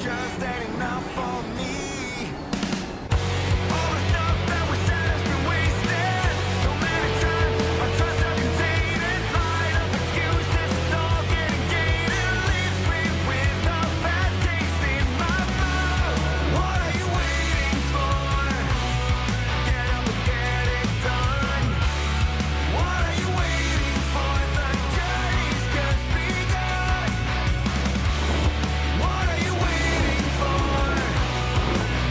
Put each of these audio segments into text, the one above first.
just ain't enough for me. All the stuff that we said has been wasted so many times. My trust I've been tainted, lied up excuses, it's all getting gated. Leaves me with a bad taste in my mouth. What are you waiting for? Get up and get it done. What are you waiting for? The journey's just begun. What are you waiting for?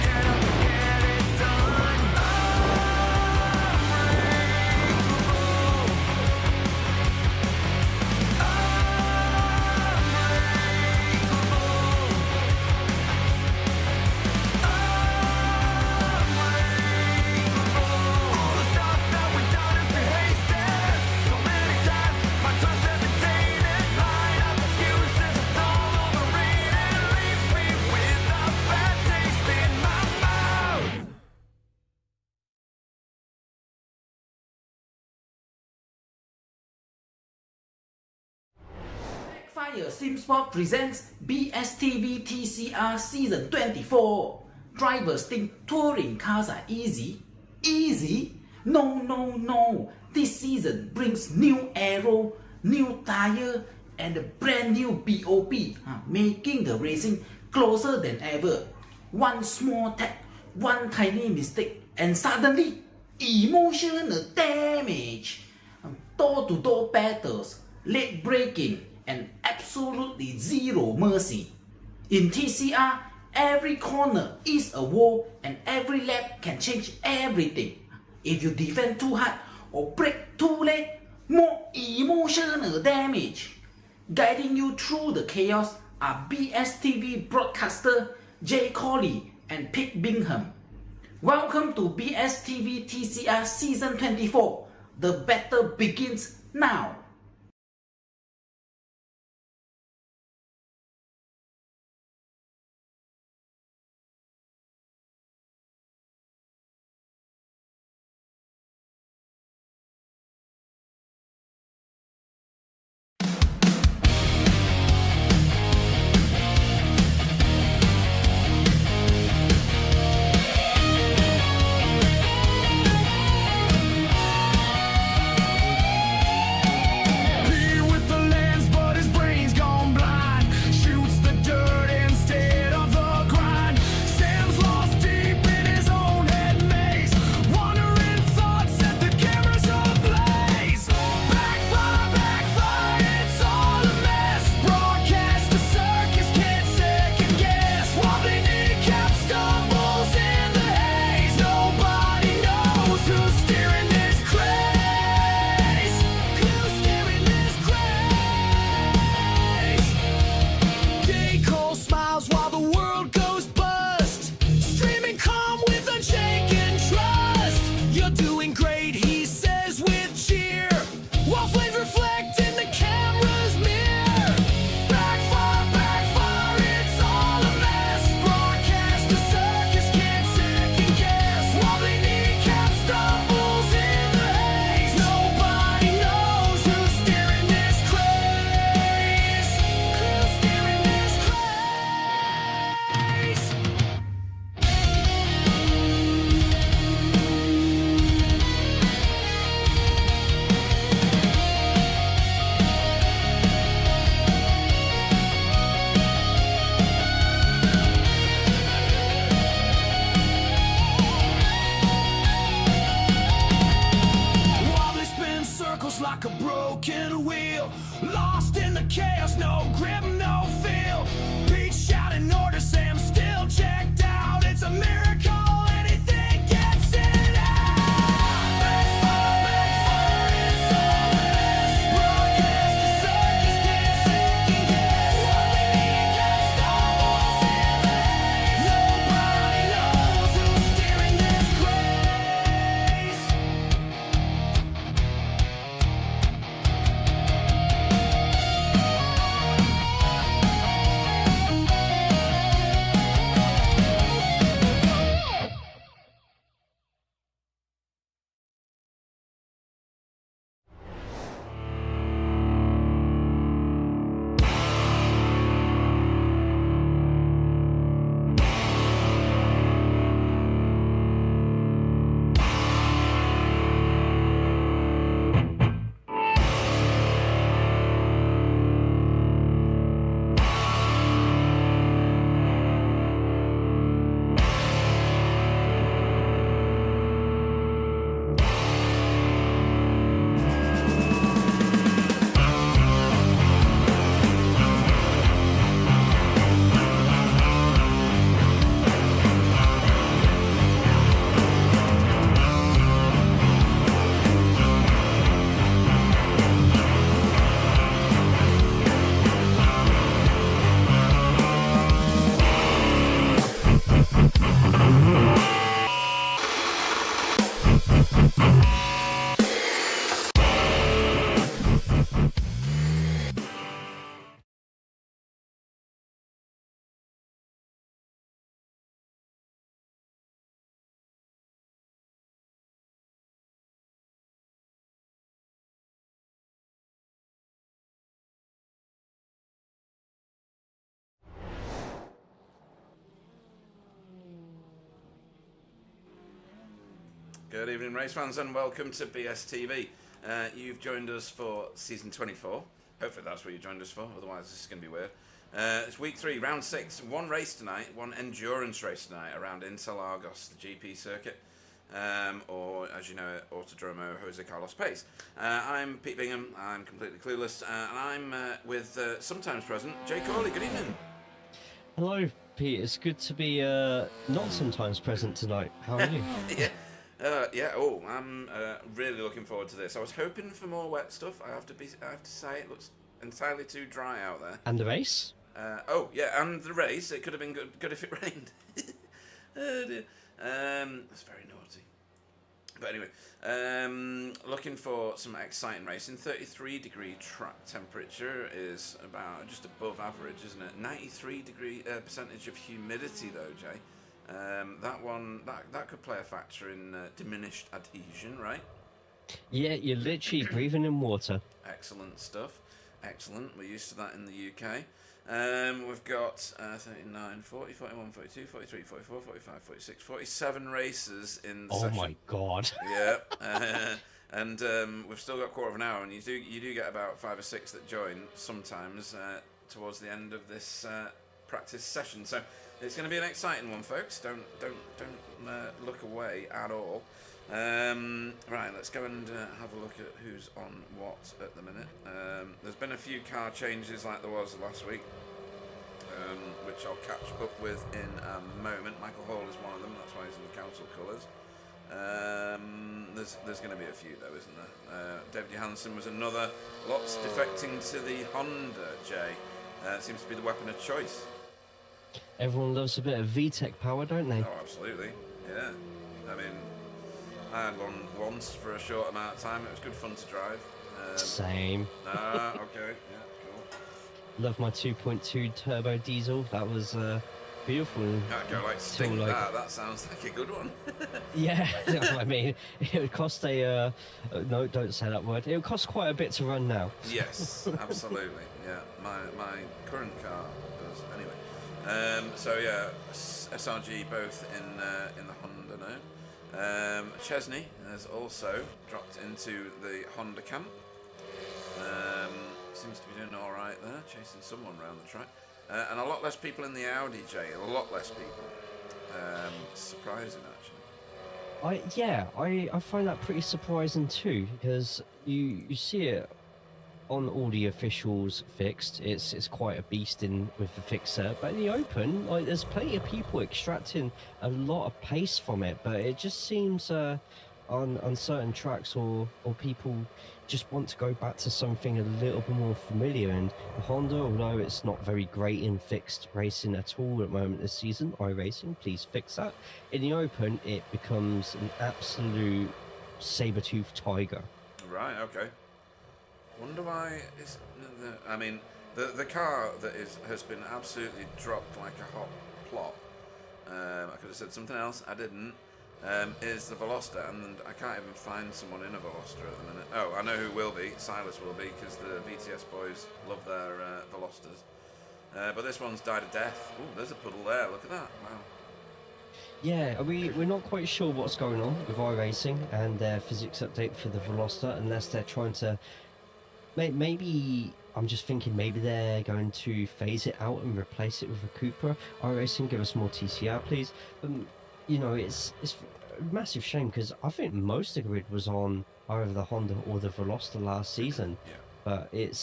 Get up and get it done. All the stuff that we've done has been wasted so many times. My trust has been tainted, lied up excuses, it's all overrated. Leaves me with a bad taste in my mouth. Backfire Simsport presents BSTV TCR Season 24. Drivers think touring cars are easy. Easy? No, no, no. This season brings new aero, new tire, and a brand new BOP, making the racing closer than ever. One small tap, one tiny mistake, and suddenly, emotional damage. Door-to-door battles, late braking, and absolutely zero mercy. In TCR, every corner is a war and every lap can change everything. If you defend too hard or brake too late, more emotional damage. Guiding you through the chaos are BSTV broadcaster Jay Colley and Pete Bingham. Welcome to BSTV TCR Season 24. The battle begins now. Good evening, race fans, and welcome to BSTV. You've joined us for season 24. Hopefully that's what you joined us for, otherwise this is going to be weird. It's week 3, round 6. One race tonight, one endurance race tonight around Interlagos, the GP circuit, or as you know it, Autodromo Jose Carlos Pace. I'm Pete Bingham, I'm completely clueless, and I'm with sometimes present Jay Corley. Good evening. Hello, Pete. It's good to be not sometimes present tonight. How are you? I'm really looking forward to this. I was hoping for more wet stuff. I have to say it looks entirely too dry out there. And the race? And the race. It could have been good if it rained. Oh dear. That's very naughty. But anyway, looking for some exciting racing. 33-degree track temperature is about just above average, isn't it? 93% percentage of humidity though, Jay. That could play a factor in diminished adhesion, right? Yeah, you're literally breathing in water. Excellent stuff. Excellent. We're used to that in the UK. We've got 39, 40, 41, 42, 43, 44, 45, 46, 47 races in the session. Oh my god. Yeah. And we've still got a quarter of an hour, and you do get about 5 or 6 that join sometimes towards the end of this practice session. So it's going to be an exciting one, folks. Don't look away at all. Right, let's go and have a look at who's on what at the minute. There's been a few car changes like there was last week, which I'll catch up with in a moment. Michael Hall is one of them, that's why he's in the council colours. There's going to be a few though, isn't there? David Johansson was another. Lots defecting to the Honda, Jay. Seems to be the weapon of choice. Everyone loves a bit of VTEC power, don't they? Oh, absolutely. Yeah. I mean, I had one once for a short amount of time. It was good fun to drive. Same. Okay. Yeah, cool. Love my 2.2 turbo diesel. That was beautiful. I'd go like sting that. That sounds like a good one. Yeah, I mean, it would cost a... no, don't say that word. It would cost quite a bit to run now. Yes, absolutely. Yeah, my current car does. Anyway, so yeah, SRG both in the Honda now. Chesney has also dropped into the Honda camp. Seems to be doing all right there, chasing someone around the track. And a lot less people in the Audi, Jay. A lot less people. Surprising, actually. I find that pretty surprising too, because you see it on all the officials fixed. It's quite a beast in with the fixer, but in the open, like there's plenty of people extracting a lot of pace from it, but it just seems on certain tracks or people just want to go back to something a little bit more familiar. And Honda, although it's not very great in fixed racing at all at the moment this season, iRacing, please fix that. In the open, it becomes an absolute saber-toothed tiger. Right, okay. Wonder why it's... I mean, the car that has been absolutely dropped like a hot plop. I could have said something else, I didn't. Is the Veloster, and I can't even find someone in a Veloster at the minute. Oh, I know who will be. Silas will be, because the VTS boys love their Velosters. But this one's died a death. Ooh, there's a puddle there. Look at that. Wow. Yeah, we're not quite sure what's going on with iRacing and their physics update for the Veloster, unless they're trying to... Maybe... I'm just thinking maybe they're going to phase it out and replace it with a Cupra. iRacing, give us more TCR, please. You know, it's a massive shame, because I think most of the grid was on either the Honda or the Veloster last season. Yeah. But it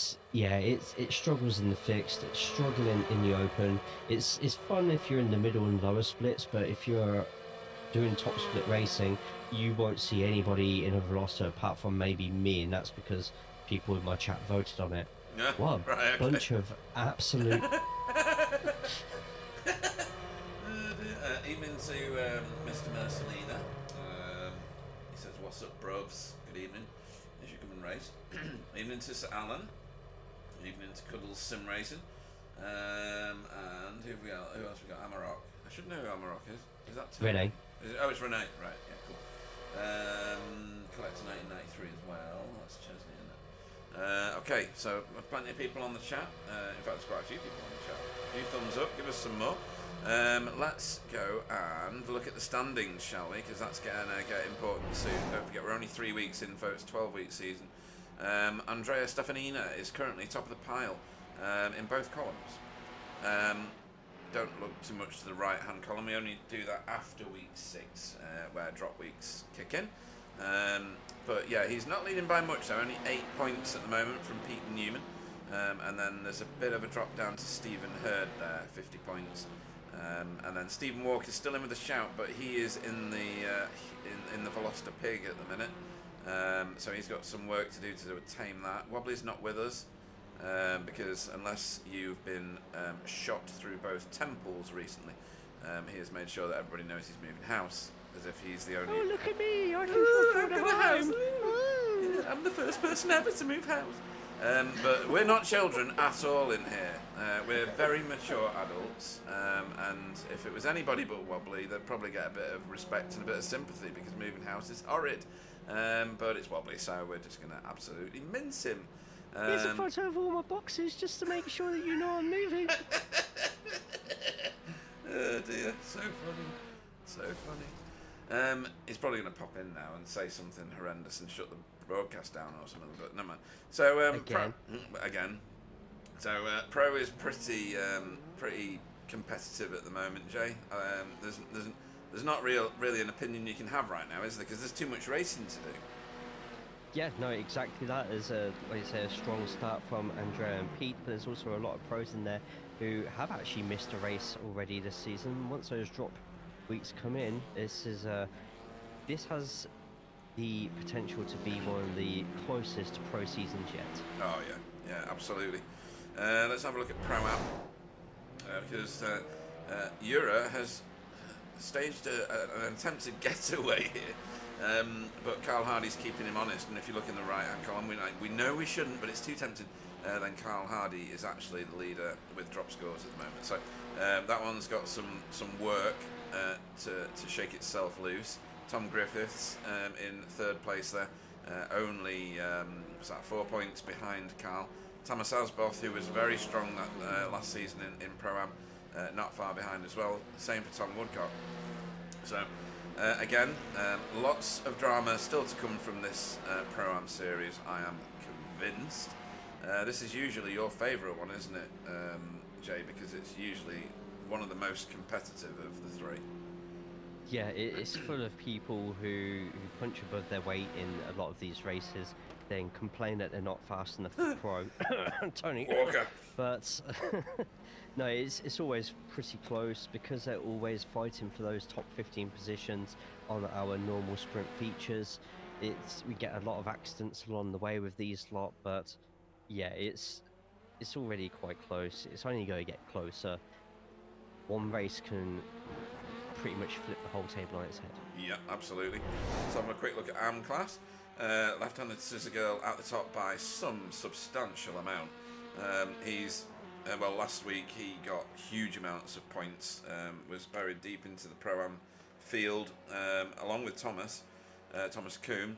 struggles in the fixed, it's struggling in the open. It's fun if you're in the middle and lower splits, but if you're doing top split racing, you won't see anybody in a Veloster apart from maybe me, and that's because people in my chat voted on it. Yeah, What a right, okay. bunch of absolute... Evening to Mr. Mercelina. He says, "What's up, bruvs? Good evening. As you come and race." Evening to Sir Alan. Evening to Cuddles Sim Racing. And who have we got? Who else we got? Amarok. I should know who Amarok is. Is that Tim? Renee. Oh, it's Renee. Right. Yeah. Cool. Collector 1993 as well. That's Chesney, isn't it? Okay. So plenty of people on the chat. In fact, there's quite a few people on the chat. A few thumbs up. Give us some more. Let's go and look at the standings, shall we? Because that's getting get important soon. Don't forget, we're only 3 weeks in for its 12-week season. Andrea Stefanina is currently top of the pile in both columns. Don't look too much to the right-hand column. We only do that after week 6, where drop weeks kick in. But yeah, he's not leading by much, though. Only 8 points at the moment from Pete Newman. And then there's a bit of a drop down to Stephen Hurd there, 50 points. And then Stephen Walker's still in with a shout, but he is in the Veloster Pig at the minute. So he's got some work to do to tame that. Wobbly's not with us, because unless you've been shot through both temples recently, he has made sure that everybody knows he's moving house, as if he's the only... Oh, look at me! I can afford a house! Yeah, I'm the first person ever to move house. But we're not children at all in here. We're very mature adults, and if it was anybody but Wobbly, they'd probably get a bit of respect and a bit of sympathy, because moving house is horrid. But it's Wobbly, so we're just going to absolutely mince him. Here's a photo of all my boxes, just to make sure that you know I'm moving. Oh dear, so funny. So funny. He's probably going to pop in now and say something horrendous and shut the broadcast down or something, but never mind. So again. So Pro is pretty competitive at the moment, Jay. There's not really an opinion you can have right now, is there? Because there's too much racing to do. Yeah, no, exactly that. There's like you say, a strong start from Andrea and Pete, but there's also a lot of pros in there who have actually missed a race already this season. Once those drop weeks come in, this has the potential to be one of the closest pro seasons yet. Oh yeah, absolutely. Let's have a look at Pro-Am, because Jura has staged an attempted getaway here, but Carl Hardy's keeping him honest, and if you look in the right-hand column, we know we shouldn't, but it's too tempting. Then Carl Hardy is actually the leader with drop scores at the moment, so that one's got some work to shake itself loose. Tom Griffiths in 3rd place there, only 4 points behind Carl. Thomas Asboth, who was very strong that last season in Pro-Am, not far behind as well. Same for Tom Woodcock. So again, lots of drama still to come from this Pro-Am series, I am convinced. This is usually your favourite one, isn't it, Jay? Because it's usually one of the most competitive of the 3. Yeah, it's full of people who punch above their weight in a lot of these races, then complain that they're not fast enough for pro. Tony Walker. But no, it's always pretty close, because they're always fighting for those top 15 positions on our normal sprint features. We get a lot of accidents along the way with these lot, but yeah, it's already quite close. It's only going to get closer. One race can pretty much flip the whole table on its head. Yeah, absolutely. Let's have a quick look at AM class. Left-handed scissor girl at the top by some substantial amount. Last week he got huge amounts of points, was buried deep into the Pro-Am field, along with Thomas Coombe,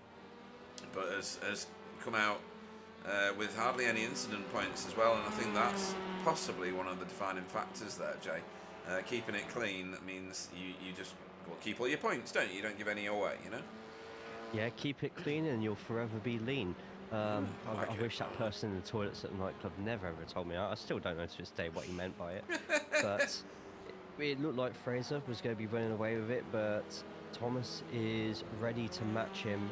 but has come out with hardly any incident points as well, and I think that's possibly one of the defining factors there, Jay. Keeping it clean means you just keep all your points, don't you? You don't give any away, you know? Yeah, keep it clean and you'll forever be lean. I wish that person in the toilets at the nightclub never ever told me. I still don't know to this day what he meant by it. But it looked like Fraser was going to be running away with it, but Thomas is ready to match him,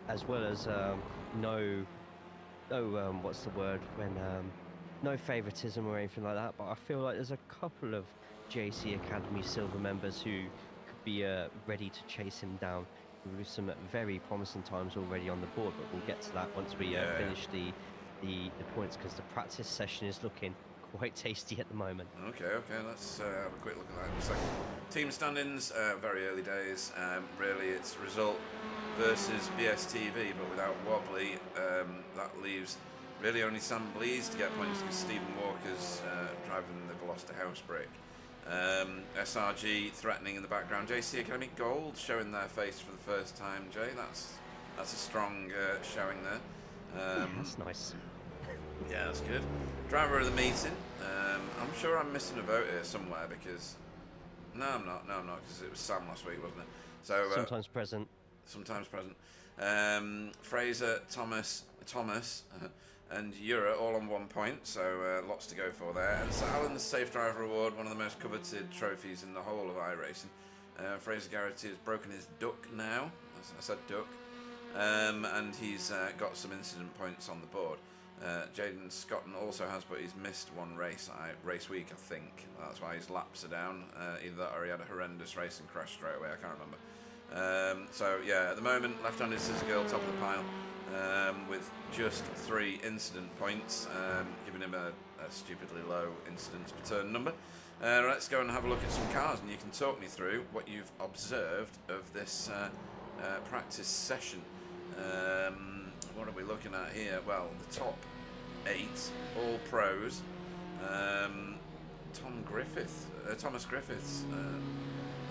as well as what's the word when no favoritism or anything like that. But I feel like there's a couple of JC Academy Silver members who could be ready to chase him down, with some very promising times already on the board, but we'll get to that once we finish the points, because the practice session is looking quite tasty at the moment. Okay, let's have a quick look at that in a second. Team standings, very early days. Really, it's result versus BSTV, but without Wobbly, that leaves really only Sam Blees to get points, because Stephen Walker's driving the Veloster Housebreak. SRG threatening in the background. JC Academy Gold showing their face for the first time, Jay. That's a strong showing there. That's nice. Yeah, that's good. Driver of the meeting, I'm sure I'm missing a vote here somewhere because... No, I'm not, because it was Sam last week, wasn't it? So Sometimes present. sometimes present. Fraser, Thomas, and Ura all on 1 point, so lots to go for there. And Sir Alan's Safe Driver Award, one of the most coveted trophies in the whole of iRacing. Fraser Garrity has broken his duck now. I said duck. And he's got some incident points on the board. Jaden Scotton also has, but he's missed one race week, I think. That's why his laps are down. Either that or he had a horrendous race and crashed straight away. I can't remember. So yeah, at the moment, left-handed scissor girl top of the pile with just 3 incident points, giving him a stupidly low incidents per turn number. Let's go and have a look at some cars, and you can talk me through what you've observed of this practice session. What are we looking at here? Well, the top 8, all pros. Thomas Griffiths,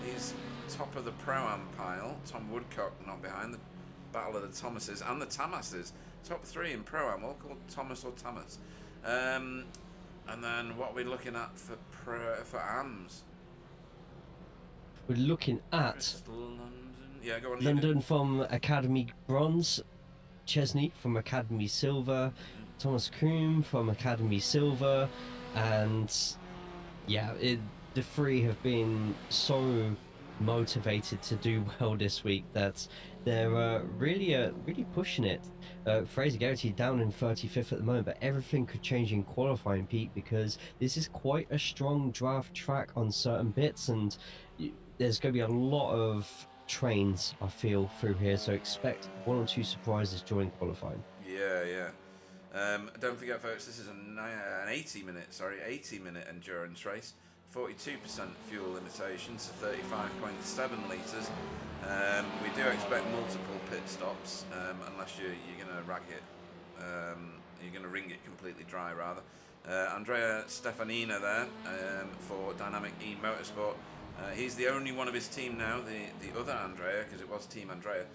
he's top of the Pro-Am pile. Tom Woodcock not behind. The battle of the Thomases and the Tamases. Top 3 in Pro-Am, all called Thomas or Tamas. And then what are we looking at for AMs? We're looking at Bristol, London. Yeah, go on. London from Academy Bronze, Chesney from Academy Silver, Thomas Coombe from Academy Silver, and yeah, the 3 have been so motivated to do well this week that they're really pushing it. Fraser Garrity down in 35th at the moment, but everything could change in qualifying, Pete, because this is quite a strong draft track on certain bits, and there's going to be a lot of trains, I feel, through here, so expect 1 or 2 surprises during qualifying. Yeah. Don't forget, folks, this is an 80-minute endurance race. 42% fuel limitation, so 35.7 litres. We do expect multiple pit stops, unless you're going to rag it. You're going to wring it completely dry, rather. Andrea Stefanina there for Dynamic E Motorsport. He's the only one of his team now, the other Andrea, because it was Team Andrea,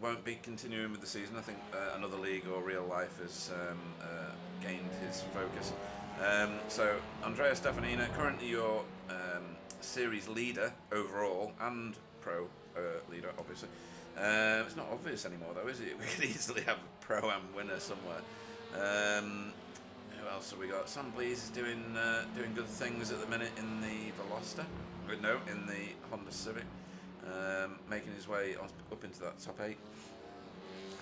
won't be continuing with the season. I think another league or real life has gained his focus. So Andrea Stefanina, currently your series leader overall and pro leader, obviously. It's not obvious anymore though, is it? We could easily have a Pro-Am winner somewhere. Who else have we got? Sam Blease is doing good things at the minute in the Veloster. No, in the Honda Civic, making his way up into that top 8.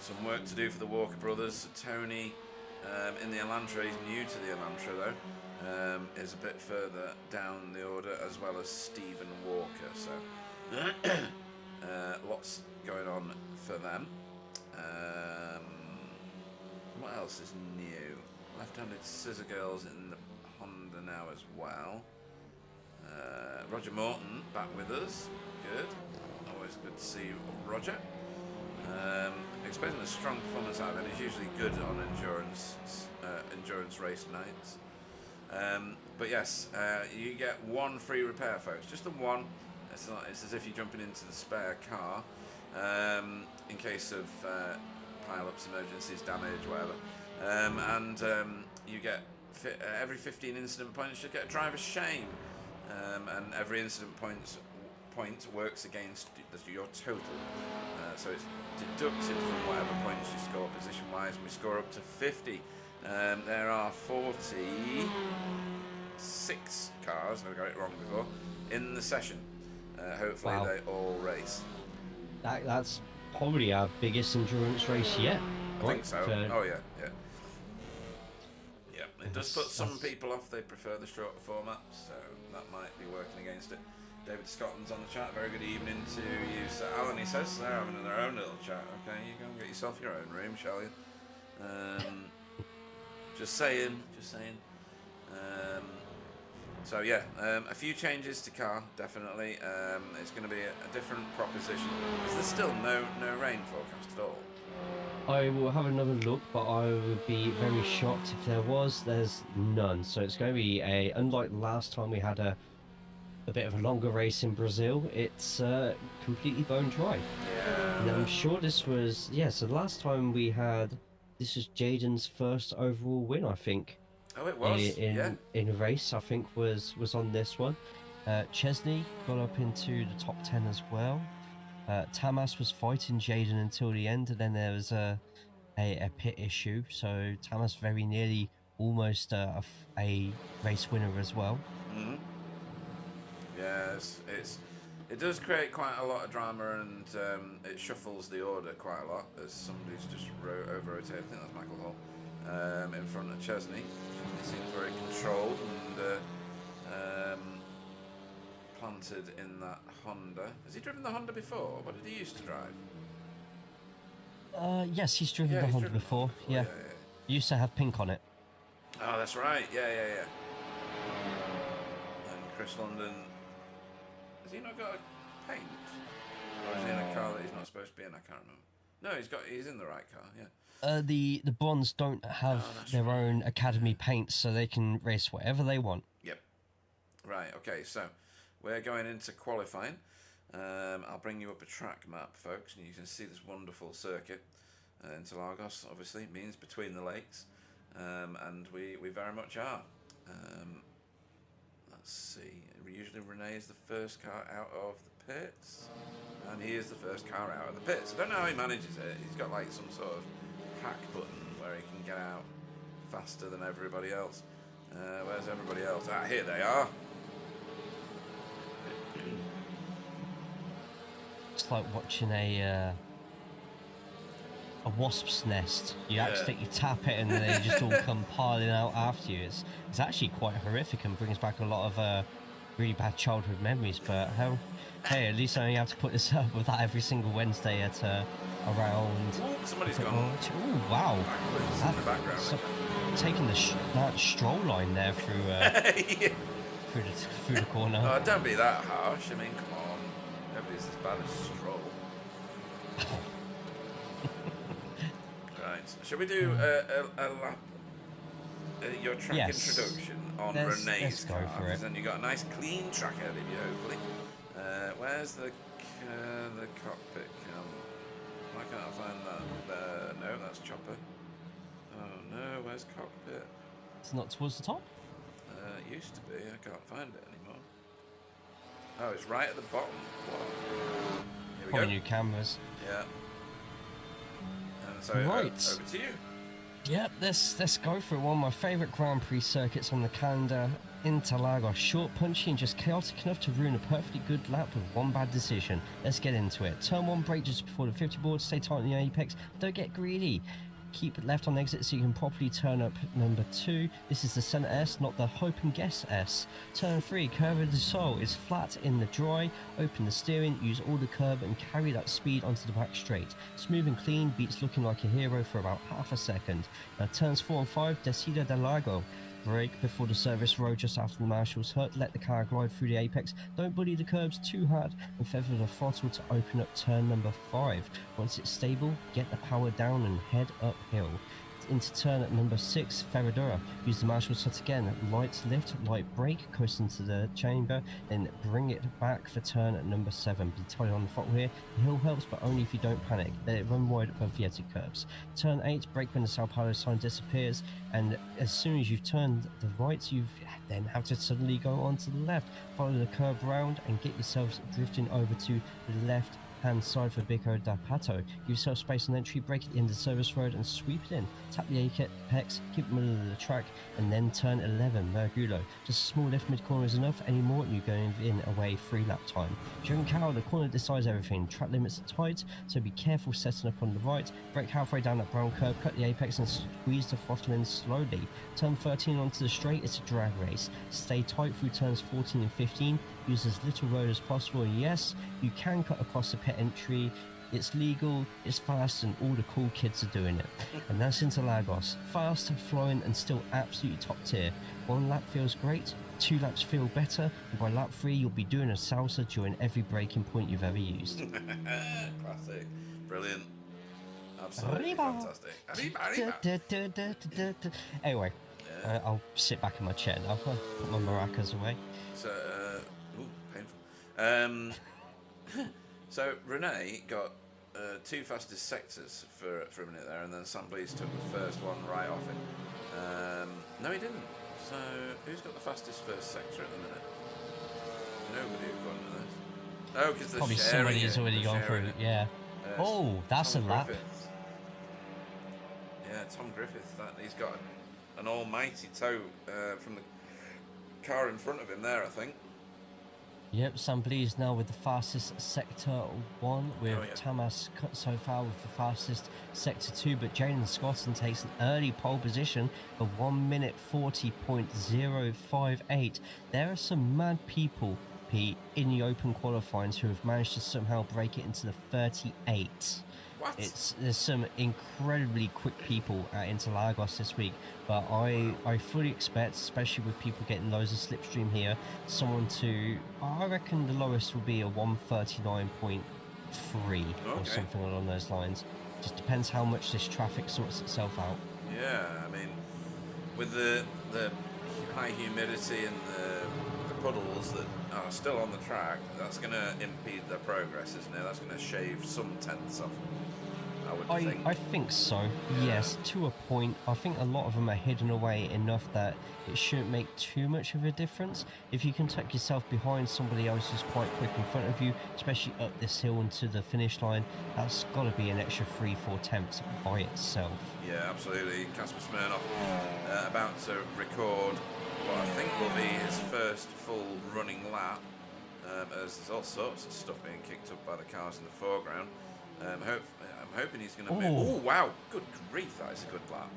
Some work to do for the Walker brothers. Tony in the Elantra, he's new to the Elantra though, is a bit further down the order, as well as Stephen Walker. So lots going on for them. What else is new? Left-handed scissor girls in the Honda now as well. Roger Morton back with us. Good. Always good to see Roger. Expecting a strong performance out of him. He's usually good on endurance race nights. But yes, you get 1 free repair, folks. Just the 1. It's as if you're jumping into the spare car in case of pile-ups, emergencies, damage, whatever. And you get every 15 incident points, you get a driver's shame, and every incident point works against your total. So it's deducted from whatever points you score position-wise. We score up to 50. There are 46 cars, I got it wrong before, in the session. Hopefully Wow. they all race. That's probably our biggest endurance race yet. I think so. Oh yeah. It does put some That's- people off. They prefer the shorter format, so that might be working against it. David Scotland's on the chat. Very good evening to you, Sir Alan. He says they're having their own little chat. Okay, you go and get yourself your own room, shall you? Just saying. So yeah, a few changes to car, definitely. It's going to be a different proposition. Is there still no rain forecast at all? I will have another look, but I would be very shocked if there was. There's none. So it's going to be unlike last time we had a bit of a longer race in Brazil, it's completely bone dry. Yeah. And I'm sure this was, so last time we had, this was Jaden's first overall win, I think. Oh, it was. in a race, I think was on this one. Chesney got up into the top 10 as well. Tamas was fighting Jaden until the end, and then there was a pit issue. So Tamas very nearly almost a race winner as well. Mm-hmm. Yes, it does create quite a lot of drama, and it shuffles the order quite a lot as somebody's just over rotated. I think that's Michael Hall in front of Chesney. He seems very controlled and planted in that Honda. Has he driven the Honda before? What did he used to drive? Yes, he's driven the Honda before. Yeah. He used to have pink on it. Oh, that's right. Yeah. And Chris London, has he not got a paint? Or is he in a car that he's not supposed to be in? I can't remember. No, he's in the right car. Yeah. The Bonds don't have their own academy paints, so they can race whatever they want. Yep. Right. Okay. So we're going into qualifying. I'll bring you up a track map, folks, and you can see this wonderful circuit. Interlagos, obviously, means between the lakes, and we very much are. Let's see. Usually Renee is the first car out of the pits, and he is the first car out of the pits. I don't know how he manages it. He's got like some sort of hack button where he can get out faster than everybody else. Where's everybody else? Ah, here they are. It's like watching a wasp's nest. You accidentally tap it and they just all come piling out after you. It's actually quite horrific and brings back a lot of really bad childhood memories. But hey, at least I only have to put this up with that every single Wednesday at around. Ooh, somebody's gone. Oh wow! In the background. So, taking that stroll line there through Yeah. through the corner. Oh, don't be that harsh. I mean, come on. Nobody's as bad as Stroll. Right. Shall we do a lap? Your track introduction on Renee's let's go car. for it. Because then you got a nice clean track ahead of you, hopefully. Where's the cockpit cam? Why can't I find that? No, that's Chopper. Oh no, where's cockpit? It's not towards the top. It used to be. I can't find it anymore. Oh, it's right at the bottom. Wow. Here we Probably go. new cameras. Yeah. And so Right. over to you. Yep, let's go for it. One of my favourite Grand Prix circuits on the calendar, Interlagos. Short, punchy, and just chaotic enough to ruin a perfectly good lap with one bad decision. Let's get into it. Turn 1, brake just before the 50 board. Stay tight on the apex. Don't get greedy. Keep left on exit so you can properly turn up number 2. This is the centre S, not the hope and guess S. Turn 3, curve of the soul is flat in the dry. Open the steering, use all the curb and carry that speed onto the back straight. Smooth and clean, beats looking like a hero for about half a second. Now turns 4 and 5, Descida del Lago. Brake before the service road just after the marshal's hut. Let the car glide through the apex. Don't bully the curbs too hard and feather the throttle to open up turn number 5. Once it's stable, get the power down and head uphill. Into turn at number 6, Ferradura. Use the marshal's hut again. Light lift, light brake, coast into the chamber, then bring it back for turn at number 7. Be tight on the throttle here. The hill helps, but only if you don't panic. Let it run wide above the exit curbs. Turn 8, brake when the Sao Paulo sign disappears, and as soon as you've turned the right, you then have to suddenly go on to the left. Follow the curb round and get yourselves drifting over to the left hand side for Bico da Pato. Give yourself space on entry, brake at the end of the service road and sweep it in. Tap the apex, keep it middle of the track, and then turn 11, Mergulo. Just a small lift mid-corner is enough, any more and you're going in away 3 lap time. During Carroll, the corner decides everything. Track limits are tight, so be careful setting up on the right. Brake halfway down that brown curve, cut the apex and squeeze the throttle in slowly. Turn 13 onto the straight, it's a drag race. Stay tight through turns 14 and 15. Use as little road as possible. Yes, you can cut across the pit entry. It's legal, it's fast, and all the cool kids are doing it. And that's Interlagos. Fast, flying, and still absolutely top tier. 1 lap feels great, 2 laps feel better, and by lap 3 you'll be doing a salsa during every braking point you've ever used. Classic. Brilliant. Absolutely fantastic. Anyway, I'll sit back in my chair now. I'll put my maracas away. So, ooh, painful. So Renee got two fastest sectors for a minute there, and then Samples took the first one right off him. No, he didn't. So who's got the fastest first sector at the minute? Nobody according to this. Oh, because Probably somebody has already gone through. Yeah. That's Tom a lap. Griffiths. Yeah, Tom Griffith. He's got an almighty tow from the car in front of him there, I think. Yep, Samples now with the fastest sector 1, with Oh, yeah. Tamas so far with the fastest sector 2, but Jaden Scotton takes an early pole position of 1 minute 40.058. There are some mad people, Pete, in the open qualifying who have managed to somehow break it into the 38. What? There's some incredibly quick people at Interlagos this week, but I fully expect, especially with people getting loads of slipstream here, someone to, I reckon the lowest will be a 139.3 or Okay. something along those lines. Just depends how much this traffic sorts itself out. Yeah, I mean, with the high humidity and the puddles that are still on the track, that's going to impede their progress, isn't it? That's going to shave some tenths off, I would think. I think so, yes, to a point. I think a lot of them are hidden away enough that it shouldn't make too much of a difference. If you can tuck yourself behind somebody else who's quite quick in front of you, especially up this hill and to the finish line, that's got to be an extra 3-4 tenths by itself. Yeah, absolutely. Kasper Smirnoff about to record what I think will be his first full running lap, as there's all sorts of stuff being kicked up by the cars in the foreground. I'm hoping he's going to move. Oh, wow. Good grief, that is a good lap.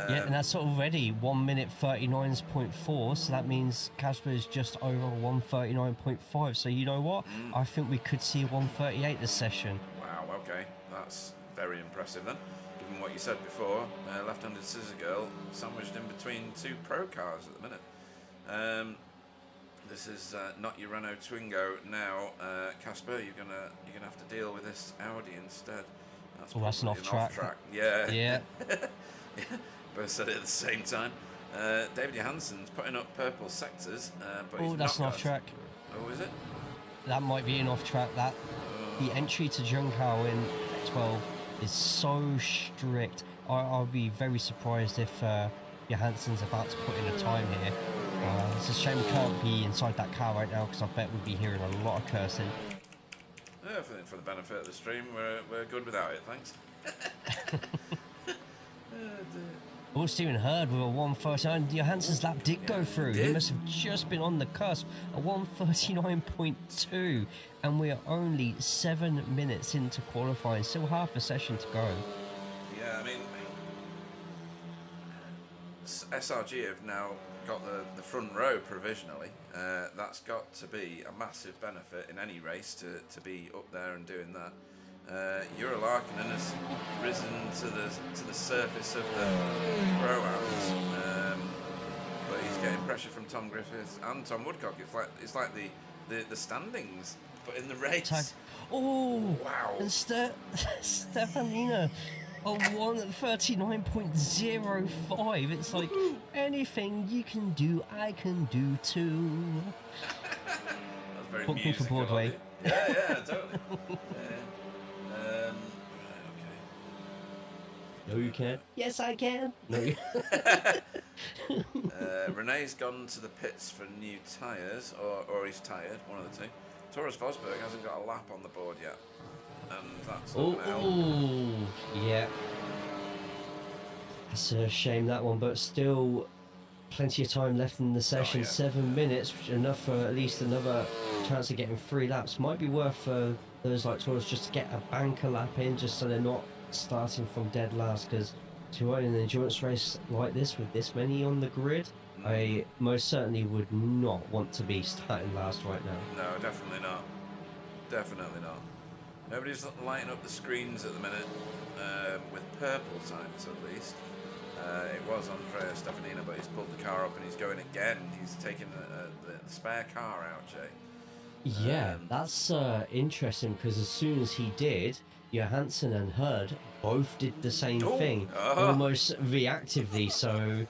Yeah, and that's already 1 minute 39.4, so that means Kasper is just over 139.5. So you know what? I think we could see 138 this session. Wow, okay. That's very impressive then. Given what you said before, left-handed scissor girl sandwiched in between two pro cars at the minute. This is not your Renault Twingo now, Kasper. You're gonna have to deal with this Audi instead. That's an probably off-track. Yeah. Yeah. Both said it at the same time. David Johansson's putting up purple sectors, but he's That's not an got- off-track. Oh, is it? That might be an off-track. That the entry to Junghao in 12 is so strict. I'll be very surprised if Johansson's about to put in a time here. It's a shame we can't be inside that car right now, because I bet we'll be hearing a lot of cursing. Yeah, for the benefit of the stream, we're good without it, thanks. Oh, Stephen Hurd with a 139. Johansson's lap did go through. He did. must have just been on the cusp. A 139.2, and we're only 7 minutes into qualifying. Still half a session to go. Yeah, I mean, SRG have now got the front row provisionally. That's got to be a massive benefit in any race to be up there and doing that. Jura Larkinen has risen to the surface of the pro-ams, but he's getting pressure from Tom Griffith and Tom Woodcock. It's like the standings, but in the race. Oh, Wow. And Stefanina, a 139.05. It's like anything you can do, I can do too. That's very Book me for musical, Broadway. Yeah, totally. No, you can't. Yes, I can. No, you Renee's gone to the pits for new tyres, or he's tired, one of the two. Taurus Vosberg hasn't got a lap on the board yet, and that's not going to help. Oh, yeah. That's a shame, that one, but still plenty of time left in the session. yeah. 7 minutes, which is enough for at least another chance of getting 3 laps. Might be worth for those like Taurus just to get a banker lap in, just so they're not starting from dead last, because to run an endurance race like this with this many on the grid, I most certainly would not want to be starting last right now. No, definitely not. Definitely not. Nobody's lighting up the screens at the minute, with purple times at least. It was Andrea Stefanina, but he's pulled the car up and he's going again. He's taking the spare car out, Jay. Yeah, that's interesting, because as soon as he did, Johansson and Hurd both did the same thing, almost reactively. So,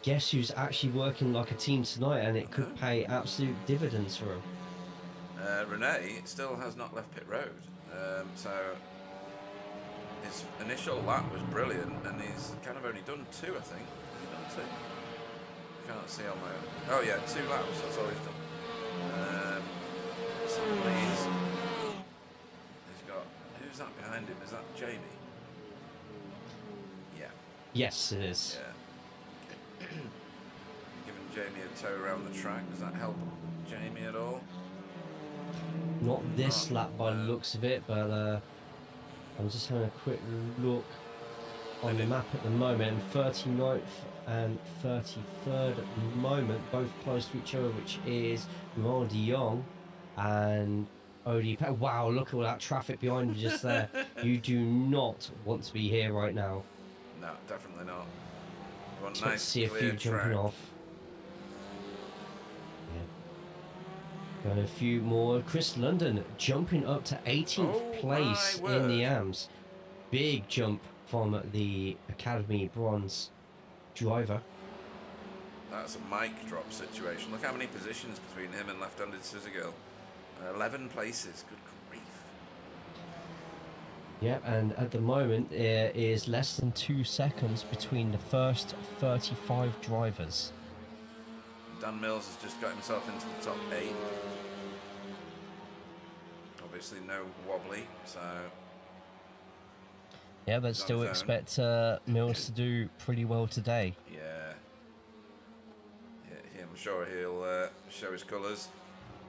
guess who's actually working like a team tonight, and it could pay absolute dividends for him. Renee still has not left pit road. So his initial lap was brilliant, and he's kind of only done 2, I think. Has he done 2? I can't see on my own. Oh yeah, 2 laps, that's all he's done. Suddenly he's got, who's that behind him? Is that Jamie? Yeah. Yes, it is. Yeah. Giving Jamie a tow around the track, does that help Jamie at all? Not this lap by the looks of it, but I'm just having a quick look on the map at the moment. 39th and 33rd at the moment, both close to each other, which is Laurent de Jong and Odie. Wow, look at all that traffic behind you just there. You do not want to be here right now. No, definitely not. You want Expect nice, to see a clear few jumping track. off. Got a few more. Chris London jumping up to 18th place in the AMS. Big jump from the Academy Bronze driver. That's a mic drop situation. Look how many positions between him and left-handed Scissor Girl. 11 places. Good grief. Yep, and at the moment there is less than 2 seconds between the first 35 drivers. Dan Mills has just got himself into the top 8. Obviously no wobbly, so... Yeah, but still expect Mills to do pretty well today. Yeah. I'm sure he'll show his colours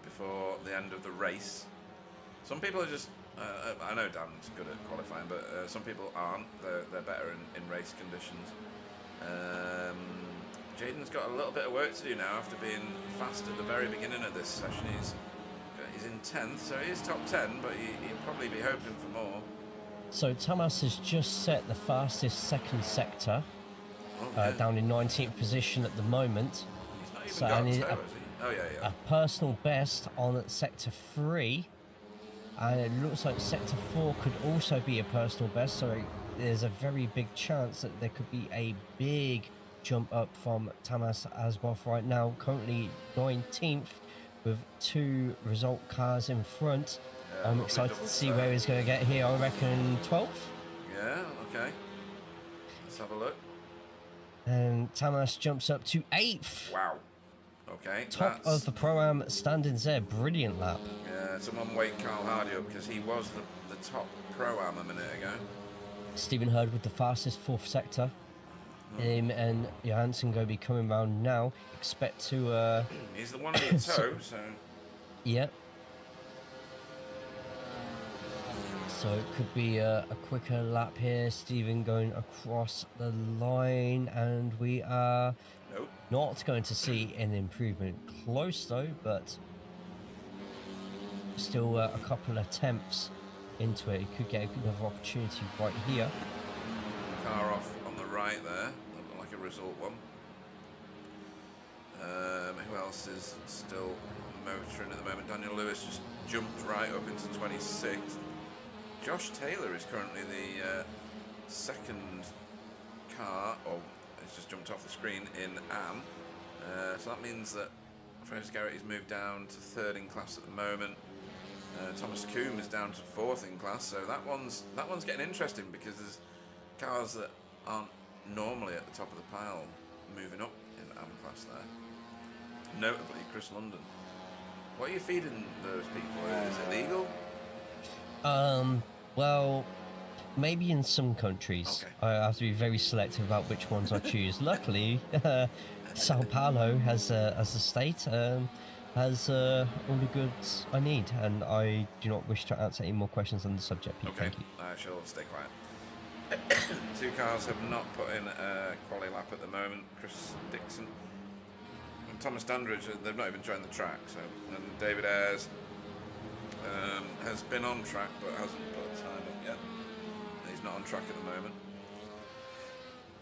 before the end of the race. Some people are just... I know Dan's good at qualifying, but some people aren't. They're better in race conditions. Jaden's got a little bit of work to do now after being fast at the very beginning of this session. He's in 10th, so he is top 10, but he'll probably be hoping for more. So Thomas has just set the fastest second sector, yeah. down in 19th position at the moment. He's not even got a toe, has he? Oh, yeah. A personal best on sector 3, and it looks like sector 4 could also be a personal best, so there's a very big chance that there could be a big jump up from Tamas Asboff right now, currently 19th with 2 result cars in front. Yeah, I'm excited to see where he's going to get here. I reckon 12th. Yeah, okay. Let's have a look. And Tamas jumps up to 8th. Wow. Okay. Top of the Pro-Am standings there. Brilliant lap. Yeah, someone wake Carl Hardy up because he was the top Pro-Am a minute ago. Stephen Hurd with the fastest 4th sector. Him and Johansson going to be coming round now. Expect to... He's the one in the toe, so... Yep. So it could be a quicker lap here. Stephen going across the line, and we are not going to see an improvement. Close though, but still a couple of attempts into it. He could get another opportunity right here. Car off on the right there, looked like a result one. Who else is still motoring at the moment? Daniel Lewis just jumped right up into 26th. Josh Taylor is currently the second car, or it's just jumped off the screen in AM. So that means that Fraser Garrett has moved down to 3rd in class at the moment. Thomas Coombe is down to 4th in class, so that one's getting interesting because there's cars that aren't normally at the top of the pile moving up in AM class there. Notably Chris London. What are you feeding those people? Is it legal? Well, maybe in some countries. Okay. I have to be very selective about which ones I choose. Luckily, Sao Paulo as a state has all the goods I need, and I do not wish to answer any more questions on the subject. Pete. Okay, Thank you. I shall stay quiet. 2 cars have not put in a quali lap at the moment. Chris Dixon and Thomas Dandridge, they've not even joined the track. So, and David Ayres has been on track but hasn't put a time up yet. He's not on track at the moment.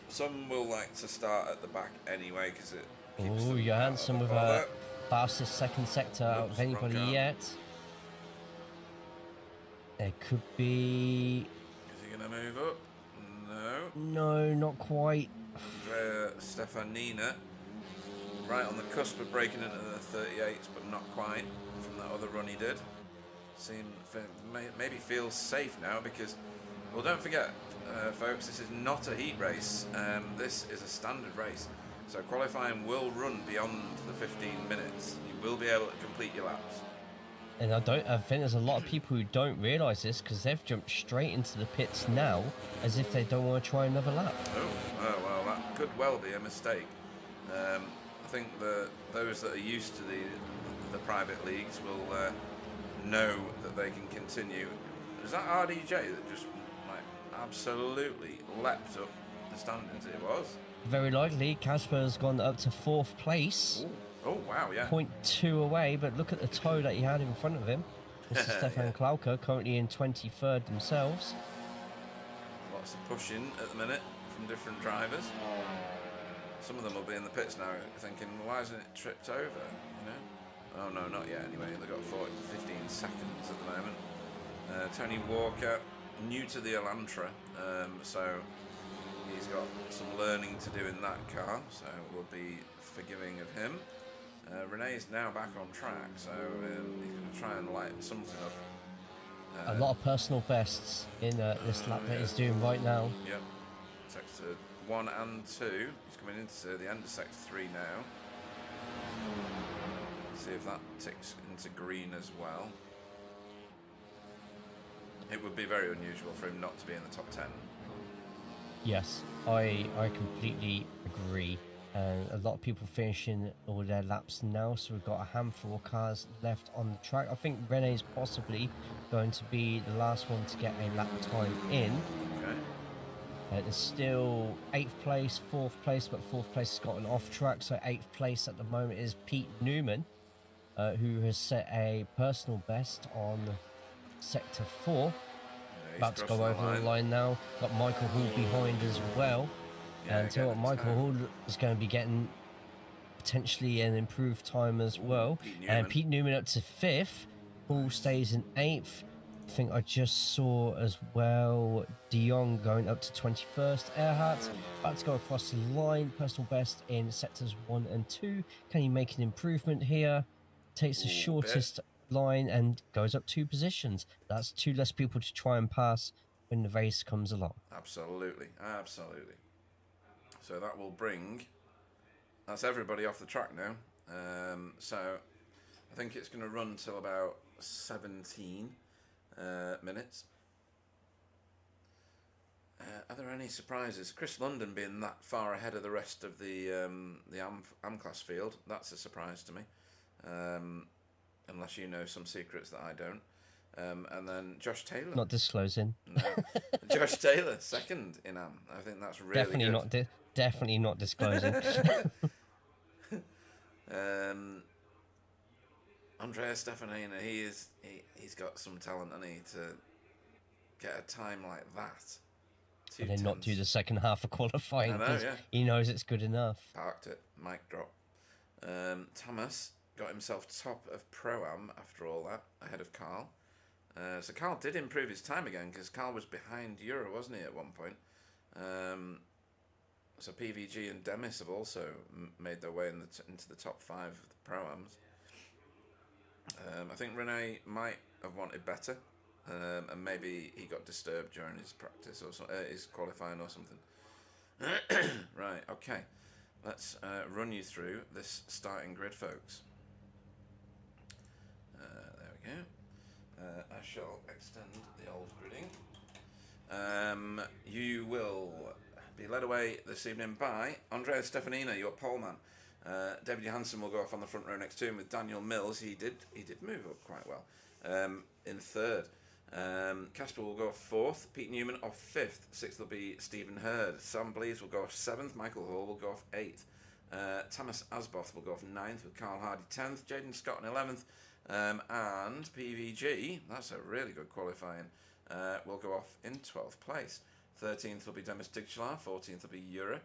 Some will like to start at the back anyway because it keeps them Johansson out of with the a bother. fastest second sector out of Oops, anybody wrong car. yet. There could be... Is he going to move up? No. No, not quite. Andrea Stefanina, right on the cusp of breaking into the 38s, but not quite from that other run he did. maybe feels safe now because, well, don't forget, folks, this is not a heat race. This is a standard race. So qualifying will run beyond the 15 minutes. You will be able to complete your laps. And I think there's a lot of people who don't realise this because they've jumped straight into the pits now as if they don't want to try another lap. Oh, well, that could well be a mistake. I think those that are used to the private leagues will know that they can continue. Is that RDJ that just absolutely leapt up the standings? It was. Very likely, Casper's gone up to 4th place. Ooh. Oh, wow, yeah. 0.2 away, but look at the toe that he had in front of him. This is Stefan Yeah. Klauka, currently in 23rd themselves. Lots of pushing at the minute from different drivers. Some of them will be in the pits now thinking, well, why hasn't it tripped over? You know? Oh, no, not yet anyway. They've got 15 seconds at the moment. Tony Walker, new to the Elantra, so he's got some learning to do in that car, so we'll be forgiving of him. Renee is now back on track, so he's going to try and light something up. A lot of personal bests in this lap that he's doing right now. Yep. Sector 1 and 2. He's coming into the end of Sector 3 now. See if that ticks into green as well. It would be very unusual for him not to be in the top 10. Yes, I completely agree. And a lot of people finishing all their laps now, so we've got a handful of cars left on the track. I think Rene's possibly going to be the last one to get a lap time in. Okay. There's still 8th place, 4th place, but 4th place has gotten off track, so 8th place at the moment is Pete Newman, who has set a personal best on Sector 4. Yeah, About to go over the line now. Got Michael Hall behind as well. Yeah, And tell you what, Michael Hall is going to be getting potentially an improved time as well. And Pete Newman up to 5th. Hall stays in 8th. I think I just saw as well De Jong going up to 21st. Earhart about to go across the line. Personal best in sectors 1 and 2. Can he make an improvement here? Takes the shortest line and goes up 2 positions. That's 2 less people to try and pass when the race comes along. Absolutely, absolutely. So that will bring, that's everybody off the track now. So I think it's going to run till about 17 minutes. Are there any surprises? Chris London being that far ahead of the rest of the AM class field, that's a surprise to me. Unless you know some secrets that I don't. And then Josh Taylor. Not disclosing. No. Josh Taylor, second in AM. I think that's really good. Definitely not disclosing. Andrea Stefanina, he's got some talent, hasn't he, to get a time like that. And then not do the second half of qualifying because he knows it's good enough. Parked it, mic drop. Thomas got himself top of Pro-Am after all that, ahead of Carl. So Carl did improve his time again because Carl was behind Euro, wasn't he, at one point? So PVG and Demis have also made their way into the top 5 of the Pro-Ams. I think Rene might have wanted better, and maybe he got disturbed during his practice or his qualifying or something. Right, okay. Let's run you through this starting grid, folks. There we go. I shall extend the old gridding. You will be led away this evening by Andrea Stefanina, your pole man. David Johansson will go off on the front row next to him with Daniel Mills. He did move up quite well in 3rd. Casper will go off 4th. Pete Newman off 5th. 6th will be Stephen Hurd. Sam Blees will go off 7th. Michael Hall will go off 8th. Thomas Asboth will go off 9th with Carl Hardy 10th. Jaden Scott in 11th. And PVG, that's a really good qualifying, will go off in 12th place. 13th will be Demis Digchalar. 14th will be Jura.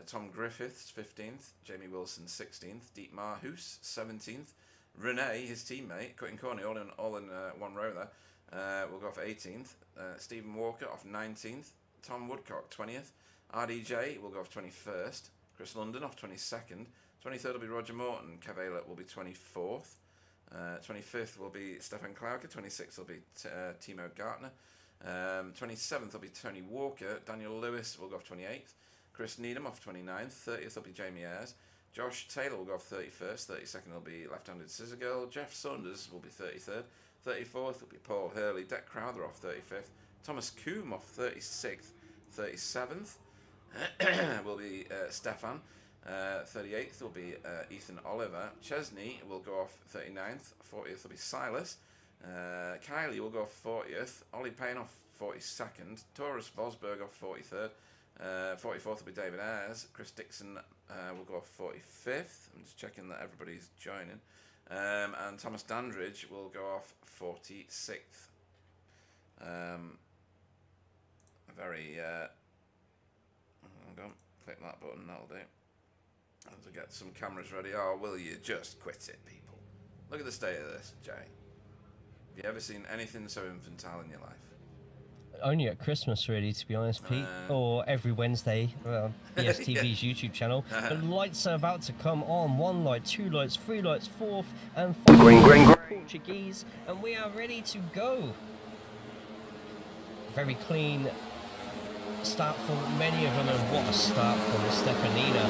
Tom Griffiths 15th. Jamie Wilson 16th. Dietmar Hoos 17th. Rene, his teammate, cutting corner all in one row there, will go off 18th. Stephen Walker off 19th. Tom Woodcock 20th. RDJ will go off 21st. Chris London off 22nd. 23rd will be Roger Morton. Kev Aylett will be 24th. 25th will be Stefan Klauke. 26th will be Timo Gartner. 27th will be Tony Walker. Daniel Lewis will go off 28th. Chris Needham off 29th. 30th will be Jamie Ayres. Josh Taylor will go off 31st. 32nd will be left-handed Scissor Girl. Jeff Saunders will be 33rd. 34th will be Paul Hurley. Deck Crowther off 35th. Thomas Coombe off 36th. 37th will be Stefan. 38th will be Ethan Oliver. Chesney will go off 39th. 40th will be Silas. Kylie will go off 40th. Ollie Payne off 42nd. Taurus Vosberg off 43rd. 44th will be David Ayres. Chris Dixon will go off 45th. I'm just checking that everybody's joining. And Thomas Dandridge will go off 46th. Hang on, click that button, that'll do. And to get some cameras ready. Oh, will you just quit it, people? Look at the state of this, Jay. Have you ever seen anything so infantile in your life? Only at Christmas, really, to be honest, Pete. Or every Wednesday, BSTV's YouTube channel. The lights are about to come on. 1 light, 2 lights, 3 lights, 4th and 5th Portuguese. And we are ready to go. Very clean start for many of them, and what a start from Stefanina.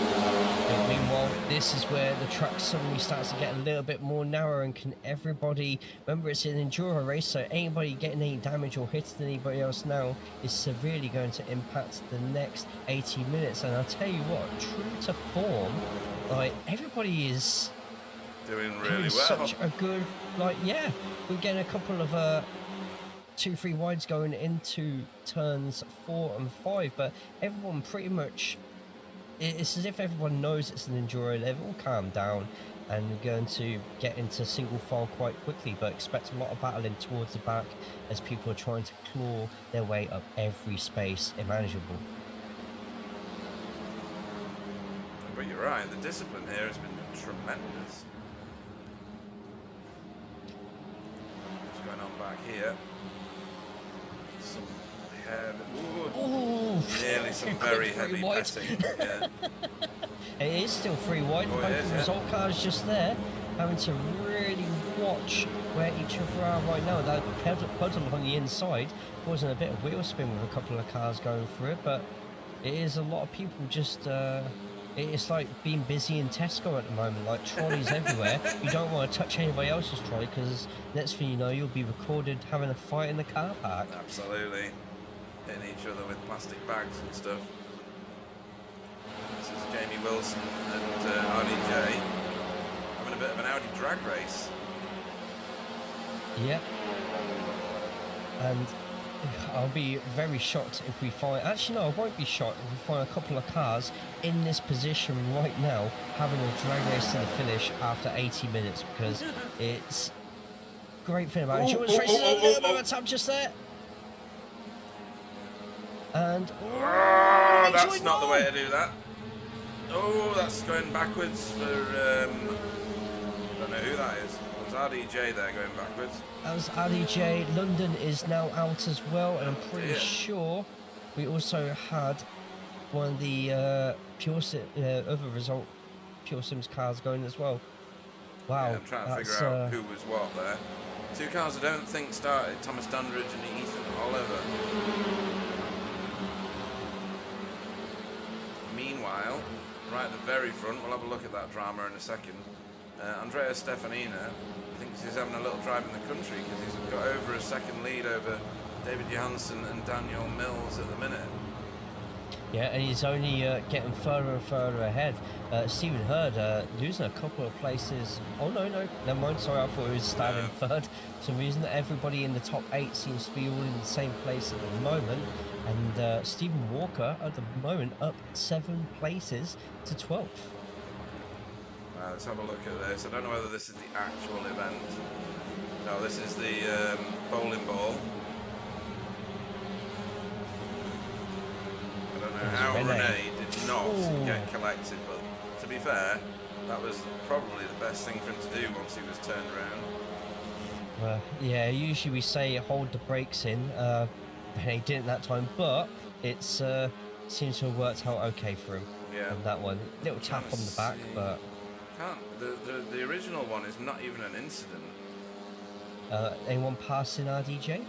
But meanwhile, this is where the track suddenly starts to get a little bit more narrow, and can everybody, remember it's an enduro race, so anybody getting any damage or hitting anybody else now is severely going to impact the next 80 minutes. And I'll tell you what, true to form, like, everybody is doing really well. Such a good, like, yeah, we're getting a couple of 2-3 wides going into turns 4 and 5, but everyone pretty much, it's as if everyone knows it's an enduro. They've all calmed down and going to get into single file quite quickly, but expect a lot of battling towards the back as people are trying to claw their way up every space imaginable. But you're right, the discipline here has been tremendous. What's going on back here? Some nearly some very heavy petting. Yeah. It is still 3 wide. Both the result cars just there, having to really watch where each other are right now. That puddle on the inside causing a bit of wheel spin with a couple of cars going through it, but it is a lot of people just. It's like being busy in Tesco at the moment, like trolleys everywhere. You don't want to touch anybody else's trolley, because next thing you know, you'll be recorded having a fight in the car park. Absolutely. Hitting each other with plastic bags and stuff. This is Jamie Wilson and RDJ having a bit of an Audi drag race. Yep. And I'll be very shocked if we find... Actually, no, I won't be shocked if we find a couple of cars in this position right now having a drag race to the finish after 80 minutes, because it's a great thing about endurance races. A little bit of a tap just there. And... that's not the way to do that. Oh, that's going backwards for... I don't know who that is. There's RDJ there going backwards. As RDJ, London is now out as well, and I'm pretty sure we also had one of the other result Pure Sims cars going as well. Wow. Yeah, I'm trying to figure out who was what there. 2 cars I don't think started, Thomas Dandridge and Ethan Oliver. Meanwhile, right at the very front, we'll have a look at that drama in a second. Andrea Stefanina thinks he's having a little drive in the country, because he's got over a second lead over David Johansson and Daniel Mills at the minute. Yeah, and he's only getting further and further ahead. Stephen Hurd losing a couple of places. Oh, no, never mind. Sorry, I thought he was starting third. For some reason, everybody in the top 8 seems to be all in the same place at the moment. And Stephen Walker, at the moment, up 7 places to 12th. Let's have a look at this. I don't know whether this is the actual event. No, this is the bowling ball. I don't know how Renee did not get collected, but to be fair, that was probably the best thing for him to do once he was turned around. Yeah, usually we say hold the brakes in. He didn't that time, but it seems to have worked out okay for him. Yeah. On that one. Little tap on the back, but... The original one is not even an incident. Anyone passing RDJ?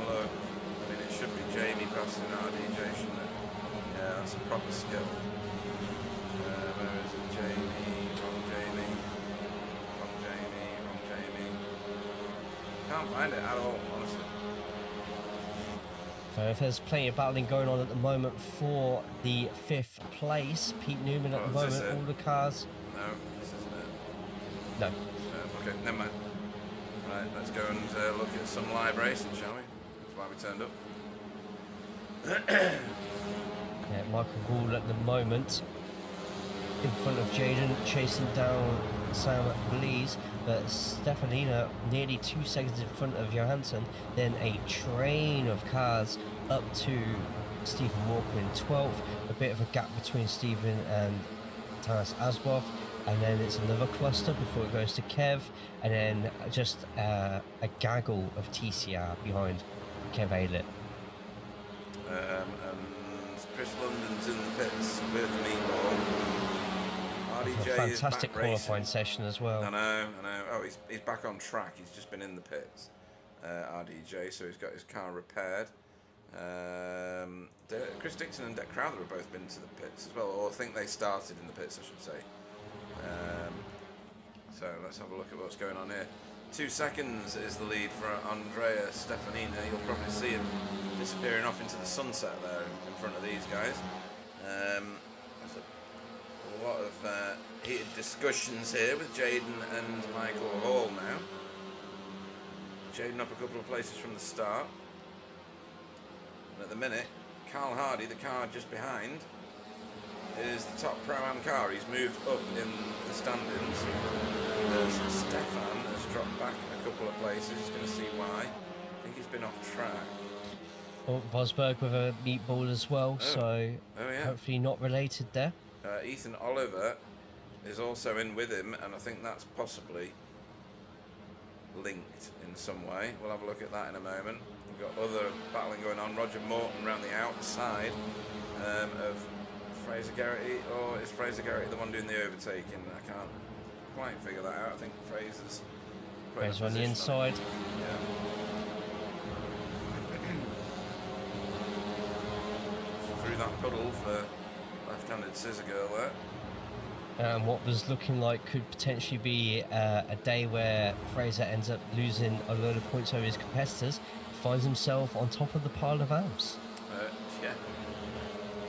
Look, I mean, it should be Jamie passing RDJ, shouldn't it? Yeah, that's a proper skill. Where is it? Jamie, wrong Jamie, wrong Jamie, wrong Jamie. Can't find it at all, honestly. So if there's plenty of battling going on at the moment for the 5th place, Pete Newman at the Oh, is this moment, it? all the cars. No, this isn't it. No. Okay, never mind. Right, let's go and look at some live racing, shall we? That's why we turned up. Yeah, Michael Gould at the moment in front of Jaden, chasing down Sam Blees, but Stefanina nearly 2 seconds in front of Johansson. Then a train of cars up to Stephen Walker in 12th. A bit of a gap between Stephen and Taras Asboff, and then it's another cluster before it goes to Kev, and then just a gaggle of TCR behind Kev Aylett. And Chris London's in the pits with the meatball. RDJ Fantastic is back racing. qualifying session as well. I know. Oh, he's back on track. He's just been in the pits, RDJ, so he's got his car repaired. Chris Dixon and Dec Crowther have both been to the pits as well, or I think they started in the pits, I should say. So let's have a look at what's going on here. 2 seconds is the lead for Andrea Stefanina. You'll probably see him disappearing off into the sunset there in front of these guys. There's a lot of heated discussions here with Jaden and Michael Hall now. Jaden up a couple of places from the start. And at the minute, Carl Hardy, the car just behind, is the top Pro-Am car. He's moved up in the standings. There's Stefan has dropped back in a couple of places. He's going to see why. I think he's been off track. Oh, Vosberg with a meatball as well, so yeah. hopefully not related there. Ethan Oliver is also in with him, and I think that's possibly linked in some way. We'll have a look at that in a moment. We've got other battling going on. Roger Morton around the outside of Fraser Garrity, or is Fraser Garrity the one doing the overtaking? I can't quite figure that out. I think Fraser's On the inside. Yeah. Through that puddle for left-handed scissor girl there. And what was looking like could potentially be a day where Fraser ends up losing a load of points over his competitors, finds himself on top of the pile of abs. Yeah.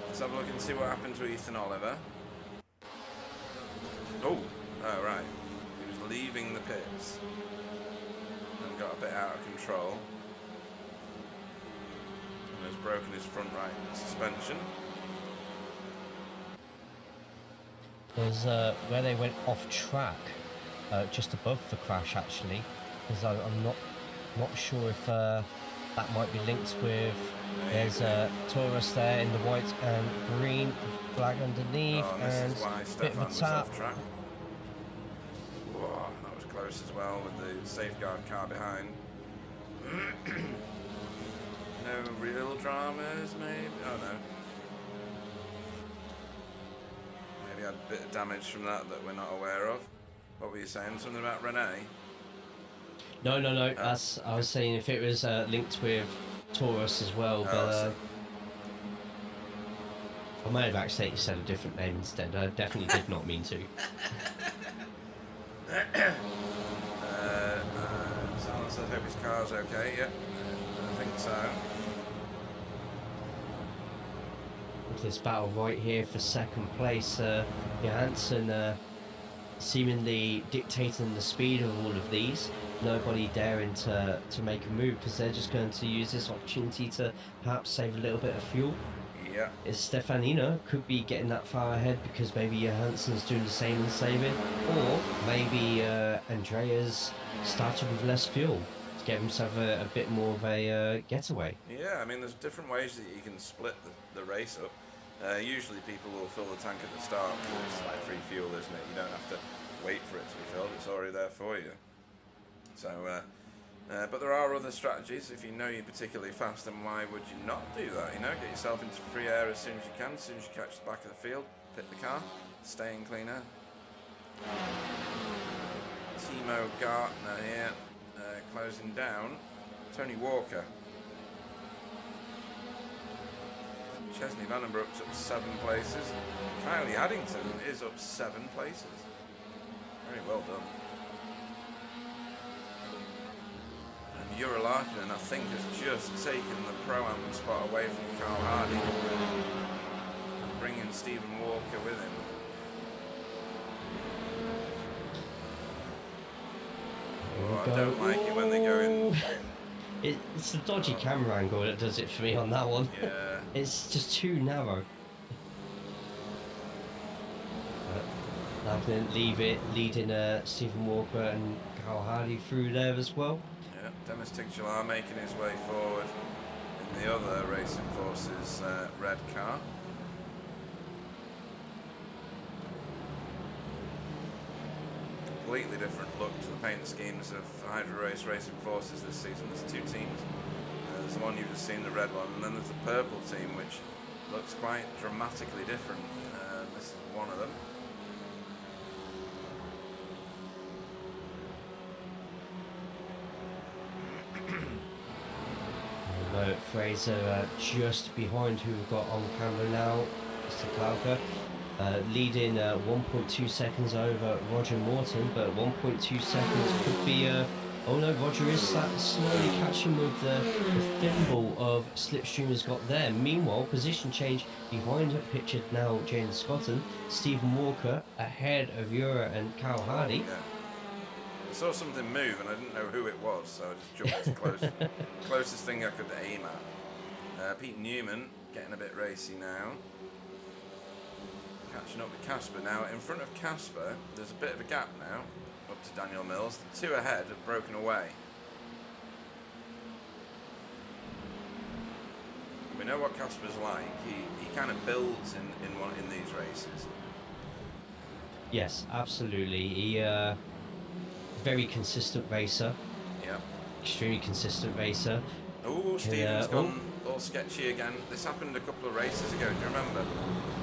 Let's have a look and see what happened to Ethan Oliver. Oh, right. He was leaving the pits and got a bit out of control. And has broken his front right suspension. There's where they went off track, just above the crash actually, because I'm not sure if that might be linked with. There's Taurus there in the white and green flag underneath, and a bit of a tap. Whoa, that was close as well with the safeguard car behind. No real dramas, maybe? Oh no. Maybe had a bit of damage from that we're not aware of. What were you saying? Something about Renee? No. That's I was saying if it was linked with Taurus as well, but I may have accidentally said a different name instead. I definitely did not mean to. Someone says hope his car's okay. Yeah, I think so. This battle right here for second place. Johansson seemingly dictating the speed of all of these. Nobody daring to make a move because they're just going to use this opportunity to perhaps save a little bit of fuel. Yeah. Is Stefanina could be getting that far ahead because maybe Johansson's doing the same and saving, or maybe Andrea's started with less fuel to get himself a bit more of a getaway. Yeah, I mean, there's different ways that you can split the race up. Usually people will fill the tank at the start because it's like free fuel, isn't it? You don't have to wait for it to be filled, it's already there for you. So, but there are other strategies. If you know you're particularly fast, then why would you not do that? You know, get yourself into free air as soon as you can, as soon as you catch the back of the field, pit the car, stay in clean air. Timo Gartner here, closing down. Tony Walker. Chesney Vandenbroek's up 7 places. Kylie Addington is up 7 places. Very well done. And Jura Larkin, I think, has just taken the Pro-Am spot away from Carl Hardy, bringing Stephen Walker with him. Oh, I don't like it when they go in. It's the dodgy camera angle that does it for me on that one. Yeah. It's just too narrow. Leading Stephen Walker and Carl Hardy through there as well. Yeah, Demis Tigchalar making his way forward in the other Racing Forces red car. Completely different look to the paint schemes of Hydro Race Racing Forces this season. There's 2 teams. There's the one you've just seen, the red one, and then there's the purple team, which looks quite dramatically different. This is one of them. Fraser just behind who we've got on camera now, Mr. Klauker, leading 1.2 seconds over Roger Morton, but 1.2 seconds could be oh no, Roger is slowly catching with the thimble of Slipstream has got there. Meanwhile, position change behind her, pictured now Jane Scotton, Stephen Walker ahead of Jura and Carl Hardy. Yeah. I saw something move and I didn't know who it was, so I just jumped as closest thing I could aim at. Pete Newman getting a bit racy now. Catching up with Casper now. In front of Casper, there's a bit of a gap now, up to Daniel Mills. The 2 ahead have broken away. We know what Casper's like. He kind of builds in these races. Yes, absolutely. He very consistent racer. Yeah. Extremely consistent racer. Oh, Stephen's gone all sketchy again. This happened a couple of races ago, do you remember?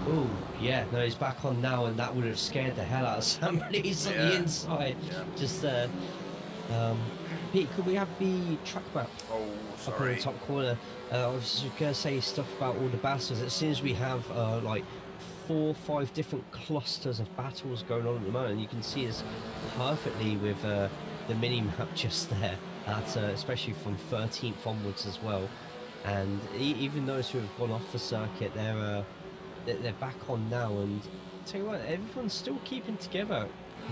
Oh, yeah, no, he's back on now, and that would have scared the hell out of somebody. He's on the inside. Yeah. Just there. Pete, could we have the track map Oh, up in sorry. the top corner? I was going to say stuff about all the battles. It seems we have like 4 or 5 different clusters of battles going on at the moment. You can see this perfectly with the mini map just there, especially from 13th onwards as well. And even those who have gone off the circuit, they're back on now. And tell you what, everyone's still keeping together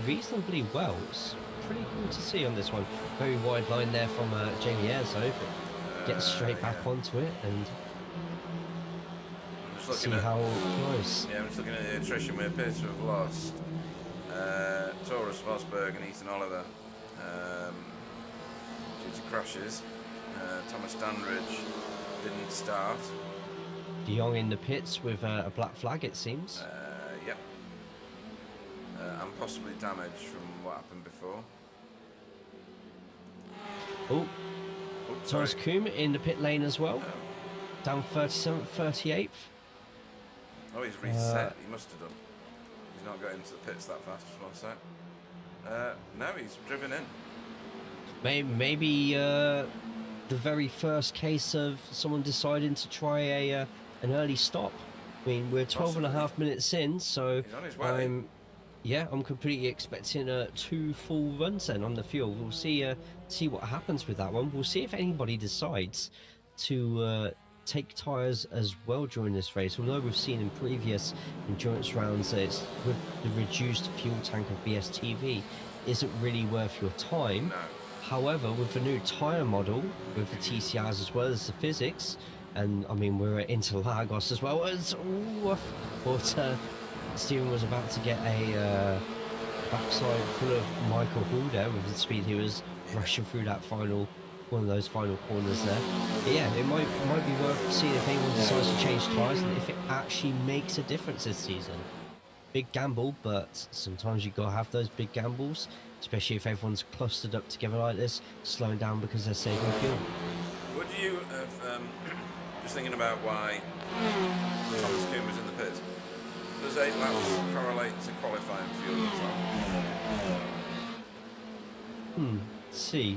reasonably well. It's pretty cool to see on this one. Very wide line there from Jamie Erzo, but gets straight back onto it and see how close. Yeah, I'm just looking at the attrition. We appear to have lost Taurus Vosberg and Ethan Oliver due to crashes. Thomas Dandridge didn't start. De Jong in the pits with a black flag, it seems. Yep. And possibly damage from what happened before. Oh, sorry. Thomas Kuhn in the pit lane as well. Down 37th, 38th. Oh, he's reset. He must have done. He's not got into the pits that fast. Just one sec. No, he's driven in. Maybe the very first case of someone deciding to try an early stop. I mean, we're 12 and a half minutes in, so He's on his way. I'm completely expecting 2 full runs then on the field. We'll see what happens with that one. We'll see if anybody decides to take tyres as well during this race. Although we've seen in previous endurance rounds that it's with the reduced fuel tank of BSTV isn't really worth your time. No. However, with the new tyre model, with the TCRs as well as the physics, and I mean we're at Interlagos as well as Stephen was about to get a backside full of Michael Hall there with the speed he was rushing through that one of those final corners there. But yeah, it might be worth seeing if anyone decides to change tyres and if it actually makes a difference this season. Big gamble, but sometimes you gotta have those big gambles, especially if everyone's clustered up together like this, slowing down because they're saving fuel. Would you have, just thinking about why Thomas Kuhn was in the pits, does 8 laps correlate to qualifying fuel as well? Let's see.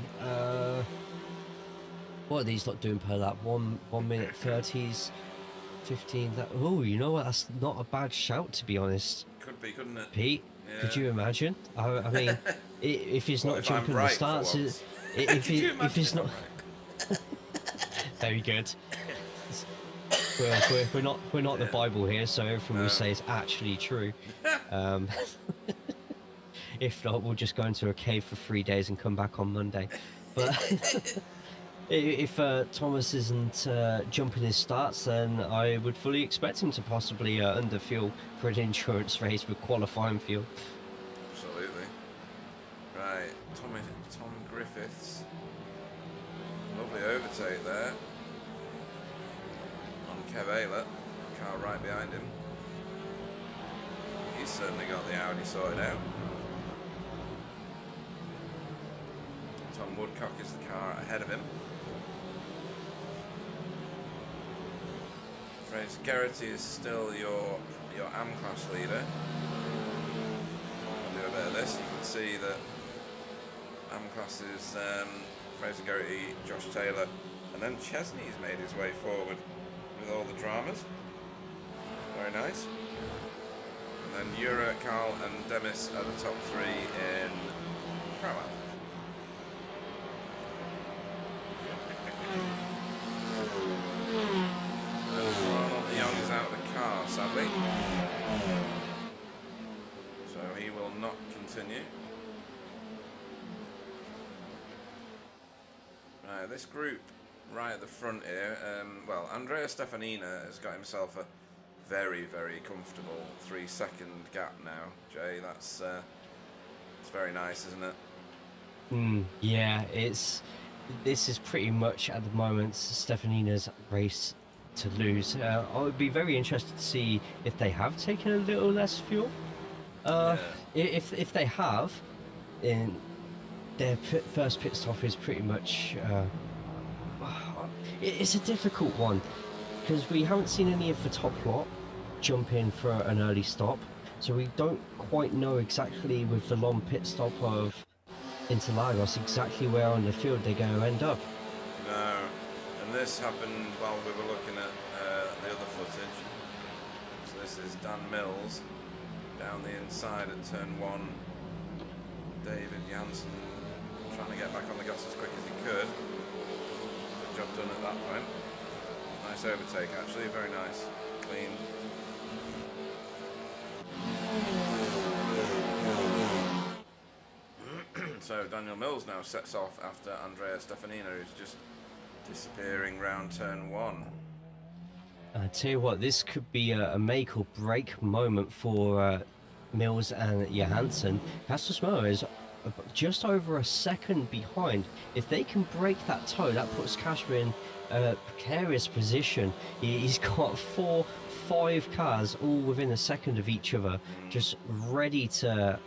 What are these lot doing per lap? 1 minute 30s, 15. Oh, you know what? That's not a bad shout, to be honest. Could be, couldn't it? Pete, could Yeah. you imagine? I mean, if he's What not if I'm jumping right the for starts, once? if Could you if imagine it's if not I'm right? very good. We're not the Bible here, so everything we No. say is actually true. Um, if not, we'll just go into a cave for 3 days and come back on Monday. But if Thomas isn't jumping his starts, then I would fully expect him to possibly under fuel for an endurance race with qualifying fuel. Absolutely. Right, Tom Griffiths. Lovely overtake there. On Kev Ayler, car right behind him. He's certainly got the Audi sorted out. Tom Woodcock is the car ahead of him. Fraser Geraghty is still your AM class leader. I'll do a bit of this. You can see that AM class is Fraser Geraghty, Josh Taylor, and then Chesney's made his way forward with all the dramas. Very nice. And then Ura, Carl, and Demis are the top three in Pro-Am. Ronald de Jong is out of the car, sadly. So he will not continue. Right, this group right at the front here, well, Andrea Stefanina has got himself a very, very comfortable 3-second gap now, Jay. That's it's very nice, isn't it? Yeah, this is pretty much at the moment Stefanina's race to lose. I would be very interested to see if they have taken a little less fuel. If they have, then their first pit stop is pretty much it's a difficult one because we haven't seen any of the top lot jump in for an early stop, so we don't quite know exactly with the long pit stop of Interlagos exactly where on the field they're going to end up. No, and this happened while we were looking at the other footage. So this is Dan Mills down the inside at turn 1. David Janssen trying to get back on the gas as quick as he could. Good job done at that point. Nice overtake actually, very nice, clean. So Daniel Mills now sets off after Andrea Stefanina, who's just disappearing round turn 1. I tell you what, this could be a make or break moment for Mills and Johansson. Castelmore is just over a second behind. If they can break that toe, that puts Kashmir in a precarious position. He's got 4-5 cars all within a second of each other, just ready to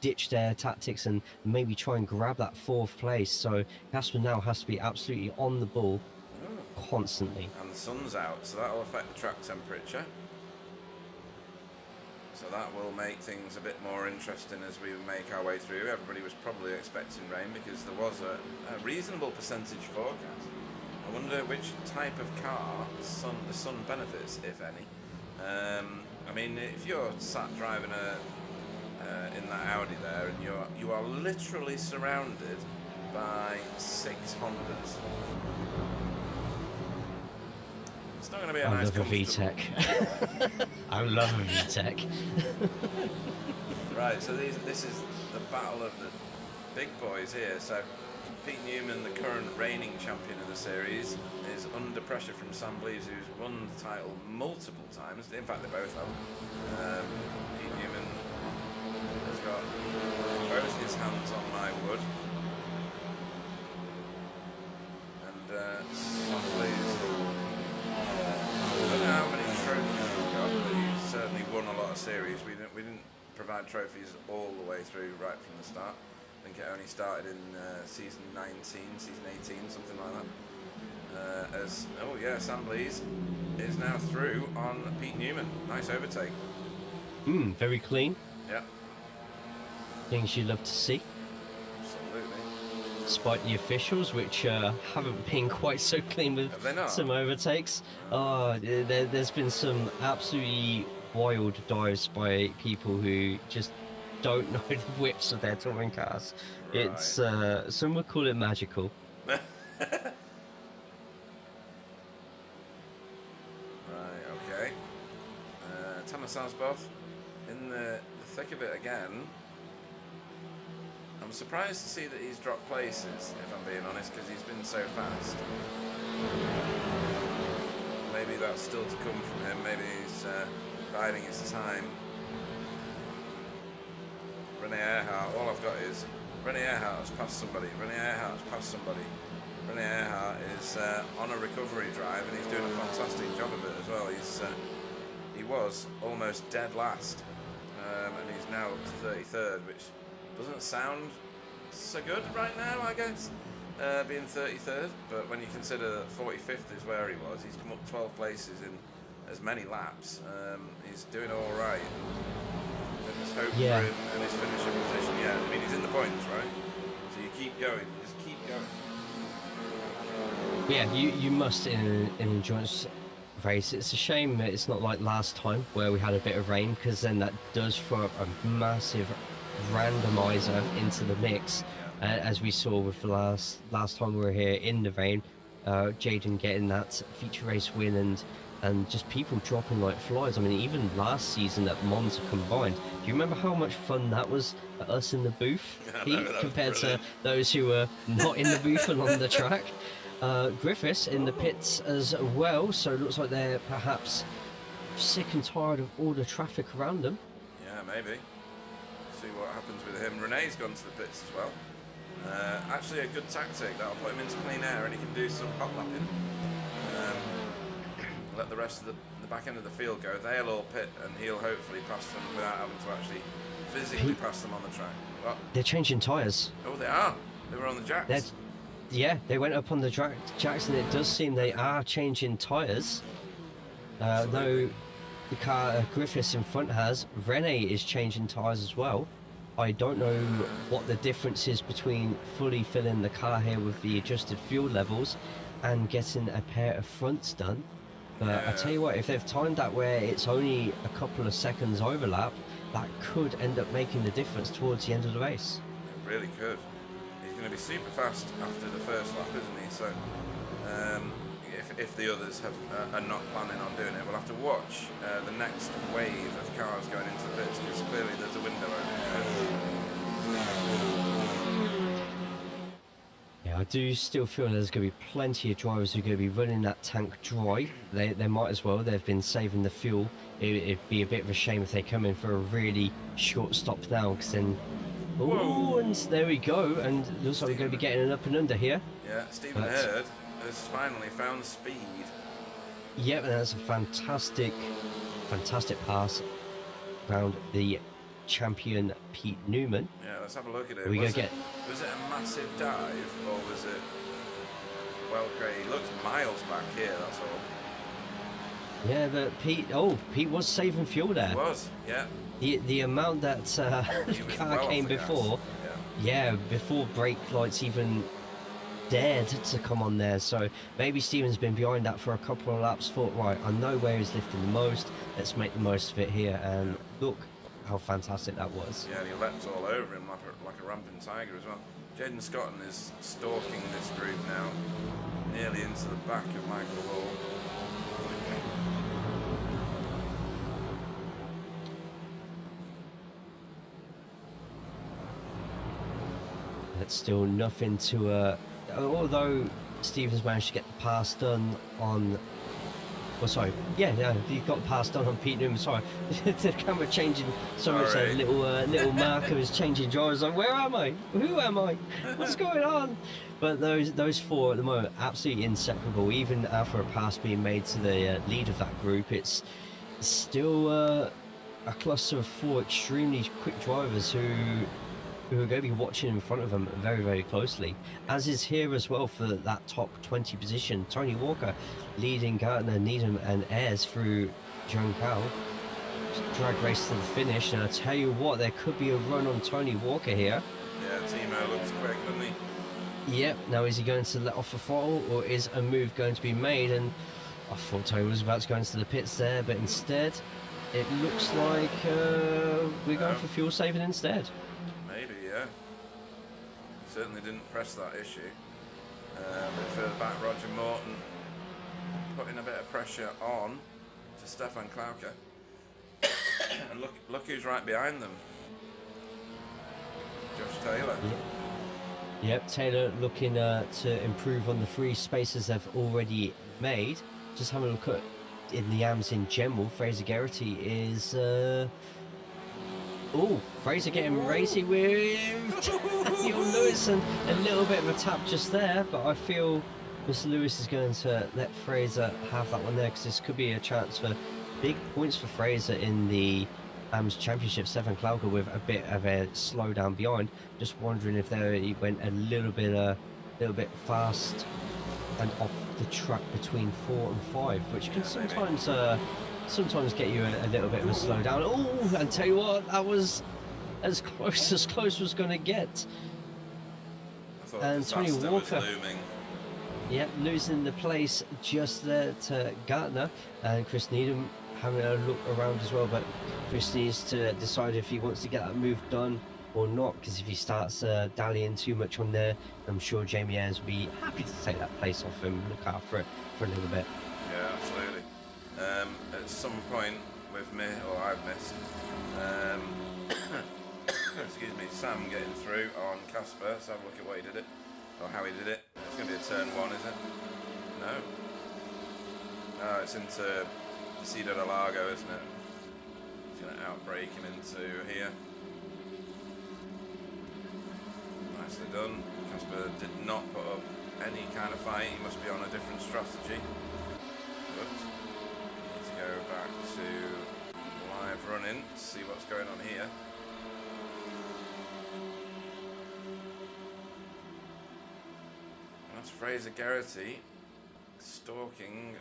ditch their tactics and maybe try and grab that 4th place. So Casper now has to be absolutely on the ball constantly. And the sun's out, so that will affect the track temperature. So that will make things a bit more interesting as we make our way through. Everybody was probably expecting rain because there was a reasonable percentage forecast. I wonder which type of car the sun benefits, if any. I mean, if you're sat driving in that Audi there, and you are literally surrounded by 6 Hondas. It's not going to be a nice love a comfortable... VTEC. I love a VTEC. Right, so this is the battle of the big boys here. So Pete Newman, the current reigning champion of the series, is under pressure from Sam Bleaves, who's won the title multiple times. In fact, they both have. Pete Newman has got both his hands on my wood. And Sam Bleaves, I don't know how many trophies he's got, but he's certainly won a lot of series. We didn't provide trophies all the way through right from the start. I think it only started in season 19, season 18, something like that. Sam Bleaves is now through on Pete Newman. Nice overtake. Very clean. Yeah, Things you love to see. absolutely. despite the officials, which haven't been quite so clean with Have they not? some overtakes. There's been some absolutely wild dives by people who just don't know the whips of their touring cars. Right. It's some would call it magical. Right, okay. Thomas Asboth in the thick of it again. I'm surprised to see that he's dropped places, if I'm being honest, because he's been so fast. Maybe that's still to come from him. Maybe he's biding his time. Rene Earhart, all I've got is Rene Earhart has passed somebody. Rene Earhart has passed somebody. Rene Earhart is on a recovery drive, and he's doing a fantastic job of it as well. He was almost dead last, and he's now up to 33rd, which doesn't sound so good right now, I guess, being 33rd. But when you consider that 45th is where he was, he's come up 12 places in as many laps. He's doing all right. And there's hope for him and his finishing position. Yeah, I mean, he's in the points, right? So you keep going, just keep going. Yeah, you must in an endurance race. It's a shame that it's not like last time where we had a bit of rain, because then that does throw up a massive randomizer into the mix, as we saw with the last time we were here in the rain. Jaden getting that feature race win, and just people dropping like flies. I mean, even last season at Monza combined, do you remember how much fun that was at us in the booth, Pete, compared to those who were not in the booth and on the track? Griffiths in the pits as well, so it looks like they're perhaps sick and tired of all the traffic around them. Yeah, maybe. See what happens with him. Renee's gone to the pits as well. Actually a good tactic. That'll put him into clean air, and he can do some hot lapping. Let the rest of the back end of the field go. They'll all pit, and he'll hopefully pass them without having to actually physically pass them on the track. What? They're changing tyres. Oh, they are. They were on the jacks. Yeah, they went up on the jacks, and it does seem they are changing tyres. Though the car Griffiths in front has, Rene is changing tyres as well. I don't know what the difference is between fully filling the car here with the adjusted fuel levels and getting a pair of fronts done. But I tell you what, if they've timed that where it's only a couple of seconds overlap, that could end up making the difference towards the end of the race. It really could. He's going to be super fast after the first lap, isn't he? So if the others are not planning on doing it, we'll have to watch the next wave of cars going into the pits, because clearly there's a window open. Yeah, I do still feel there's going to be plenty of drivers who are going to be running that tank dry. They might as well. They've been saving the fuel. It'd be a bit of a shame if they come in for a really short stop now, because then... Oh, and there we go. And it looks like we're going to be getting an up and under here. Yeah, Stephen Hurd has finally found speed. Yep, and that's a fantastic pass around the champion Pete Newman. Yeah, let's have a look at it. Was it a massive dive, or was it well created? He looks miles back here, that's all. Yeah, but Pete was saving fuel there. He was, yeah. The amount that the car came before, before brake lights even dared to come on there. So maybe Stephen's been behind that for a couple of laps, thought, right, I know where he's lifting the most, let's make the most of it here. And look how fantastic that was. Yeah, and he leapt all over him like a ramping tiger as well. Jaden Scotton is stalking this group now, nearly into the back of Michael Hall. That's still nothing to... although Stephen's managed to get the pass done on... Well, sorry. Yeah, he got the pass done on Pete Newman. Sorry. The camera changing so much. A little marker is changing drivers. Like, where am I? Who am I? What's going on? But those four at the moment, absolutely inseparable. Even after a pass being made to the lead of that group, it's still a cluster of four extremely quick drivers who are going to be watching in front of them very, very closely, as is here as well for that top 20 position. Tony Walker leading Gardner, Needham and Ayres through Joan Cowell. Drag race to the finish, and I tell you what, there could be a run on Tony Walker here. Yeah, Timo looks quick, doesn't he? Yep, now is he going to let off the throttle, or is a move going to be made? And I thought Tony was about to go into the pits there, but instead it looks like we're going for fuel saving instead. Maybe, yeah. Certainly didn't press that issue. A bit further back, Roger Morton putting a bit of pressure on to Stefan Klauke. And look who's right behind them. Josh Taylor. Yep, Taylor looking to improve on the 3 spaces they've already made. Just having a look at in the AMs in general, Fraser Geraghty is... Fraser getting racy with Neil Lewis, and a little bit of a tap just there, but I feel Mr. Lewis is going to let Fraser have that one there, because this could be a chance for big points for Fraser in the AMS Championship. Stefan Klauke with a bit of a slowdown behind. Just wondering if there he went a little bit fast and off the track between 4 and 5, which can sometimes get you a little bit of a slowdown. Oh, and tell you what, that was as close was going to get. And Tony Walker, yep, losing the place just there to Gartner, and Chris Needham having a look around as well, but Chris needs to decide if he wants to get that move done or not, because if he starts dallying too much on there, I'm sure Jamie Ayres will be happy to take that place off him, look after it for a little bit. Yeah, absolutely. At some point we've missed, or I've missed, excuse me, Sam getting through on Casper. Let's have a look at what he did it, or how he did it. It's going to be a turn 1, is it? No. No, it's into Interlagos, isn't it? It's going to outbrake him into here. Nicely done. Casper did not put up any kind of fight. He must be on a different strategy. But need to go back to live running to see what's going on here. And that's Fraser Geraghty stalking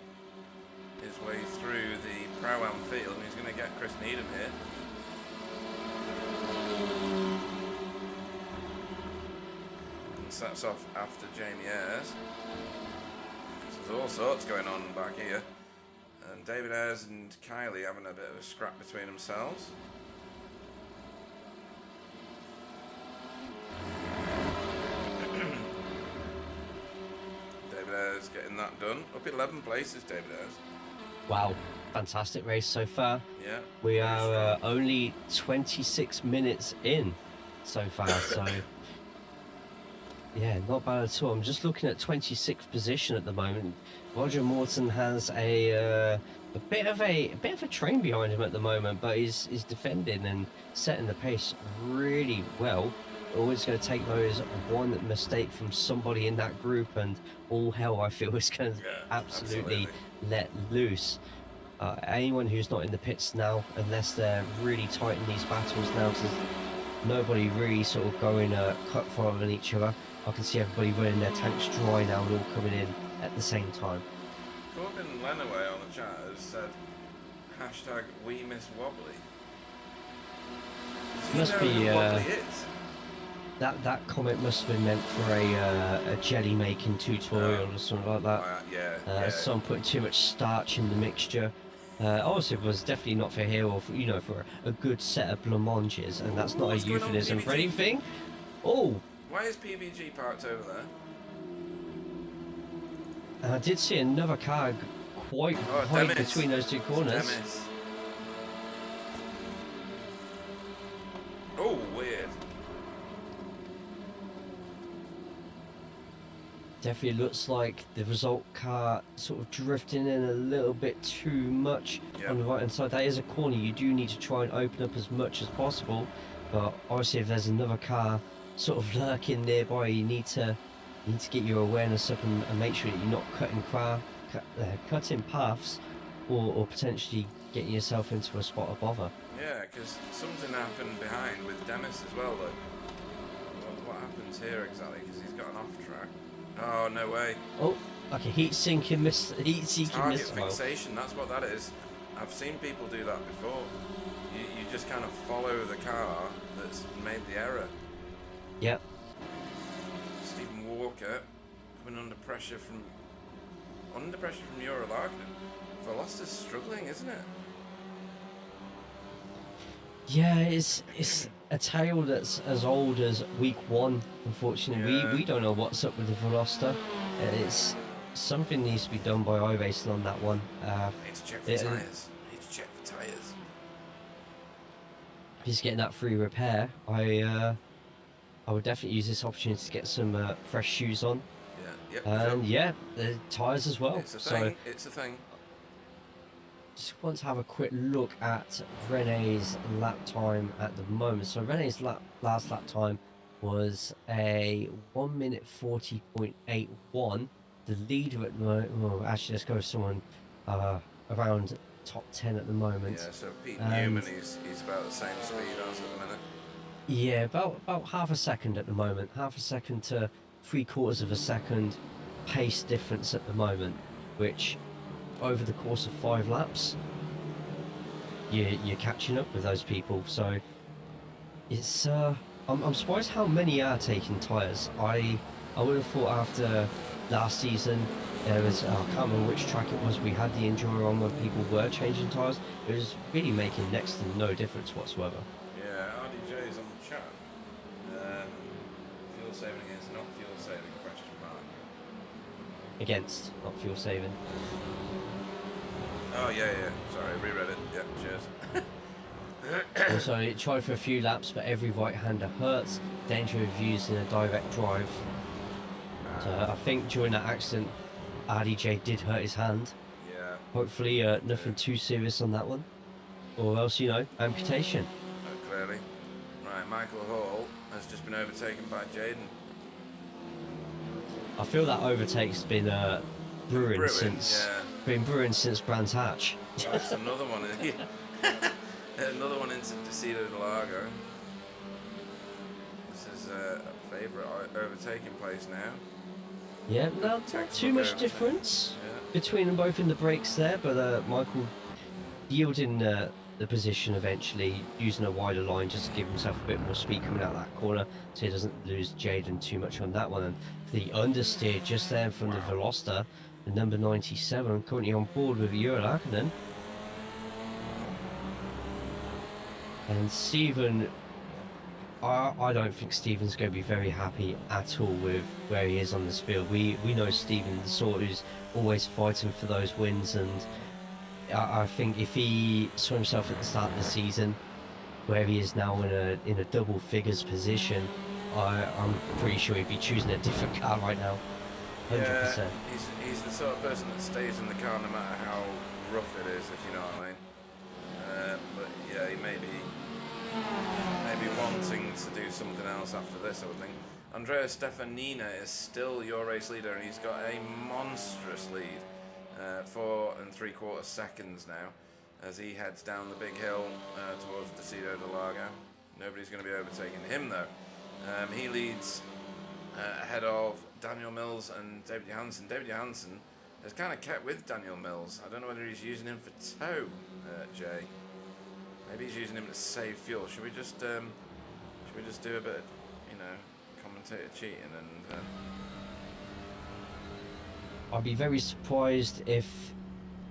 his way through the Pro-Am field, and he's going to get Chris Needham here. And sets off after Jamie Ayres. There's all sorts going on back here. And David Ayres and Kylie having a bit of a scrap between themselves. David Ayres getting that done. Up 11 places, David Ayres. Wow, fantastic race so far. Yeah. We are only 26 minutes in so far, so yeah, not bad at all. I'm just looking at 26th position at the moment. Roger Morton has a bit of a train behind him at the moment, but he's defending and setting the pace really well. Always going to take those one mistake from somebody in that group, and all hell, I feel, is going to absolutely let loose. Anyone who's not in the pits now, unless they're really tight in these battles now, because nobody really sort of going cut following each other. I can see everybody running their tanks dry now and all coming in at the same time. Corbin Lenaway on the chat has said, hashtag we miss Wobbly. Must be Wobbly is? that comment must have been meant for a jelly making tutorial or something like that. Yeah. Someone put too much starch in the mixture. Obviously, it was definitely not for here, or for, for a good set of blancmanges, and that's not a euphemism for anything. Oh! Why is PVG parked over there? And I did see another car quite high between those two corners. Demis. Oh, weird. Definitely looks like the result car sort of drifting in a little bit too much on the right hand side. That is a corner you do need to try and open up as much as possible, but obviously if there's another car sort of lurking nearby, you need to get your awareness up and make sure that you're not cutting paths or potentially getting yourself into a spot of bother. Yeah, because something happened behind with Demis as well, though. What happens here exactly? Because he's got an off track. Oh, no way. Oh, like a heat-seeking missile. Target fixation, that's what that is. I've seen people do that before. You just kind of follow the car that's made the error. Yep. Stephen Walker coming under pressure from Eurolagos. Velocity's struggling, isn't it? Yeah, it's a tale that's as old as week 1. Unfortunately, Yeah. we don't know what's up with the Veloster. It's something needs to be done by iRacing on that one. Need to check for it- tyres. Need to check for tyres. If he's getting that free repair, I would definitely use this opportunity to get some fresh shoes on, Yeah. Yep. and yeah, the tyres as well. It's a So thing. It's a thing. just want to have a quick look at Renee's lap time at the moment. So Renee's last lap time was a 1 minute 40.81. The leader at the moment, well, actually, let's go with someone around top 10 at the moment. Yeah. So Pete And- Newman, he's about the same speed as at the minute. Yeah, about half a second at the moment. Half a second to 3/4 of a second pace difference at the moment, which over the course of 5 laps, you're catching up with those people. So it's I'm surprised how many are taking tyres. I would have thought after last season there was I can't remember which track it was we had the Enduro on when people were changing tyres. It was really making next to no difference whatsoever. Yeah. RDJ is on the chat. Fuel saving against not fuel saving ? Against, not fuel saving. Oh yeah. Sorry, reread it. Yeah. Cheers. Also, it tried for a few laps, but every right-hander hurts. Danger of using a direct drive. So I think during that accident, RDJ did hurt his hand. Yeah. Hopefully, nothing too serious on that one, or else amputation. Clearly. Right. Michael Hall has just been overtaken by Jaden. I feel that overtake's been brewing since Yeah. been brewing since Brands Hatch. That's another one. Another one into Decido de Lago. This is a favourite overtaking place now. Yeah, not Textbook too much overtake. difference Yeah. between them both in the brakes there, but Michael yielding the position eventually, using a wider line just to give himself a bit more speed coming out that corner so he doesn't lose Jaden too much on that one. And the understeer just there from the Veloster, the number 97, currently on board with Eurolagos. And Stephen, I don't think Stephen's going to be very happy at all with where he is on this field. We know Stephen, the sort who's always fighting for those wins, and I think if he saw himself at the start of the season, where he is now in a double figures position, I'm pretty sure he'd be choosing a different car right now. 100%. Yeah, he's the sort of person that stays in the car no matter how rough it is, if you know what I mean. But yeah, he may be wanting to do something else after this, I would think. Andrea Stefanina is still your race leader, and he's got a monstrous lead, 4 3/4 seconds now, as he heads down the big hill towards Decido de Lago. Nobody's going to be overtaking him though. He leads ahead of Daniel Mills and David Johansson. David Johansson has kind of kept with Daniel Mills. I don't know whether he's using him for tow, Jay. Maybe he's using him to save fuel. Should we just do a bit of, commentator cheating and I'd be very surprised if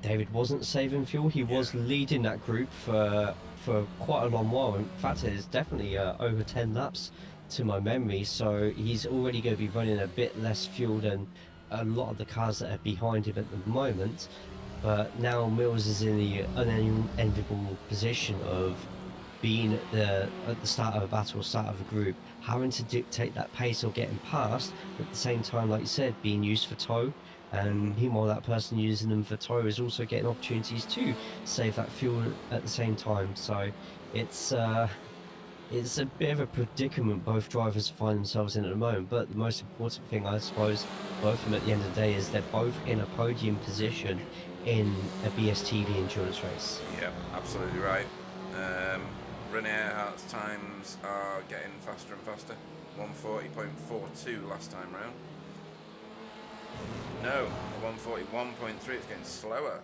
David wasn't saving fuel. He was leading that group for quite a long while. In fact, it's definitely over 10 laps to my memory, so he's already going to be running a bit less fuel than a lot of the cars that are behind him at the moment. But now Mills is in the unenviable position of being at the start of a battle, start of a group, having to dictate that pace or getting past, but at the same time, like you said, being used for tow. And meanwhile, that person using them for tow is also getting opportunities to save that fuel at the same time. So it's a bit of a predicament both drivers find themselves in at the moment. But the most important thing, I suppose, both of them at the end of the day, is they're both in a podium position in a BSTV endurance race. yeah, absolutely right. René Earhart's times are getting faster and faster. 140.42 last time round. No, 141.3. It's getting slower.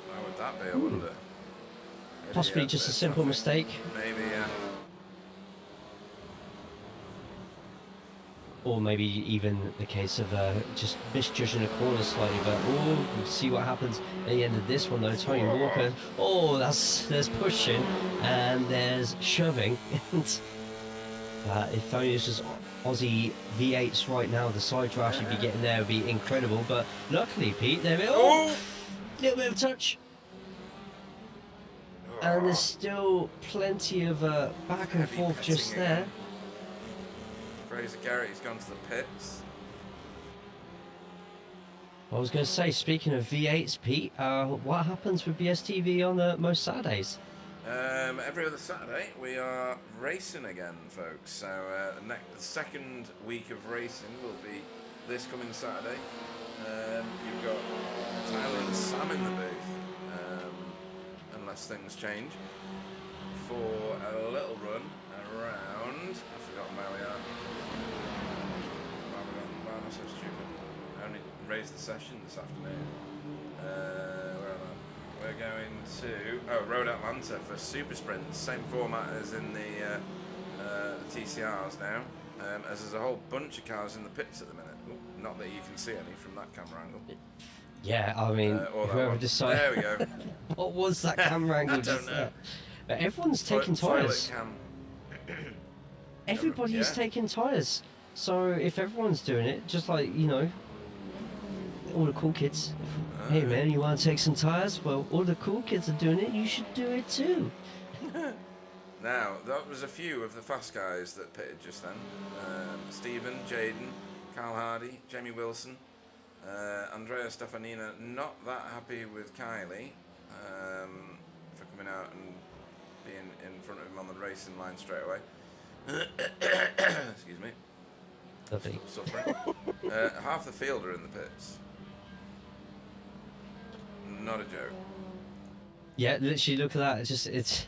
Why would that be? I wonder. Maybe, Possibly yeah, just a bit of simple traffic. mistake. Maybe, yeah. or maybe even the case of just misjudging a corner slightly. But we'll see what happens at the end of this one, though. Tony Walker, there's pushing and there's shoving. If only this was Aussie V8s right now, the side draft you'd be getting there would be incredible. But luckily, Pete, there we go. Little bit of touch. And there's still plenty of back and Heavy forth pitting just again. there. Fraser Garrett's gone to the pits. I was going to say, speaking of V8s, Pete, what happens with BSTV on most Saturdays? Every other Saturday we are racing again, folks. So the second week of racing will be this coming Saturday. You've got Tyler and Sam in the booth, unless things change, for a little run around. I've forgotten where we are. Why am I so stupid? I only raised the session this afternoon. Where am I? We're going to Road Atlanta for Super Sprints. Same format as in the TCRs now. As there's a whole bunch of cars in the pits at the minute. Ooh, not that you can see any from that camera angle. Yeah, I mean, Or that whoever one. decided. There we go. What was that camera angle? I don't know. But everyone's taking tyres. Toilet cam. Everybody's Yeah. taking tyres. So if everyone's doing it, just like, you know, all the cool kids. Hey man, you want to take some tyres? Well, all the cool kids are doing it. You should do it too. Now, that was a few of the fast guys that pitted just then. Stephen, Jaden, Carl Hardy, Jamie Wilson, Andrea Stefanina. Not that happy with Kylie for coming out and being in front of him on the racing line straight away. Excuse me. Lovely. Suffering. Half the field are in the pits. Not a joke. Yeah, literally, look at that. It's.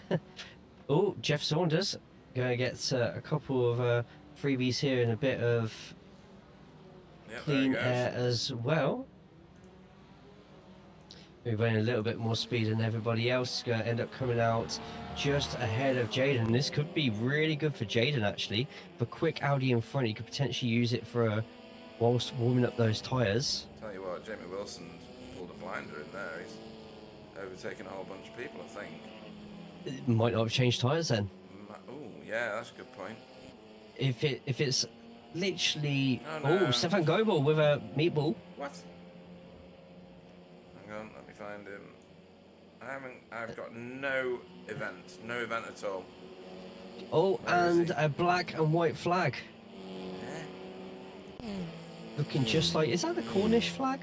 Oh, Jeff Saunders gonna get a couple of freebies here and a bit of Yep, there he clean goes. air as well. We're running a little bit more speed than everybody else. Gonna end up coming out just ahead of Jaden. This could be really good for Jaden actually. The quick Audi in front, he could potentially use it for whilst warming up those tyres. Tell you what, Jamie Wilson pulled a blinder in there. He's overtaken a whole bunch of people, I think. It might not have changed tyres then. Oh, yeah, that's a good point. If it's literally Oh, no. Stefan Goebel with a meatball. What? Hang on, let me find him. I've got no event at all. Oh, Where is and he? a black and white flag. Yeah. Looking just like, is that the Cornish flag?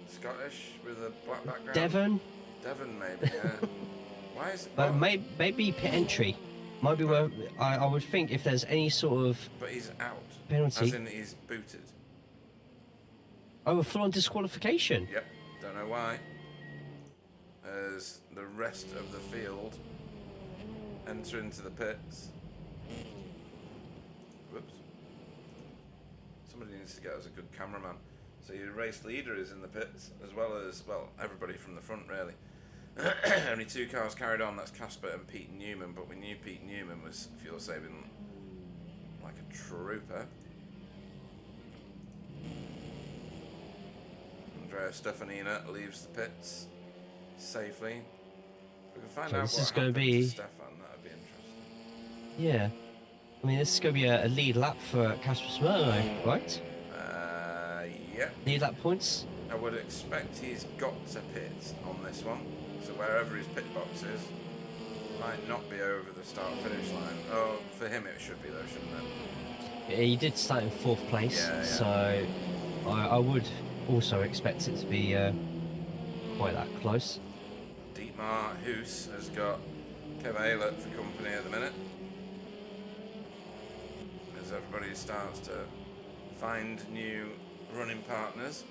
Scottish with a black background. Devon? Devon, maybe, yeah. Why is it? But oh, maybe pit entry. Might be worth, I would think if there's any sort of but he's out. penalty. As in he's booted. Oh, a full-on disqualification. Yep, don't know why. As the rest of the field enter into the pits. Whoops. Somebody needs to get us a good cameraman. So your race leader is in the pits, as well as, well, everybody from the front, really. Only two cars carried on, that's Casper and Pete Newman, but we knew Pete Newman was fuel saving like a trooper. Andrea Stefanina leaves the pits safely. We can find Okay, out this what is gonna happened be- to Stefan, that'd be interesting. Yeah. I mean, this is going to be a lead lap for Casper Smirno, right? Yep. Lead lap points. I would expect he's got to pit on this one, so wherever his pit box is, might not be over the start-finish line. Oh, for him it should be though, shouldn't it? Yeah, he did start in 4th place, Yeah, yeah. so I would also expect it to be quite that close. Dietmar Hoos has got Kev Aylett for company at the minute, as everybody starts to find new running partners.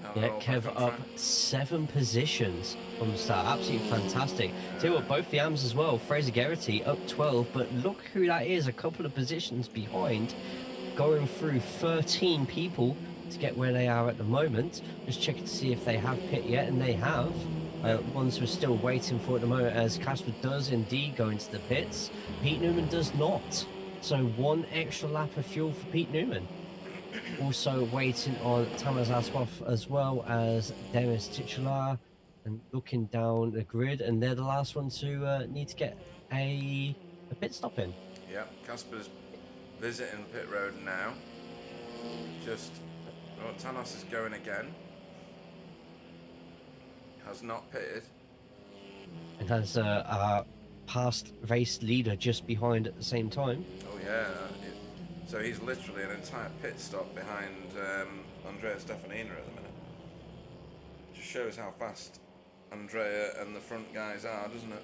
Now they're Yeah, all Kev back on up track. 7 positions from the start. Absolutely fantastic. Tell you what, both the AMs as well. Fraser Garrity up 12, but look who that is, a couple of positions behind, going through 13 people to get where they are at the moment. Just checking to see if they have pit yet, and they have. Ones we're still waiting for at the moment, as Casper does indeed go into the pits. Pete Newman does not. So 1 extra lap of fuel for Pete Newman. Also waiting on Tamaz Asboff as well as Demis Titular, and looking down the grid, and they're the last one to need to get a pit stop in. Yeah, Casper's visiting pit road now. Just, oh, Tanos is going again. Has not pitted. And has our past race leader just behind at the same time. Oh yeah, so he's literally an entire pit stop behind Andrea Stefanina at the minute. Just shows how fast Andrea and the front guys are, doesn't it?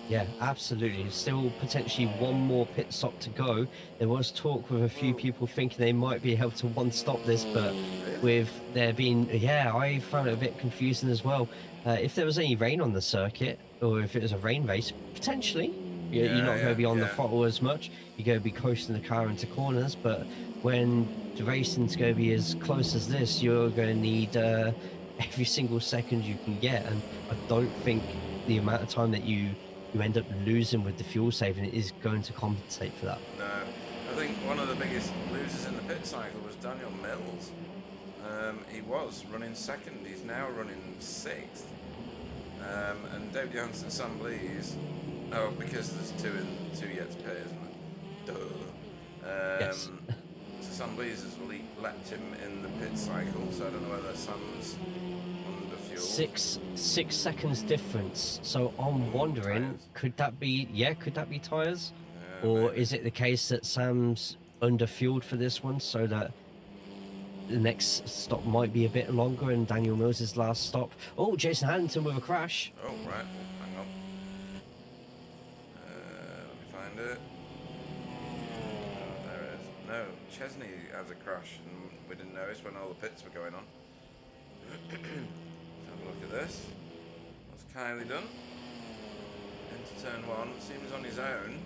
Yeah, absolutely. Still potentially one more pit stop to go. There was talk with a few people thinking they might be able to one-stop this, but with there being, yeah, I found it a bit confusing as well. If there was any rain on the circuit, or if it was a rain race, potentially, you're not going to be on the throttle as much. You're going to be coasting the car into corners, but when the racing's going to be as close as this, you're going to need every single second you can get, and I don't think the amount of time that you end up losing with the fuel saving is going to compensate for that. No, I think one of the biggest losers in the pit cycle was Daniel Mills. He was running second, he's now running sixth. And David Johansen Samblees, oh, because there's two yet to pit, isn't there? Duh. Yes. So Samblees has leapt him in the pit cycle, so I don't know whether Sam's under fuel. Six seconds difference. So I'm wondering, Tyres. could that be tyres? Yeah, Or maybe. is it the case that Sam's under fueled for this one, so that the next stop might be a bit longer and Daniel Mills' last stop? Oh, Jason Haddington with a crash. Oh, right. Hang on. Let me find it. Oh, there it is. No, Chesney has a crash and we didn't notice when all the pits were going on. Let's have a look at this. What's Kylie done? Into turn one. Seems on his own.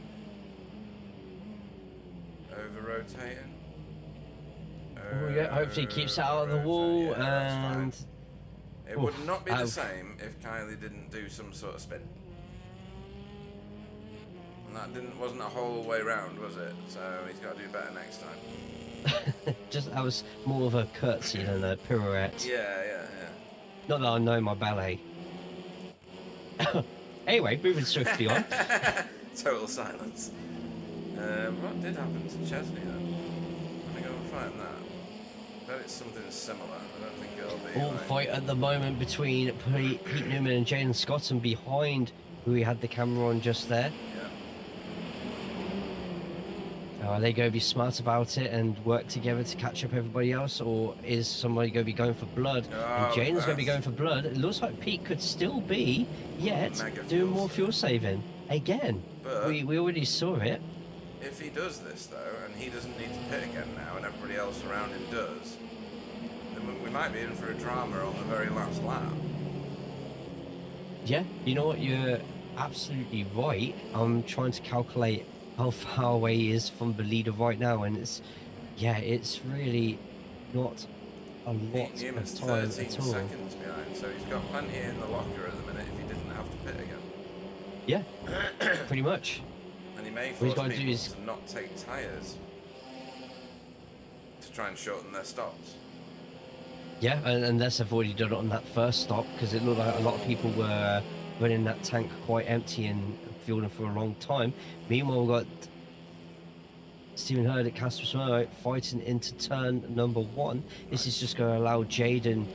Over-rotating. Oh, yeah, hopefully he keeps it out of the wall, Yeah, that's fine. and It would not be the I've- same if Kylie didn't do some sort of spin. And that wasn't a whole way round, was it? So he's got to do better next time. just that was more of a curtsy than a pirouette. Yeah. Not that I know my ballet. Anyway, moving swiftly on. Total silence. What did happen to Chesney then? Let me go and find that. I bet it's something similar. I don't think it'll be. All like- fight at the moment between Pete Newman and Jaden Scott, and behind who we had the camera on just there. Yeah. Are they going to be smart about it and work together to catch up everybody else, or is somebody going to be going for blood? Oh, And Jaden's going to be that's- going for blood. It looks like Pete could still be, yet, Mega doing fuel more fuel saving. Again, But- we already saw it. If he does this though, and he doesn't need to pit again now, and everybody else around him does, then we might be in for a drama on the very last lap. Yeah, you know what? You're absolutely right. I'm trying to calculate how far away he is from the leader right now, and it's really not a lot Pete Newman's of time 13 at all. seconds behind, so he's got plenty in the locker at the minute if he didn't have to pit again. Yeah, pretty much. And he may he's force gotta do people is- to not take tyres to try and shorten their stops. Yeah, unless I've already done it on that first stop, because it looked like a lot of people were running that tank quite empty and fueling for a long time. Meanwhile, we've got Stephen Hurd at Casper Smoke fighting into turn number one. This is just going to allow Jaden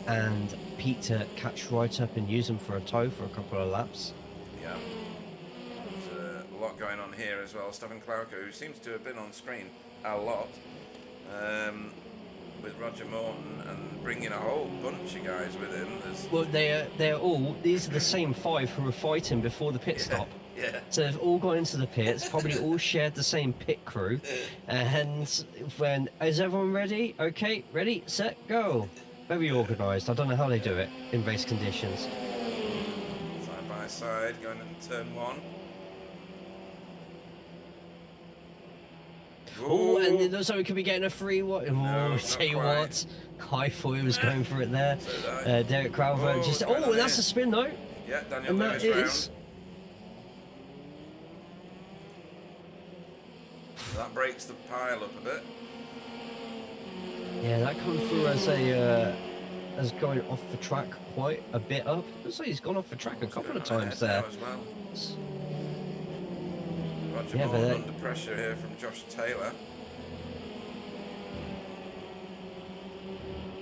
and Pete to catch right up and use them for a tow for a couple of laps. Yeah. There's a lot going on here as well. Stephen Clarker, who seems to have been on screen a lot, with Roger Morton, and bringing a whole bunch of guys with him. Well, these are the same five who were fighting before the pit stop. Yeah. So they've all gone into the pits, probably all shared the same pit crew. And when, is everyone ready? Okay, ready, set, go. Very organised. I don't know how they do it in race conditions. Side by side, going into turn one. Oh, and it looks like we could be getting a free what? Oh, not tell you quite. what, I thought he was going for it there. So did I. Derek Crowther Oh, just. it's going Oh, on that's here. a spin though. Yeah, Daniel And that Lewis is. round. So that breaks the pile up a bit. Yeah, that come through as going off the track quite a bit up. Looks like he's gone off the track a couple of times there. As well. Roger Yeah, Morton but under pressure here from Josh Taylor.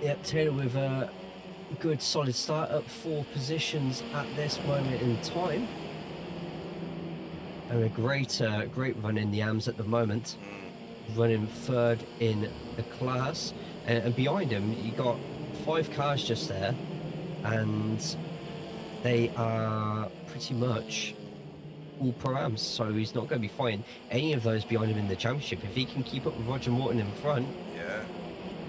Yep, Taylor with a good solid start, up 4 positions at this moment in time. And a great run in the AMs at the moment. Running 3rd in the class. And behind him, you got 5 cars just there. And they are pretty much all pro-ams. So he's not going to be fighting any of those behind him in the championship. If he can keep up with Roger Morton in front,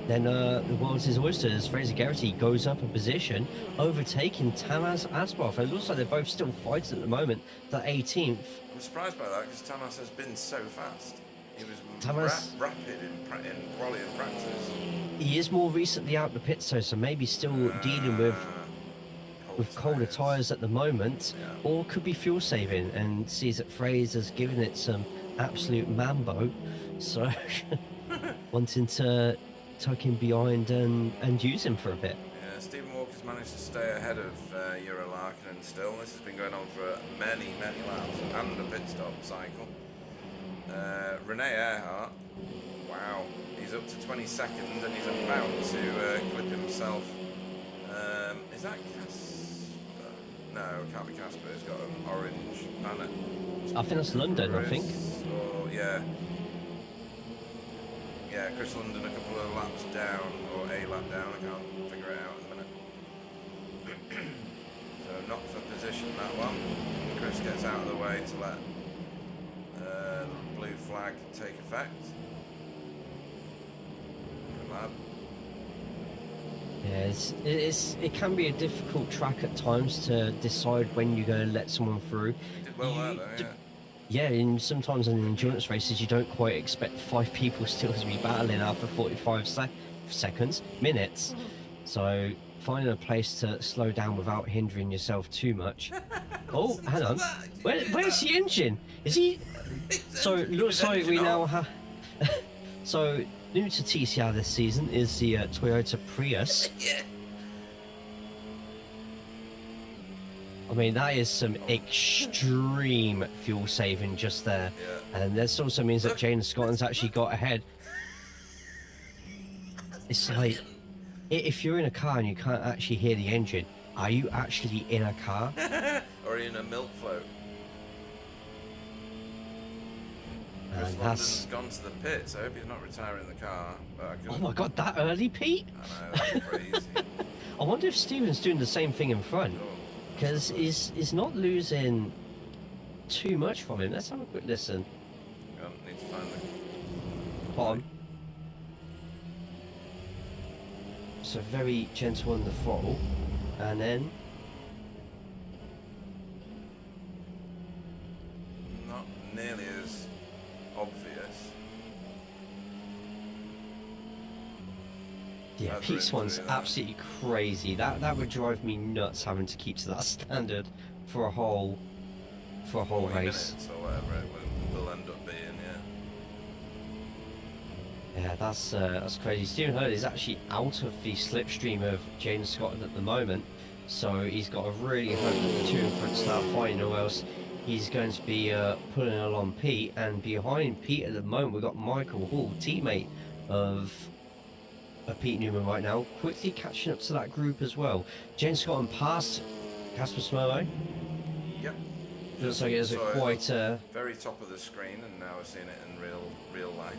then the world's his oysters. Fraser Garrity goes up a position, overtaking Tamas Asboff. And it looks like they're both still fighting at the moment, the 18th. I'm surprised by that because Tamas has been so fast. He was rapid in quality and practice. He is more recently out the pit, so maybe still dealing with colder tyres at the moment, or could be fuel saving and sees that Fraser's giving it some absolute mambo, so wanting to tuck him behind and use him for a bit. Yeah, Stephen Walker's managed to stay ahead of Euro Larkin still. This has been going on for many laps and a pit stop cycle. Rene Earhart, wow, he's up to 22nd and he's about to clip himself. Is that Casper? No, it can't be Casper. He's got an orange banner. I think that's London, I think. Or, yeah, Chris London a couple of laps down, or a lap down, I can't figure it out at the minute. So not for position that one. Chris gets out of the way to let the blue flag take effect. Good lad. Yeah, it can be a difficult track at times to decide when you're going to let someone through. Did well there though, yeah. Yeah, and sometimes in endurance races you don't quite expect 5 people still to be battling after 45 seconds, minutes. So finding a place to slow down without hindering yourself too much. Oh, hang on. Where's the engine? Is he? So it looks like we now have. So new to TCR this season is the Toyota Prius. Yeah. I mean, that is some extreme fuel saving just there. Yeah. And this also means that Jane Scotland's actually got ahead. It's like, if you're in a car and you can't actually hear the engine, are you actually in a car? Or in a milk float. Chris And London's gone to the pits. I hope he's not retiring the car. But Oh my god, that early, Pete? I know, that's crazy. I wonder if Stephen's doing the same thing in front. Because he's not losing too much from him. Let's have a quick listen. Need to find the Bottom. So very gentle on the throttle. And then not nearly as obvious. yeah, That's Pete's really one's good, absolutely crazy. That would drive me nuts having to keep to that standard for a whole 40 race. minutes or whatever it will end up being, yeah. Yeah, that's crazy. Stephen Hurd is actually out of the slipstream of James Scotland at the moment, so he's got to really hope that the two in front start fighting, or else he's going to be pulling along Pete. And behind Pete at the moment, we've got Michael Hall, teammate of Pete Newman right now, quickly catching up to that group as well. James Scotland passed Casper Smerlo. Yep. Looks like it is a Saw it quite very top of the screen, and now we're seeing it in real life.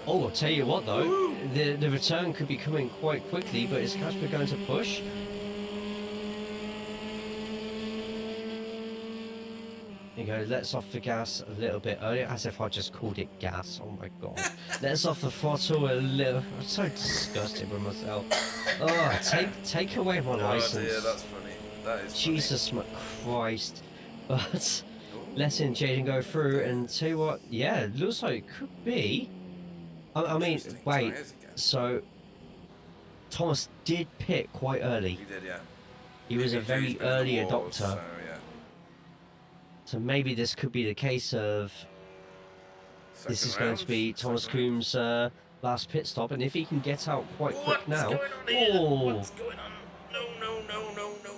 Oh, I'll tell you what though, the return could be coming quite quickly, but is Casper going to push? There you go, lets off the gas a little bit earlier, as if I just called it gas, oh my god. Lets off the throttle a little, I'm so disgusted with myself. Oh, take away my license. Oh dear, that's funny. That is Jesus Christ. But letting Jaden go through, and tell you what, yeah, it looks like it could be. I mean, wait, so Thomas did pit quite early. He did, yeah. He was a very He's been in early the wars, adopter. So, yeah. So maybe this could be the case of this is going to be Thomas Coombs' last pit stop, and if he can get out quite quick What's now, going on here? oh, What's going on? No, no, no, no, no.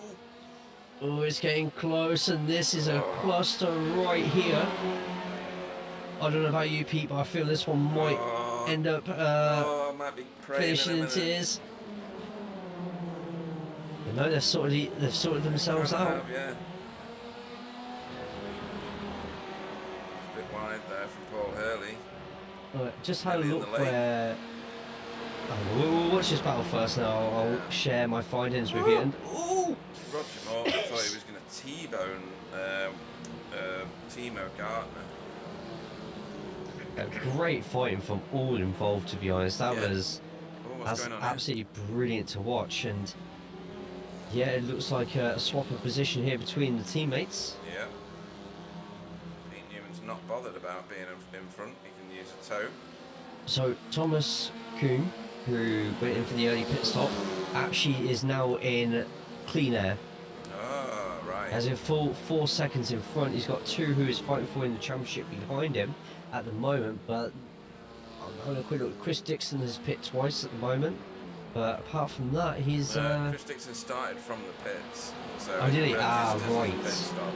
oh, it's getting close, and this is a cluster right here. I don't know about you, Pete, but I feel this one might end up I might be praying finishing in in a minute. tears. But no, they've sorted themselves Kind of out. have, yeah. A bit wide there from Paul Hurley. Just had a Nearly in look the lane. where. Oh, we'll watch this battle first now. I'll share my findings with you. And, ooh! Roger Moore thought he was going to T-bone Timo Gardner. Great fighting from all involved, to be honest. That Yeah. was What's going on here? absolutely brilliant to watch. And yeah, it looks like a swap of position here between the teammates. Yeah. Pete Newman's not bothered about being in front. He can use a toe. So Thomas Kuhn, who went in for the early pit stop, actually is now in clean air. Oh, right. As in full 4 seconds in front. He's got two who is fighting for in the championship behind him at the moment, but I'm having a quick look. Chris Dixon has pit twice at the moment, but apart from that, he's Chris Dixon started from the pits. So Oh, did he? registered Ah, as a right. pit stop.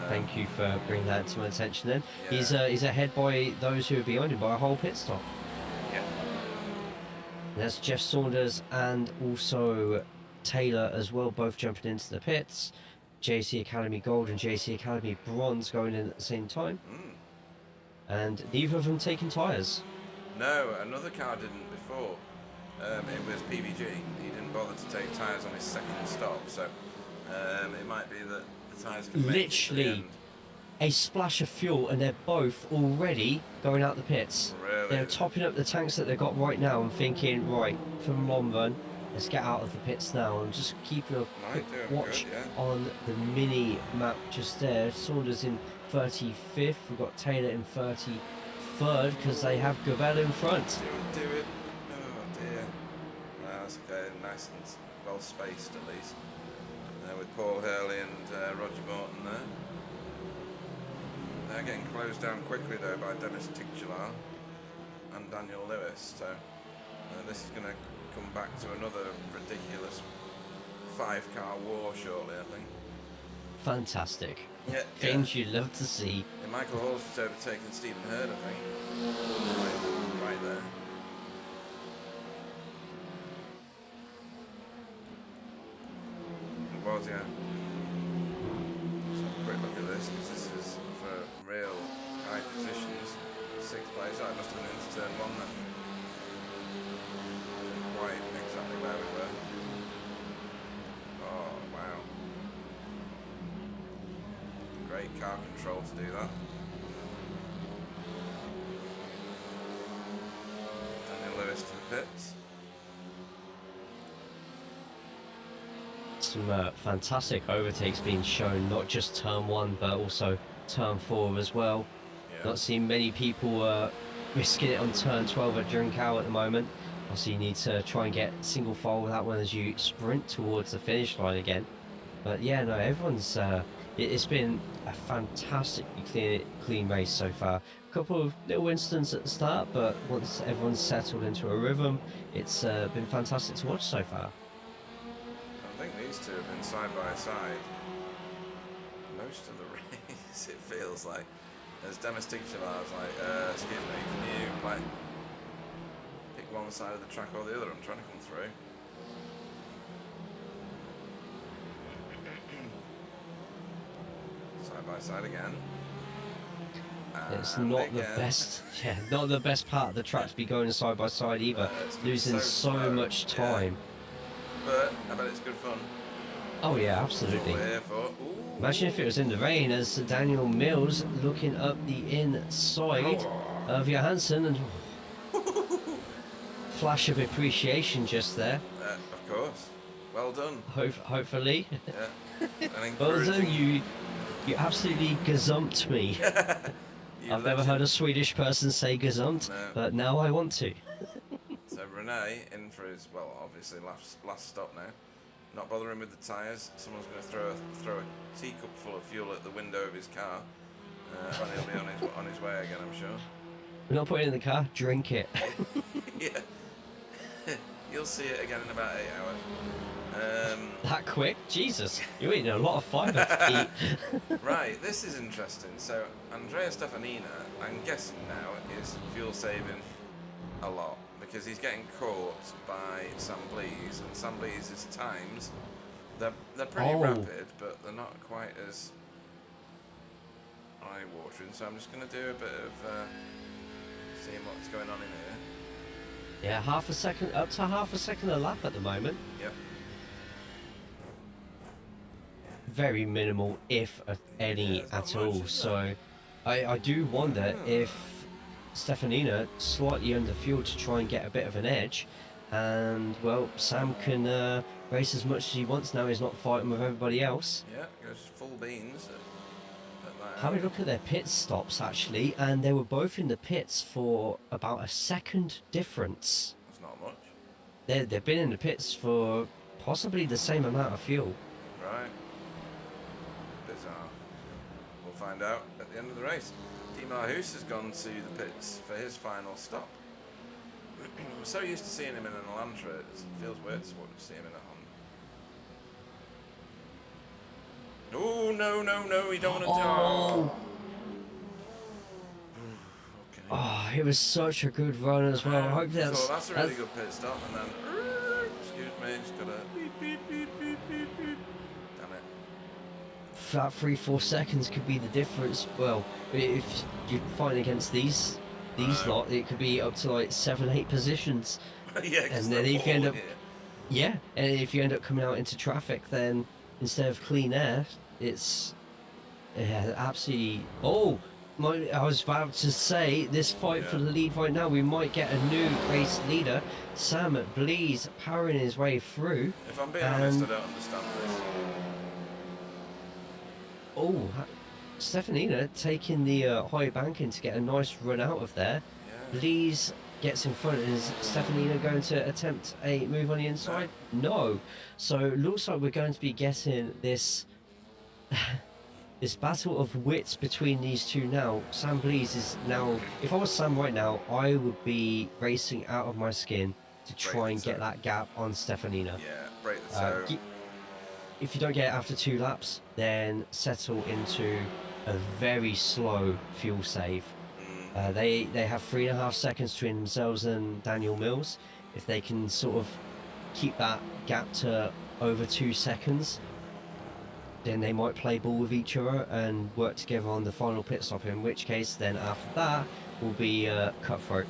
Thank you for bringing that to my attention. Then Yeah. he's ahead by those who are behind him by a whole pit stop. Yeah. There's Jeff Saunders and also Taylor as well, both jumping into the pits. JC Academy Gold and JC Academy Bronze going in at the same time. And neither of them taking tyres. No, another car didn't before. It was PVG. He didn't bother to take tyres on his second stop, so it might be that the tyres can make it to the Literally end. a splash of fuel and they're both already going out the pits. Really? They're topping up the tanks that they've got right now and thinking, right, for the long run, let's get out of the pits now. And just keeping a Might quick do 'em watch good, yeah. on the mini map just there. Saunders in 35th, we've got Taylor in 33rd because they have Gabel in front. Do it. Oh dear. No, that's okay. Nice and well spaced at least. With Paul Hurley and Roger Morton there. They're getting closed down quickly though by Dennis Tigelaar and Daniel Lewis. So this is going to come back to another ridiculous 5-car war shortly, I think. Fantastic. Yeah. Things you love to see. And Michael Hall's just overtaken Stephen Hurd, I think. Right there. It was, yeah. Let's have a quick look at this, because this is for real high positions. 6th place. Oh, it must have been into turn 1 then. Didn't quite exactly where we were. Oh, wow. Great car control to do that. Daniel Lewis to the pits. Some fantastic overtakes being shown, not just turn 1 but also turn 4 as well. Yeah. Not seeing many people risking it on turn 12 at Drinkau at the moment. Obviously you need to try and get single file with that one as you sprint towards the finish line again. But yeah, no, everyone's it's been a fantastically clean race so far. A couple of little incidents at the start, but once everyone's settled into a rhythm, it's been fantastic to watch so far. I think these two have been side by side most of the race, it feels like. As Demis Tigelaar was like, excuse me, can you like pick one side of the track or the other? I'm trying to come through. Side by side again. It's And not the again. best, yeah, not the best part of the track to be going side by side either. It's gonna be Losing so slow, much yeah. time. But I bet it's good fun. Oh yeah, That's what absolutely. we're here for. Ooh. Imagine if it was in the rain as Daniel Mills looking up the inside of Johansson and flash of appreciation just there. Of course. Well done. Hopefully. Yeah. An Well done, encouraging- you absolutely gazumped me. you I've never legend. heard a Swedish person say gazumped, No. but now I want to. So Renee in for his, well, obviously last stop now. Not bothering with the tyres. Someone's going to throw a teacup full of fuel at the window of his car, and he'll be on his way again, I'm sure. We're not putting it in the car. Drink it. Yeah. You'll see it again in about 8 hours. That quick? Jesus, you're eating a lot of fibre, Pete. Right, this is interesting. So, Andrea Stefanina, I'm guessing now, is fuel saving a lot because he's getting caught by Sam Blees, and Sam Blees' times, they're pretty rapid, but they're not quite as eye-watering. So I'm just going to do a bit of seeing what's going on in here. Yeah, half a second, up to half a second a lap at the moment. Yep. Very minimal, if any Yeah, it's at not much, all. is So I do wonder if Stefanina slightly under fuel to try and get a bit of an edge, and well, Sam can race as much as he wants now. He's not fighting with everybody else. Yeah, goes full beans at that Have a area. look at their pit stops actually, and they were both in the pits for about a second difference. That's not much. They've been in the pits for possibly the same amount of fuel. Right. Bizarre. We'll find out at the end of the race. Dimar Hoos has gone to the pits for his final stop. I'm so used to seeing him in an Elantra, it feels weird to see him in a Honda. Oh, no, we don't want to Oh. Okay. Oh, it was such a good run as well. I hope So that's a really good pit stop, and then, excuse me, just got a beep, beep, beep, beep, beep, beep. Damn it. that 3-4 seconds could be the difference. Well, if you're fighting against these lot, it could be up to like 7-8 positions. Yeah, 'cause And then they're if you end all up, here. yeah, and if you end up coming out into traffic, then instead of clean air, it's absolutely. Oh, I was about to say this fight for the lead right now. We might get a new race leader, Sam Blees, powering his way through. If I'm being honest, I don't understand this. Oh, Stefanina taking the high banking to get a nice run out of there. Yeah. Blees gets in front. Is Stefanina going to attempt a move on the inside? No. So looks like we're going to be getting this this battle of wits between these two now. Sam Blees is now. If I was Sam right now, I would be racing out of my skin to try and get that gap on Stefanina. Yeah, break the toe. If you don't get it after 2 laps, then settle into a very slow fuel save. They have 3.5 seconds between themselves and Daniel Mills. If they can sort of keep that gap to over 2 seconds, then they might play ball with each other and work together on the final pit stop, in which case then after that will be cutthroat.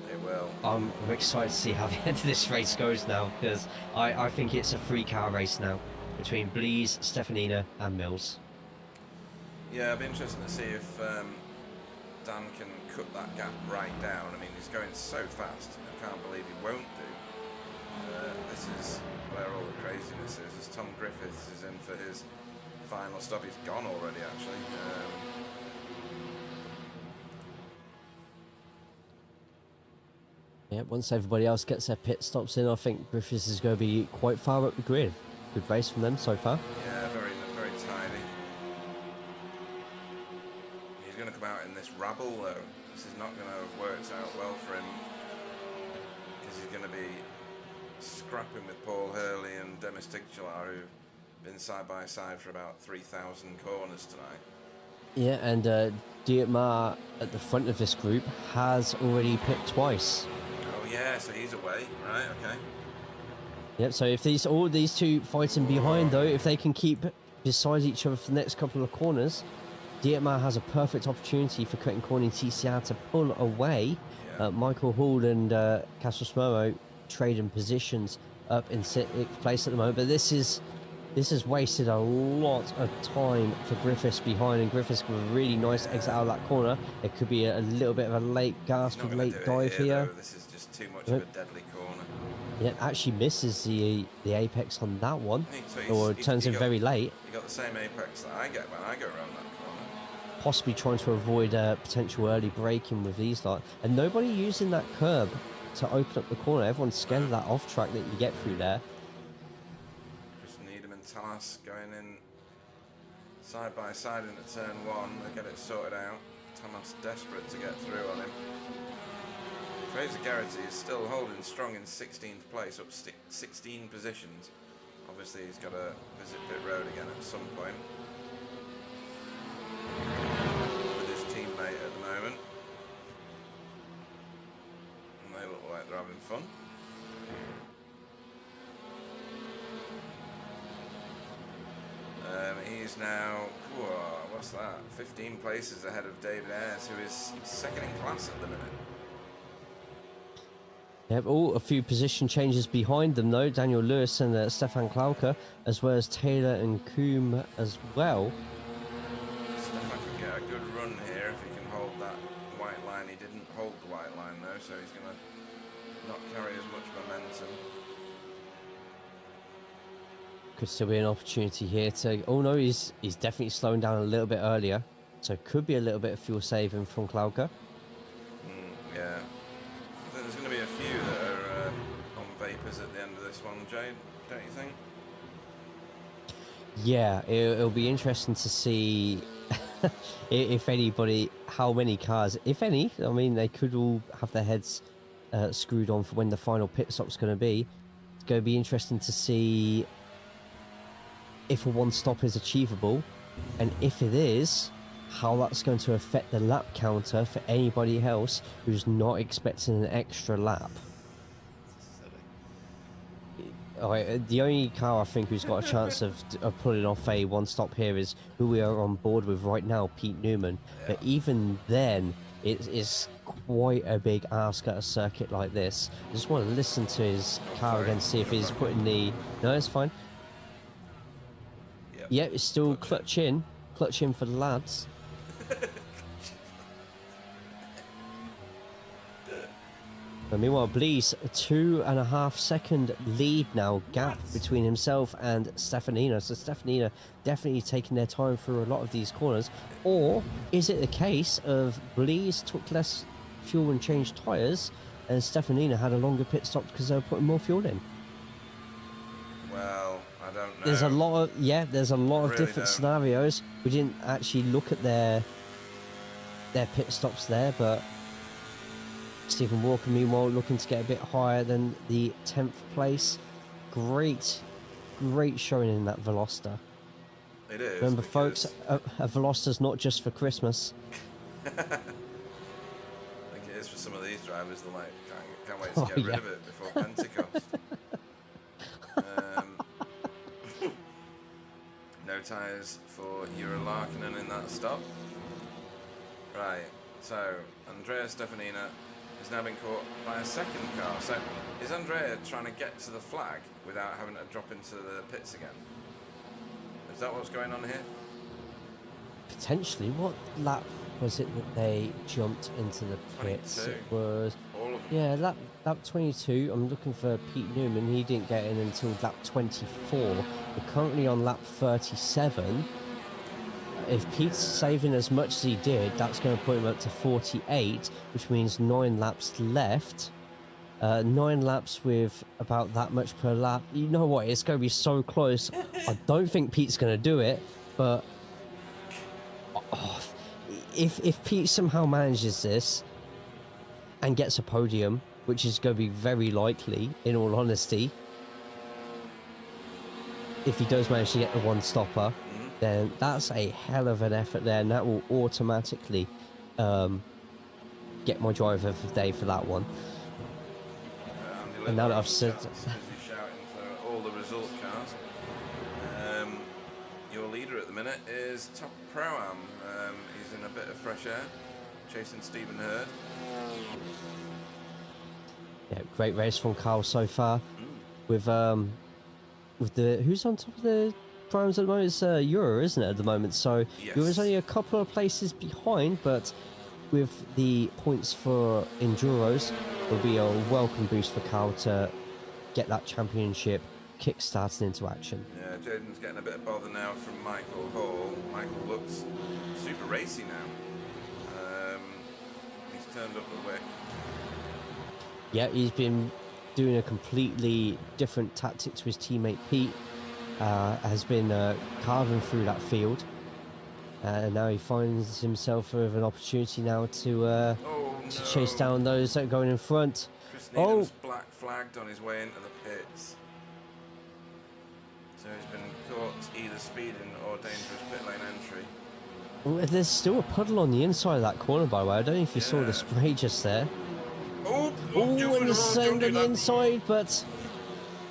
They will. I'm excited to see how the end of this race goes now, because I think it's a 3-car race now between Blees, Stefanina and Mills. Yeah, it'll be interesting to see if Dan can cut that gap right down. I mean, he's going so fast. I can't believe he won't do. This is where all the craziness is. As Tom Griffiths is in for his final stop. He's gone already, actually. Yeah, once everybody else gets their pit stops in, I think Griffiths is going to be quite far up the grid. Good race from them so far. Yeah, very, very tiny. He's going to come out in this rabble, though. This is not going to have worked out well for him, because he's going to be scrapping with Paul Hurley and Demis Tigchalar, who've been side by side for about 3,000 corners tonight. Yeah, and Dietmar at the front of this group has already pit twice. Oh yeah, so he's away, right? Okay. Yep, so if all these two fighting behind though, if they can keep beside each other for the next couple of corners, Dietmar has a perfect opportunity for cutting corner in TCR to pull away. Yeah. Michael Hall and Castle Smurro trading positions up in 6th place at the moment, but this has wasted a lot of time for Griffiths behind, and Griffiths with a really nice exit out of that corner. It could be a little bit of a late gasp, Not a gonna late do it dive here. though. This is just too much of a deadly corner. Yeah, actually misses the apex on that one, So or turns in very late, You got the same apex that I get when I go around that corner. possibly trying to avoid potential early braking with these lot. And nobody using that curb to open up the corner. Everyone's scared of that off track that you get through there. Chris Needham and Talas going in side by side into turn 1. They get it sorted out. Thomas desperate to get through on him. Fraser Garrity is still holding strong in 16th place, up 16 positions. Obviously he's got to visit pit road again at some point with his teammate at the moment. And they look like they're having fun. He's now, what's that? 15 places ahead of David Ayres, who is second in class at the minute. Yep, a few position changes behind them though. Daniel Lewis and Stefan Klauke, as well as Taylor and Coombe as well. Stefan could get a good run here if he can hold that white line. He didn't hold the white line though, so he's going to not carry as much momentum. Could still be an opportunity here to... Oh no, he's definitely slowing down a little bit earlier. So it could be a little bit of fuel saving from Klauke. Yeah. I think there's going to be a few that are on vapors at the end of this one, Jade, don't you think? Yeah, it'll be interesting to see if anybody, how many cars, if any. I mean, they could all have their heads screwed on for when the final pit stop's going to be. It's going to be interesting to see if a one stop is achievable, and if it is, how that's going to affect the lap counter for anybody else who's not expecting an extra lap. The only car I think who's got a chance of pulling off a one stop here is who we are on board with right now, Pete Newman. Yeah. But even then, it is quite a big ask at a circuit like this. I just want to listen to his car again, see if he's putting the... No, it's fine. Yeah, it's still clutch in for the lads. And meanwhile, Blees, a 2.5 second lead now, gap between himself and Stefanina. So Stefanina definitely taking their time through a lot of these corners. Or is it a case of Blees took less fuel and changed tyres, and Stefanina had a longer pit stop because they were putting more fuel in? Well, I don't know. There's a lot of there's a lot of Really different don't. scenarios. We didn't actually look at their pit stops there, but Stephen Walker meanwhile looking to get a bit higher than the 10th place. Great showing in that Veloster. It is. Remember because folks, a Veloster's not just for Christmas. I think it is for some of these drivers. They're like, can't wait to get rid of it before Pentecost. No tyres for Euro Larkinen in that stop. Right, so Andrea Stefanina has now been caught by a second car. So is Andrea trying to get to the flag without having to drop into the pits again? Is that what's going on here? Potentially. What lap was it that they jumped into the pits? 22. It was... All of them. Yeah, lap 22. I'm looking for Pete Newman. He didn't get in until lap 24. We're currently on lap 37. If Pete's saving as much as he did, that's going to put him up to 48, which means 9 laps left. 9 laps with about that much per lap. You know what? It's going to be so close. I don't think Pete's going to do it, but if Pete somehow manages this and gets a podium, which is going to be very likely, in all honesty, if he does manage to get the one stopper, then that's a hell of an effort there, and that will automatically get my driver of the day for that one. And now that I've said... shouting for all the result cars. Your leader at the minute is Top Pro-Am. He's in a bit of fresh air, chasing Stephen Hurd. Yeah, great race from Carl so far. With the... Who's on top of the Pro-Ams at the moment? It's Euro, isn't it, at the moment? So Yes. Euro's only a couple of places behind, but with the points for Enduros, will be a welcome boost for Carl to get that championship kick-starting into action. Yeah, Jaden's getting a bit of bother now from Michael Hall. Michael looks super racy now. He's turned up the wick. Yeah, he's been doing a completely different tactic to his teammate Pete. Has been carving through that field. And now he finds himself with an opportunity now to chase down those that are going in front. Chris Oh. Needham's black flagged on his way into the pits. So he's been caught either speeding or dangerous pit lane entry. Oh, there's still a puddle on the inside of that corner, by the way. I don't know if you saw the spray just there. Oh, Oh, and the send on the inside, but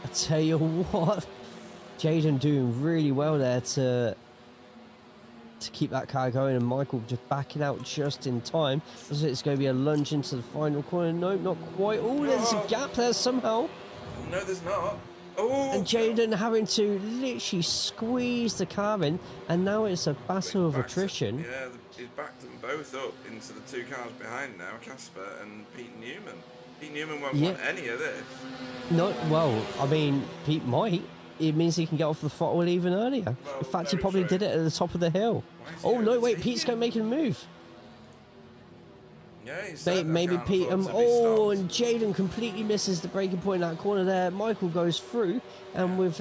I tell you what, Jaden doing really well there to keep that car going, and Michael just backing out just in time. So it's going to be a lunge into the final corner. Nope, not quite. Oh, there's a gap there somehow. No, there's not. Oh, And Jaden having to literally squeeze the car in, and now it's a battle of attrition. Yeah, he's backed them both up into the two cars behind now, Casper and Pete Newman. Pete Newman won't want any of this. No, well, I mean, Pete might. It means he can get off the throttle even earlier. Well, In fact, he very probably true. did it at the top of the hill. Why is he Oh, no, wait, overtaking Pete's going to make a move. Yeah, he said, Maybe I can't Pete. afford to be Oh, stopped. and Jaden completely misses the breaking point in that corner there. Michael goes through, and with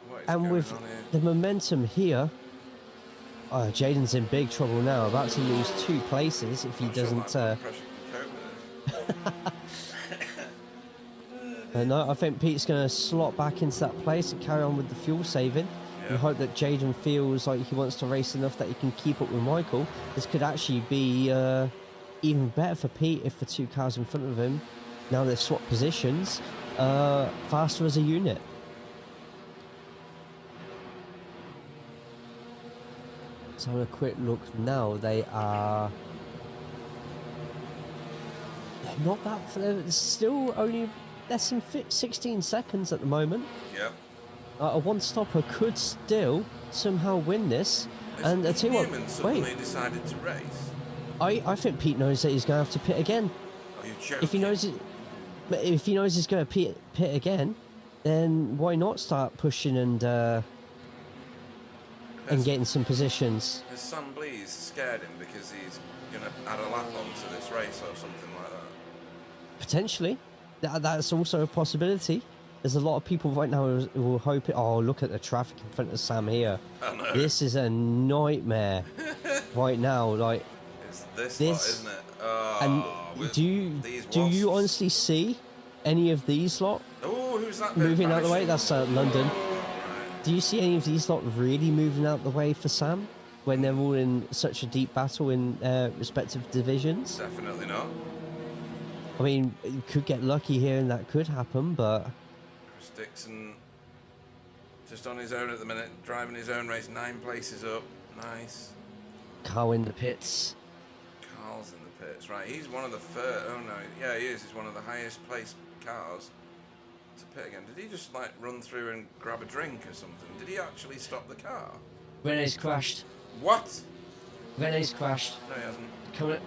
What is going on here? the momentum here, Jaden's in big trouble now. About to lose 2 places if he Not sure doesn't. that blood pressure can cope with this. No, I think Pete's going to slot back into that place and carry on with the fuel saving. Yeah. And hope that Jaden feels like he wants to race enough that he can keep up with Michael. This could actually be even better for Pete if the 2 cars in front of him, now they've swapped positions, faster as a unit. So have a quick look now. They are not that. They're still only less than 16 seconds at the moment. Yep. A one-stopper could still somehow win this. And I Has tell you Newman what, suddenly wait, decided to race? I think Pete knows that he's going to have to pit again. Are you joking? If he knows he's going to pit again, then why not start pushing and getting some positions? Has Sam Blease scared him because he's going to add a lap onto this race or something like that? Potentially, that's also a possibility. There's a lot of people right now who are hoping. Oh, look at the traffic in front of Sam here. I know. This is a nightmare right now. Like, It's this This- lot, isn't it? Oh, and with do you these wasps. honestly see any of these lot Oh, who's that? moving out of the way? vanishing? That's London. Right. Do you see any of these lot really moving out the way for Sam when they're all in such a deep battle in respective divisions? Definitely not. I mean, you could get lucky here and that could happen, but Chris Dixon just on his own at the minute, driving his own race, 9 places up. Nice. Carl in the pits. Carl's in the pits, right? He's one of the first. Oh no, yeah, he is. He's one of the highest placed cars to pit again. Did he just like run through and grab a drink or something? Did he actually stop the car? Rene's crashed. What? Rene's crashed. No, he hasn't. Coming.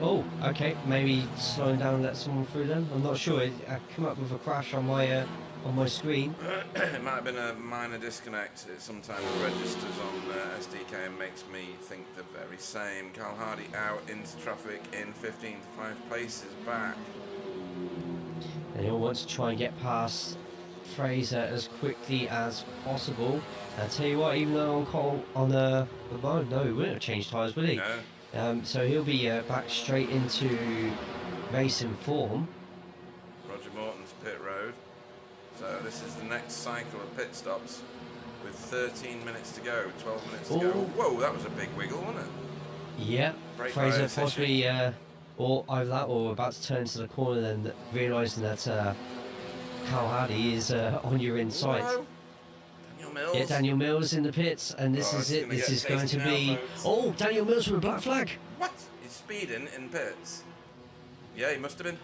Oh, okay. Maybe slowing down, let someone through then. I'm not sure. I come up with a crash on my screen. It might have been a minor disconnect. It sometimes registers on SDK and makes me think the very same. Carl Hardy out into traffic in 15 to 5 places back. And he'll want to try and get past Fraser as quickly as possible. And I tell you what, even though on the well, no, he wouldn't have changed tyres, would he? No. So he'll be back straight into racing form. Roger Morton's pit road. So this is the next cycle of pit stops with 13 minutes to go, 12 minutes to go. Oh. Whoa, that was a big wiggle, wasn't it? Yeah, Brake Fraser bias possibly or either that or about to turn to the corner then realising that Carl Hardy is on your inside. Whoa. Daniel Mills. Yeah, Daniel Mills in the pits, and this Oh, is it's it. gonna This get is going to tasty now, be. folks. Oh, Daniel Mills with a black flag. What? He's speeding in pits. Yeah, he must have been.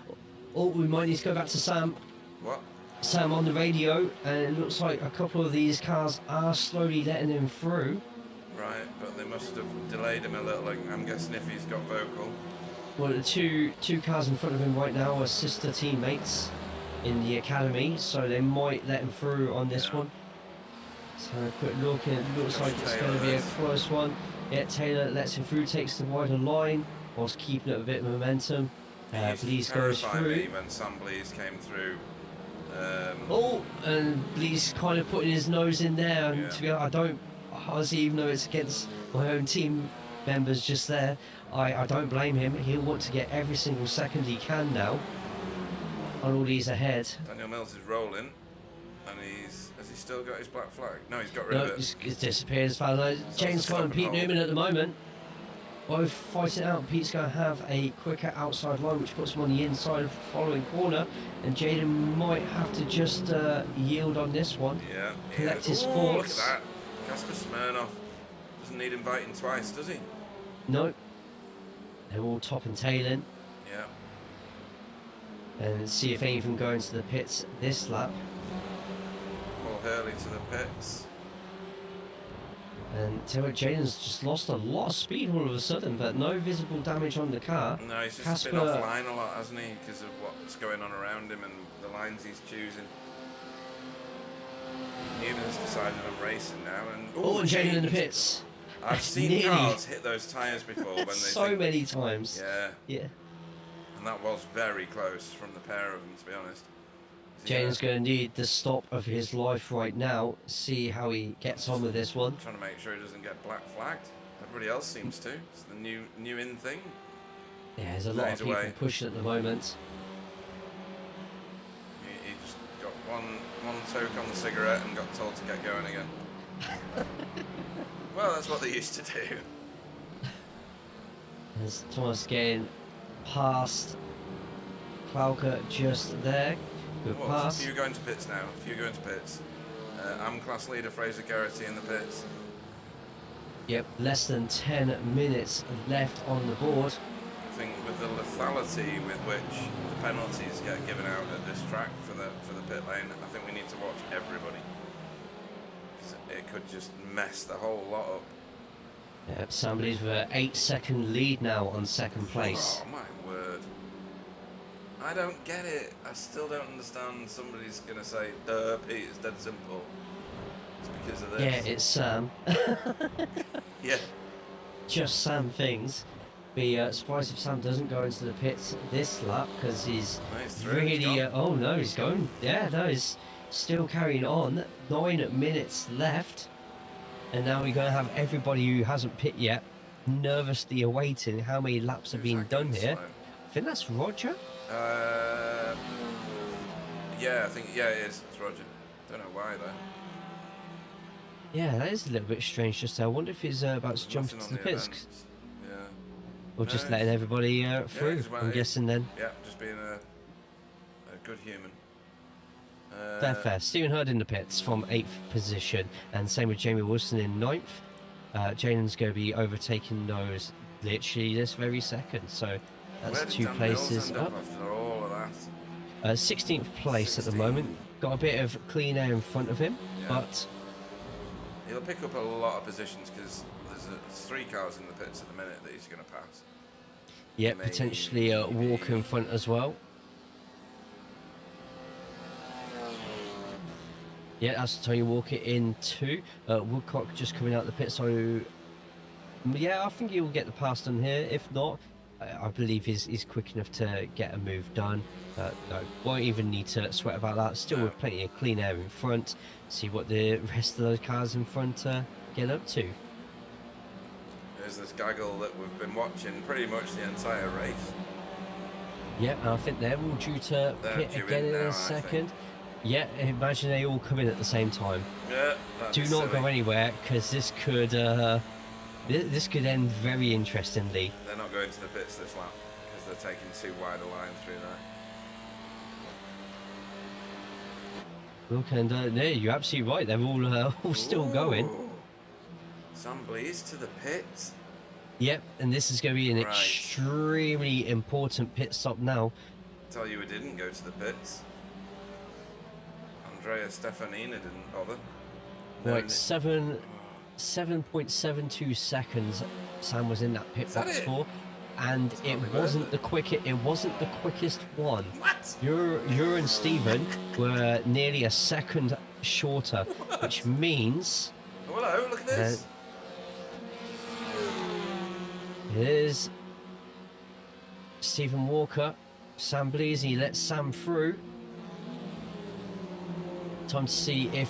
Oh, we might need to go back to Sam. What? Sam on the radio, and it looks like a couple of these cars are slowly letting him through. Right, but they must have delayed him a little. Like, I'm guessing if he's got vocal. Well, the two cars in front of him right now are sister teammates in the academy, so they might let him through on this one. So a quick look, and it looks like it's going to be a close one. Yeah, Taylor lets him through, takes the wider line, whilst keeping up a bit of momentum. Blease goes Terrified through. me when Sam Blease came through. Oh, and Blease kind of putting his nose in there, and Yeah. to be honest, Honestly, even though it's against my own team members just there, I don't blame him. He'll want to get every single second he can now on all these ahead. Daniel Mills is rolling, and has he still got his black flag? No, he's got rid No, of it. it disappears. James Scott and Pete Newman at the moment, both fighting out. Pete's going to have a quicker outside line, which puts him on the inside of the following corner, and Jaden might have to just yield on this one. Yeah. Collect his Look at thoughts. that. Casper Smirnoff doesn't need inviting twice, does he? No, they're all top and tailing, Yeah. and see if any of them go into the pits this lap. Paul Hurley to the pits. And Jaden's just lost a lot of speed all of a sudden, but no visible damage on the car. No, he's just Casper, been offline a lot, hasn't he? Because of what's going on around him and the lines he's choosing. Newman's decided I'm racing now, and oh, and Jaden in the pits. I've seen Nearly. cars hit those tyres before when they So think, many times. Yeah, Yeah. and that was very close from the pair of them, to be honest. Jaden's going to need the stop of his life right now. See how he gets on with this one. Trying to make sure he doesn't get black flagged. Everybody else seems to. It's the new in thing. Yeah, there's a lot of He's people away. pushing at the moment. He just got one toke on the cigarette and got told to get going again. Well, that's what they used to do. As Thomas getting past Klauker just there. Good Well, pass. a few going to pits now. A few going to pits. I'm class leader Fraser Garrity in the pits. Yep, less than 10 minutes left on the board. I think with the lethality with which the penalties get given out at this track for the pit lane, I think we need to watch everybody. 'Cause it could just mess the whole lot up. Yep, somebody's with an 8-second lead now on second place. Oh my word. I don't get it. I still don't understand. Somebody's going to say, duh, Pete, it's dead simple. It's because of this. Yeah, it's Sam. Yeah. Just Sam things. Be surprised if Sam doesn't go into the pits this lap because he's No, he's through, he's really. gone. Oh no, he's going. Yeah, no, he's still carrying on. 9 minutes left, and now we're going to have everybody who hasn't pit yet nervously awaiting how many laps have been done here. I think that's Roger. Yeah, I think it is. It's Roger. Don't know why though. Yeah, that is a little bit strange. Just I wonder if he's about to jump Nothing into on the pits, events. Yeah. or No, just letting everybody through. he's about I'm it. guessing then. Yeah, just being a good human. Fair. Stephen Hurd in the pits from 8th position, and same with Jamie Wilson in 9th. Jaden's going to be overtaking those literally this very second. So that's Where did 2 Dan Mills places end up. after all of that? 16th place at the 16. moment. Got a bit of clean air in front of him, Yeah. but He'll pick up a lot of positions because there's 3 cars in the pits at the minute that he's going to pass. yeah, potentially a walk in front as well. Yeah, that's Tony Walker in 2. Woodcock just coming out the pit, so yeah, I think he'll get the pass done here. If not, I believe he's quick enough to get a move done. No, won't even need to sweat about that. Still with plenty of clean air in front. See what the rest of those cars in front get up to. There's this gaggle that we've been watching pretty much the entire race. Yeah, and I think they're all due to They're pit due again in in now, I a think. second. Yeah, imagine they all come in at the same time. Yeah, that'd Do be not silly. go anywhere because this could end very interestingly. They're not going to the pits this lap because they're taking too wide a line through there. Look, and yeah, you're absolutely right. They're all still going. Ooh. Sam Blease to the pits. Yep, and this is going to be an Right. extremely important pit stop now. Tell you who didn't go to the pits. Andrea Stefanina didn't bother. Like Then- 7.72 seconds Sam was in that pit that box it? for, and it hardly worth wasn't it. the quickest. It wasn't the quickest one. What? You and Stephen were nearly a second shorter, which means Oh, hello, look at this. here's Stephen Walker, Sam Blease. He lets Sam through. Time to see if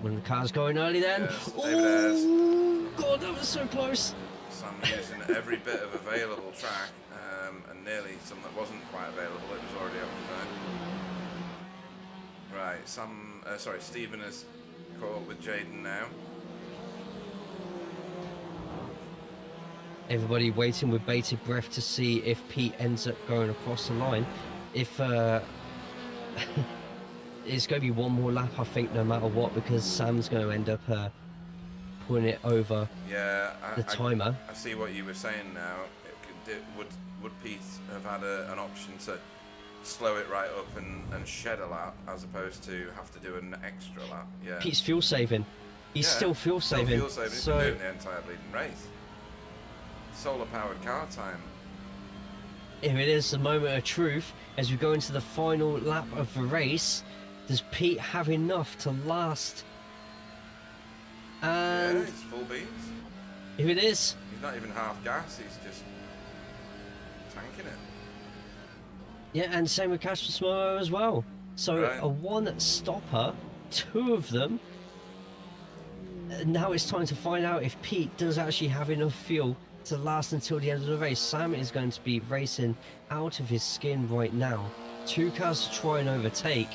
When the car's going early then. Yes, David Ayres. Oh, God, that was so close. Sam using every bit of available track, and nearly some that wasn't quite available. It was already occupied. Right, Stephen has caught up with Jaden now. Everybody waiting with bated breath to see if Pete ends up going across the line. If it's going to be one more lap, I think, no matter what, because Sam's going to end up putting it over the timer. I see what you were saying now. Would Pete have had an option to slow it right up and shed a lap, as opposed to have to do an extra lap? Yeah. Pete's fuel saving. He's still fuel saving. Fuel saving. He's been doing the entire bleeding race. Solar powered car time. Here it is, the moment of truth as we go into the final lap of the race. Does Pete have enough to last? And Yeah, he's full beans. here it is. He's not even half gas. He's just tanking it. Yeah, and same with Casper Smurrow as well. So Right. a one stopper, two of them. Now it's time to find out if Pete does actually have enough fuel to last until the end of the race. Sam is going to be racing out of his skin right now. Two cars to try and overtake.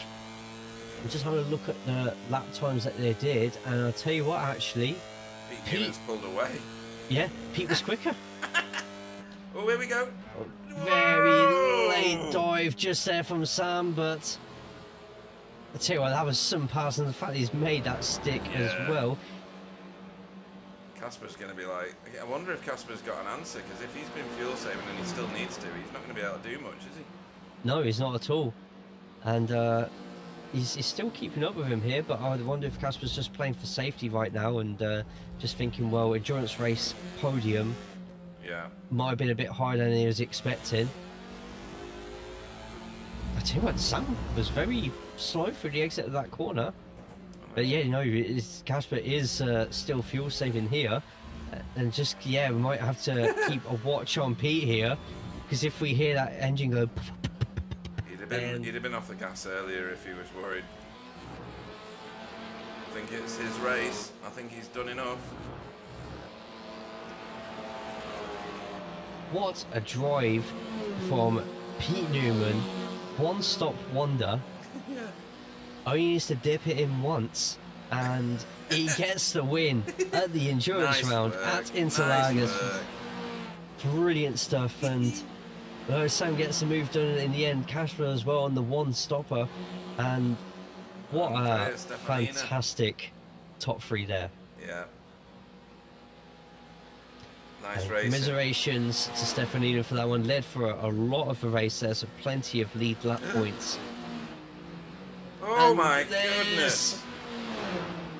I'm just having a look at the lap times that they did, and I'll tell you what, actually, Pete Gibbons pulled away. yeah, Pete was quicker. Oh, here we go. Very Whoa! late dive just there from Sam, but I tell you what, that was some pass, and the fact he's made that stick as Yeah. well. Casper's going to be like, I wonder if Casper's got an answer, because if he's been fuel saving and he still needs to, he's not going to be able to do much, is he? No, he's not at all, and he's still keeping up with him here. But I wonder if Casper's just playing for safety right now and just thinking, well, endurance race podium Yeah. might have been a bit higher than he was expecting. I tell you what, Sam was very slow through the exit of that corner. But yeah, no, Casper is still fuel saving here. And just, yeah, we might have to keep a watch on Pete here. Because if we hear that engine go... He'd have been off the gas earlier if he was worried. I think it's his race. I think he's done enough. What a drive from Pete Newman. One stop wonder. Only needs to dip it in once, and he gets the win at the endurance Nice round work, at nice Interlagos. work. Brilliant stuff, and Sam gets the move done in the end. Casper as well on the one stopper, and what a Andrea Stefanina. fantastic top three there. Yeah. Nice And race. commiserations to Stefanina for that one. Led for a lot of the race there, so plenty of lead lap points. Oh And my there's- goodness.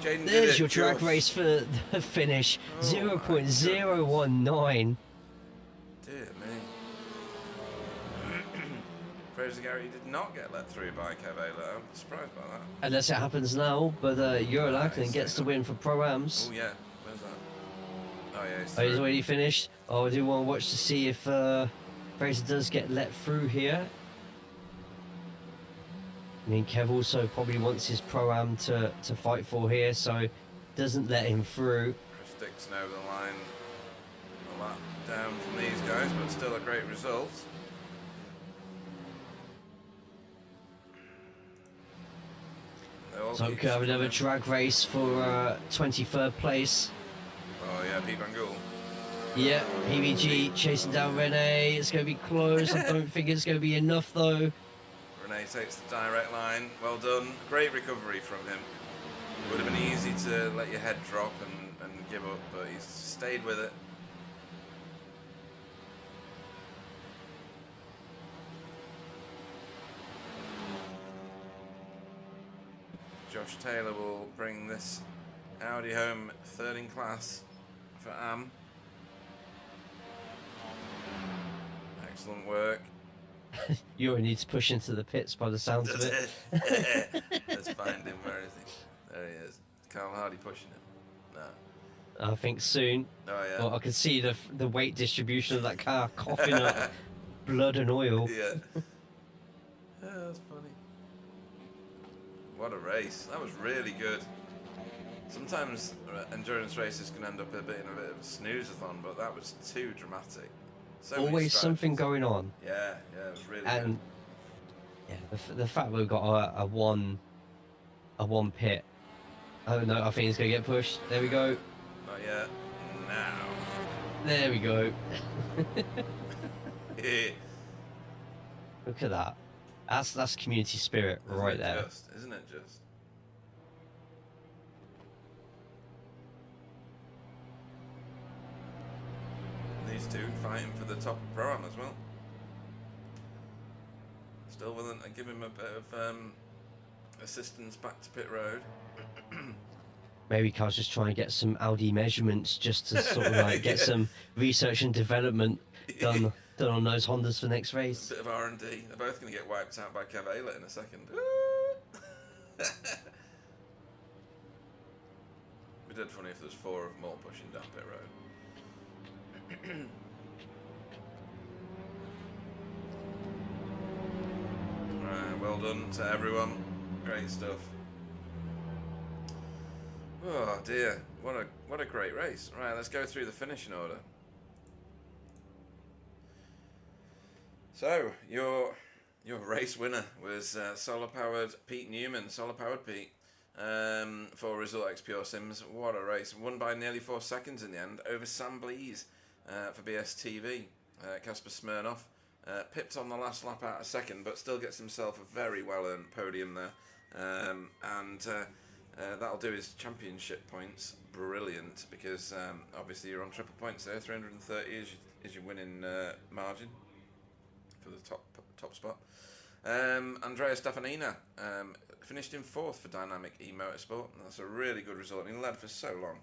Jaden did There's it your track just. race for the finish. Oh 0.019. Dear me. Fraser Gary did not get let through by Cavella. I'm surprised by that. Unless it happens now, but Eurolachlin Nice. gets the win for Pro-Ams. Oh yeah, where's that? Oh yeah, he's Oh, he's through. already finished. Oh, I do want to watch to see if Fraser does get let through here. I mean, Kev also probably wants his Pro-Am to fight for here, so doesn't let him through. Chris Dixon over the line. A lap down from these guys, but still a great result. They all So we keep could have another struggling. drag race for 23rd place. Oh yeah, Pete Van Gool. Yeah, PBG chasing down Rene. It's going to be close. I don't think it's going to be enough, though. Renee takes the direct line. Well done. Great recovery from him. It would have been easy to let your head drop and give up, but he's stayed with it. Josh Taylor will bring this Audi home third in class for Am. Excellent work. Euro needs to push into the pits by the sounds of it. Let's find him. Where is he? There he is. Carl Hardy pushing him. No. I think soon. Oh yeah. Well, I can see the weight distribution of that car coughing up blood and oil. Yeah. Yeah, that's funny. What a race. That was really good. Sometimes endurance races can end up a bit of a snooze-a-thon, but that was too dramatic. So many Always something distractions. going on. Yeah, it was really And yeah, the fact we've got a one pit. Oh no, I think it's gonna get pushed. There we go. good. Not yet. Now. There we go. Look at that. That's community spirit right there. Isn't it just? These two fighting for the top pro-am as well. Still willing to give him a bit of assistance back to pit road. Maybe Carl's just trying to get some Audi measurements just to sort of like get some research and development done on those Hondas for next race. A bit of R&D. They're both going to get wiped out by Kev Aylett in a second. It'd be dead funny if there's 4 of them all pushing down pit road. Right, well done to everyone. Great stuff. Oh dear, what a great race. Right, let's go through the finishing order. So your race winner was solar powered Pete Newman, solar powered Pete, for Result X Pure Sims. What a race! Won by nearly 4 seconds in the end over Sam Blees for BSTV. Kasper Smirnoff pipped on the last lap out a second, but still gets himself a very well earned podium there, that'll do his championship points. Brilliant, because obviously you're on triple points there. 330 is your winning margin for the top spot. Andrea Stefanina finished in 4th for Dynamic E-Motorsport. That's a really good result. He led for so long.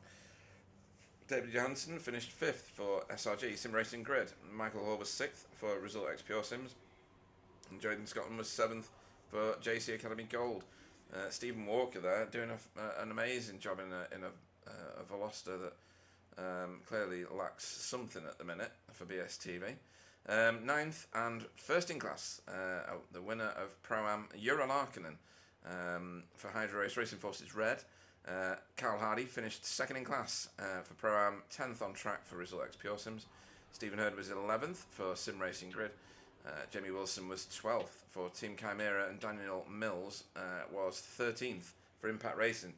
David Johansson finished 5th for SRG Sim Racing Grid. Michael Hall was 6th for Result X Pure Sims. And Jaden Scotland was 7th for JC Academy Gold. Stephen Walker there doing an amazing job in a Veloster that clearly lacks something at the minute for BSTV. 9th and first in class, the winner of Pro-Am, Jura Larkinen, for Hydro Race Racing Forces Red. Carl Hardy finished 2nd in class for Pro-Am, 10th on track for Result X Pure Sims. Stephen Hurd was 11th for Sim Racing Grid. Jamie Wilson was 12th for Team Chimera, and Daniel Mills was 13th for Impact Racing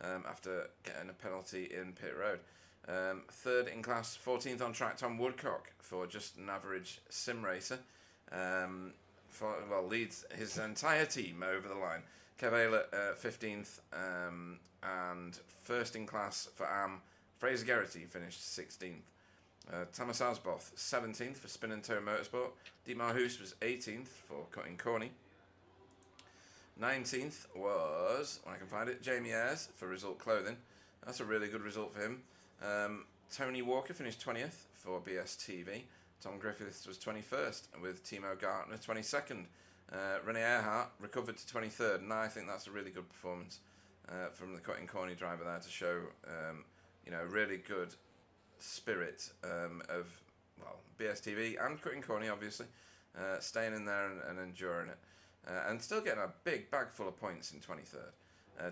after getting a penalty in pit road. 3rd in class, 14th on track, Tom Woodcock for just an average sim racer. Leads his entire team over the line. Kev Aylett 15th, and 1st in class for AM, Fraser Geraghty finished 16th. Thomas Asboth 17th for Spin and Toe Motorsport. Dietmar Hoos was 18th for Cutting Corny. 19th was, when I can find it, Jamie Ayres for Result Clothing. That's a really good result for him. Tony Walker finished 20th for BSTV. Tom Griffiths was 21st, with Timo Gartner 22nd. Rene Earhart recovered to 23rd, and I think that's a really good performance from the Cutting Corny driver there to show, really good spirit of BSTV and Cutting Corny, obviously, staying in there and enduring it, and still getting a big bag full of points in 23rd.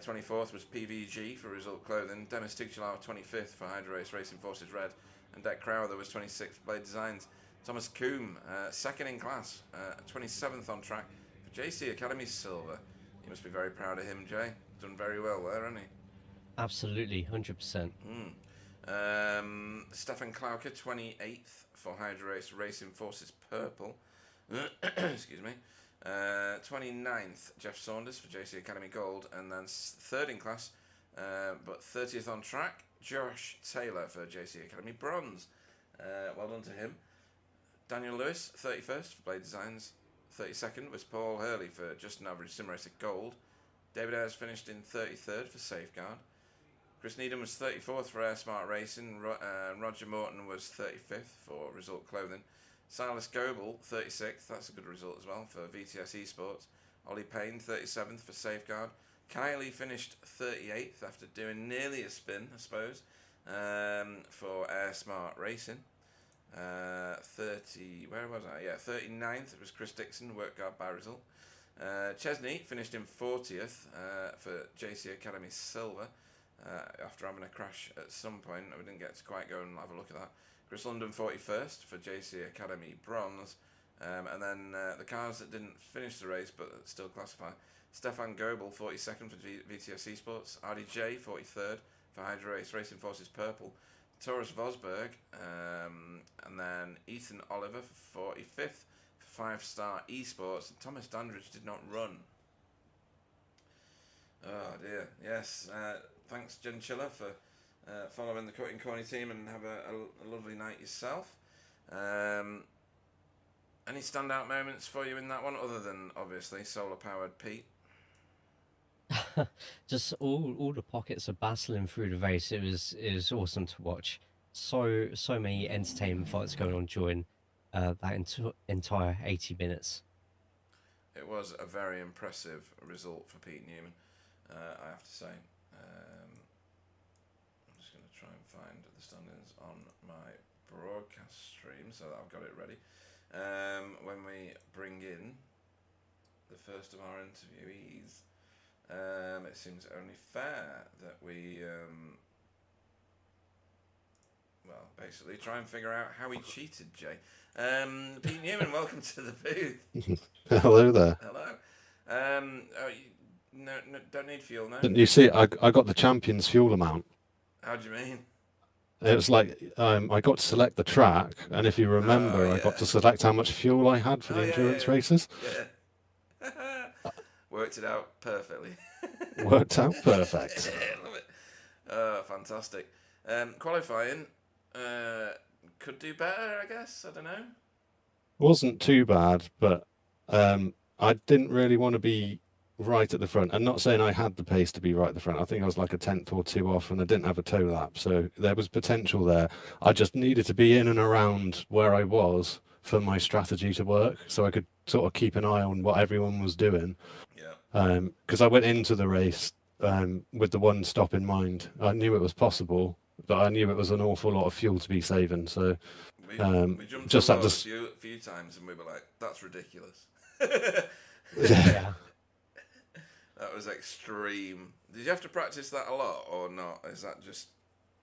24th was PVG for Result Clothing. Demis Tuchelao 25th for Hydro Race Racing Forces Red, and Deck Crowther was 26th Blade Designs. Thomas Coombe 2nd in class, 27th on track for JC Academy Silver. You must be very proud of him, Jay. Done very well there, hasn't he? Absolutely, 100%. Stefan Klauke 28th for Hydro Race Racing Forces Purple. Excuse me. 29th Jeff Saunders for JC Academy Gold, and then 3rd in class, but 30th on track, Josh Taylor for JC Academy Bronze. Well done to him. Daniel Lewis 31st for Blade Designs. 32nd was Paul Hurley for Just an Average Sim Racer Gold. David Ayres finished in 33rd for Safeguard. Chris Needham was 34th for Air Smart Racing. Roger Morton was 35th for Result Clothing. Silas Goebel 36th, that's a good result as well, for VTS Esports. Ollie Payne 37th for Safeguard. Kylie finished 38th after doing nearly a spin, I suppose, for Air Smart Racing. 39th was Chris Dixon, work guard by Result. Chesney finished in 40th for JC Academy Silver. after having a crash at some point. We didn't get to quite go and have a look at that. Chris London 41st for JC Academy bronze. And then the cars that didn't finish the race but still qualify. Stefan Goebel 42nd for VTS Esports. RDJ 43rd for Hydra Race Racing Forces Purple. Taurus Vosberg, and then Ethan Oliver for 45th for 5-Star Esports. And Thomas Dandridge did not run. Oh dear, yes. Thanks, Jen Chiller, for following the Cutting Corny team, and have a lovely night yourself. Any standout moments for you in that one, other than obviously solar powered Pete? Just all the pockets of battling through the race. It was awesome to watch. So many entertainment fights going on during that entire 80 minutes. It was a very impressive result for Pete Newman, I have to say. I'm just going to try and find the standings on my broadcast stream so that I've got it ready. When we bring in the first of our interviewees, it seems only fair that we, well, basically try and figure out how he cheated, Jay. Pete Newman, welcome to the booth. Hello there. Hello. No, don't need fuel, no? Didn't you see, I got the champion's fuel amount. How do you mean? It was like, I got to select the track, and if you remember, Oh, I yeah. got to select how much fuel I had for the endurance races. Yeah. Worked it out perfectly. Worked out perfect. Yeah, love it. Oh, fantastic. Qualifying could do better, I guess. I don't know. Wasn't too bad, but I didn't really want to be right at the front. I'm not saying I had the pace to be right at the front. I think I was like a tenth or two off, and I didn't have a toe lap, so there was potential there. I just needed to be in and around where I was for my strategy to work, so I could sort of keep an eye on what everyone was doing. Yeah. Because I went into the race with the one stop in mind. I knew it was possible, but I knew it was an awful lot of fuel to be saving. So We jumped just up that a few times, and we were like, "That's ridiculous." Yeah. That was extreme. Did you have to practice that a lot, or not? Is that just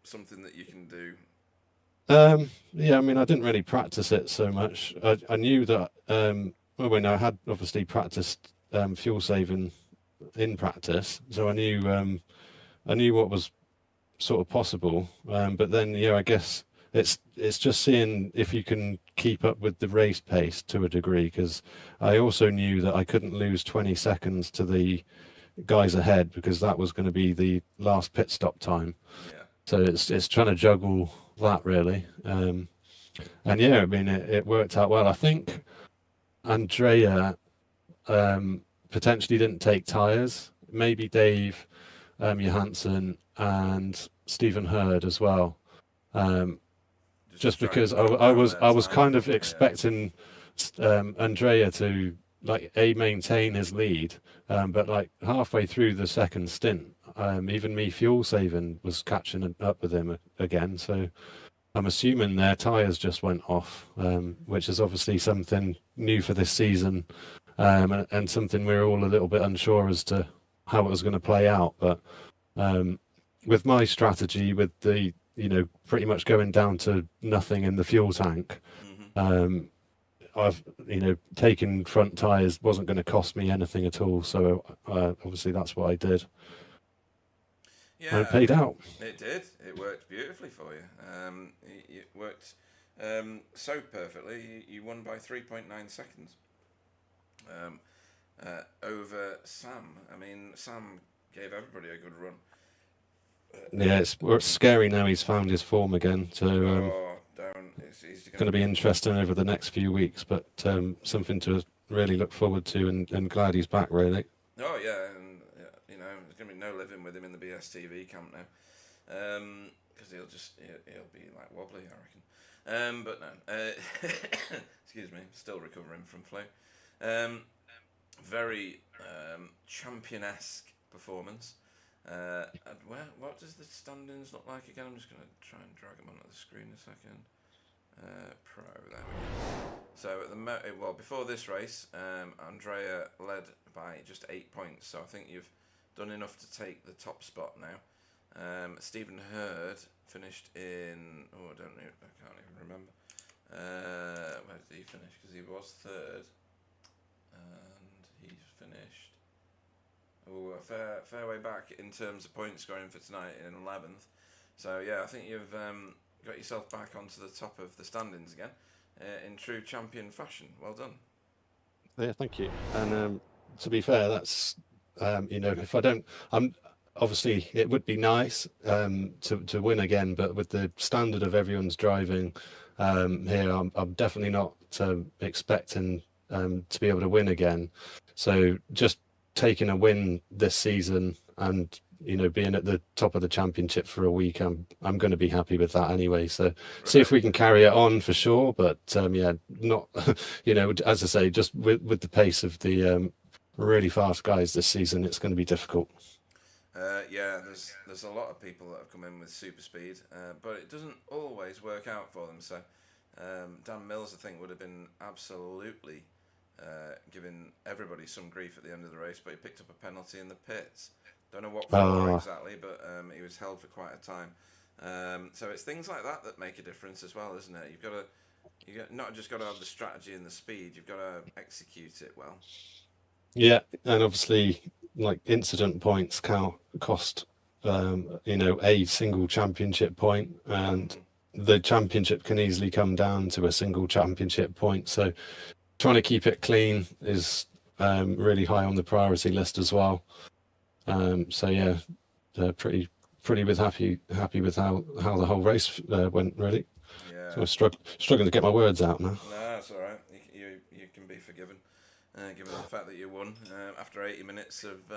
something that you can do? Yeah, I mean, I didn't really practice it so much. I knew that, well, when I had obviously practiced fuel saving in practice, so I knew what was sort of possible. But then, yeah, I guess it's just seeing if you can keep up with the race pace to a degree, because I also knew that I couldn't lose 20 seconds to the guys ahead, because that was going to be the last pit stop time. Yeah. So it's trying to juggle that really. And yeah, I mean, it worked out well. I think Andrea potentially didn't take tyres. Maybe Dave Johansson and Stephen Hurd as well. Just try because and I was their kind time. of expecting Andrea to like maintain his lead, but like halfway through the second stint, even me fuel saving was catching up with him again. So I'm assuming their tyres just went off, which is obviously something new for this season, and something we're all a little bit unsure as to how it was going to play out. But with my strategy, with the pretty much going down to nothing in the fuel tank, I've taking front tyres wasn't going to cost me anything at all. So obviously that's what I did. Yeah, And it paid out. It did. It worked beautifully for you. It worked so perfectly. You won by 3.9 seconds over Sam. I mean, Sam gave everybody a good run. Yeah, it's scary now he's found his form again. So Don't. He's going to be interesting over the next few weeks, but something to really look forward to, and glad he's back, really. Oh yeah, and there's going to be no living with him in the BSTV camp now, because he'll be like wobbly, I reckon. But no, excuse me, still recovering from flu. Very champion-esque performance. And what does the standings look like again? I'm just going to try and drag them onto the screen a second. Pro, there we go. So at before this race, Andrea led by just 8 points. So I think you've done enough to take the top spot now. Stephen Hurd finished in. Oh, I can't even remember. Where did he finish? Because he was third, and he's finished. Oh, a fair way back in terms of point scoring for tonight in 11th. So yeah, I think you've got yourself back onto the top of the standings again in true champion fashion. Well done. Yeah, thank you. And to be fair, that's if I don't, obviously it would be nice to win again, but with the standard of everyone's driving here, I'm definitely not expecting to be able to win again. So just taking a win this season and being at the top of the championship for a week, I'm going to be happy with that anyway. So see if we can carry it on for sure. But not as I say, just with the pace of the really fast guys this season, it's going to be difficult. There's a lot of people that have come in with super speed, but it doesn't always work out for them. So Dan Mills, I think, would have been absolutely giving everybody some grief at the end of the race, but he picked up a penalty in the pits. Don't know what for exactly, but he was held for quite a time. So it's things like that make a difference as well, isn't it? You've got not just got to have the strategy and the speed, you've got to execute it well. Yeah, and obviously, like incident points cost a single championship point, and the championship can easily come down to a single championship point. So trying to keep it clean is really high on the priority list as well. Pretty happy with how the whole race went, really. Yeah. So I'm struggling to get my words out now. No, that's all right. You can be forgiven, given the fact that you won after 80 minutes of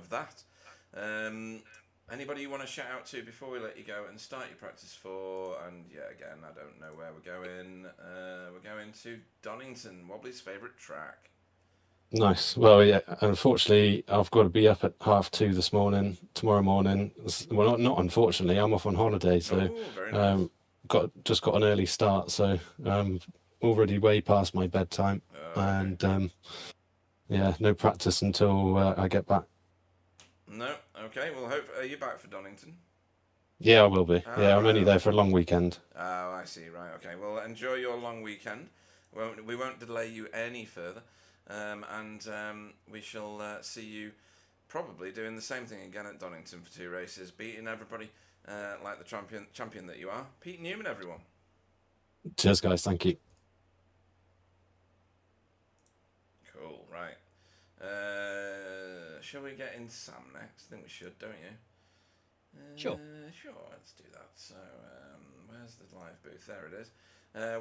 that. Anybody you want to shout out to before we let you go and start your practice for? And yeah, again, I don't know where we're going. We're going to Donington, Wobbly's favourite track. Nice. Well, yeah. Unfortunately, I've got to be up at 2:30 tomorrow morning. Well, not unfortunately. I'm off on holiday, so very nice. got an early start. So already way past my bedtime, and no practice until I get back. No, okay. Well, are you back for Donington? Yeah, I will be. I'm only there for a long weekend. Oh, I see. Right. Okay. Well, enjoy your long weekend. We won't delay you any further. And we shall see you probably doing the same thing again at Donington for 2 races, beating everybody like the champion that you are. Pete Newman, everyone. Cheers, guys. Thank you. Cool, right. Shall we get in Sam next? I think we should, don't you? Sure. Sure, let's do that. So, where's the live booth? There it is.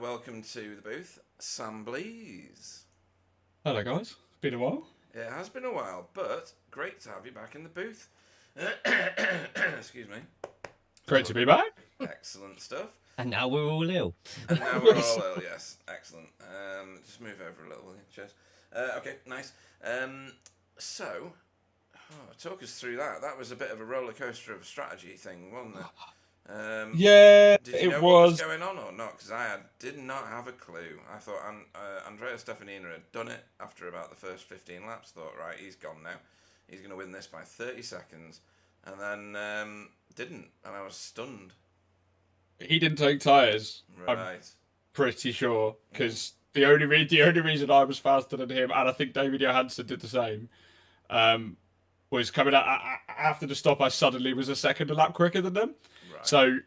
Welcome to the booth, Sam Blees. Hello guys, been a while. It has been a while, but great to have you back in the booth. Excuse me. Great to be back. Excellent stuff. And now we're all ill. And now we're all ill, yes. Excellent. Just move over a little, will you? Cheers. Okay, nice. Talk us through that. That was a bit of a roller coaster of a strategy thing, wasn't it? Yeah, did you know it what was was. going on or not? Because did not have a clue. I thought Andrea Stefanina had done it after about the first 15 laps. Thought, right, he's gone now. He's going to win this by 30 seconds. And then didn't. And I was stunned. He didn't take tyres. Right. I'm pretty sure. Because the only reason I was faster than him, and I think David Johansson did the same, was coming out after the stop. I suddenly was a second a lap quicker than them. Right. So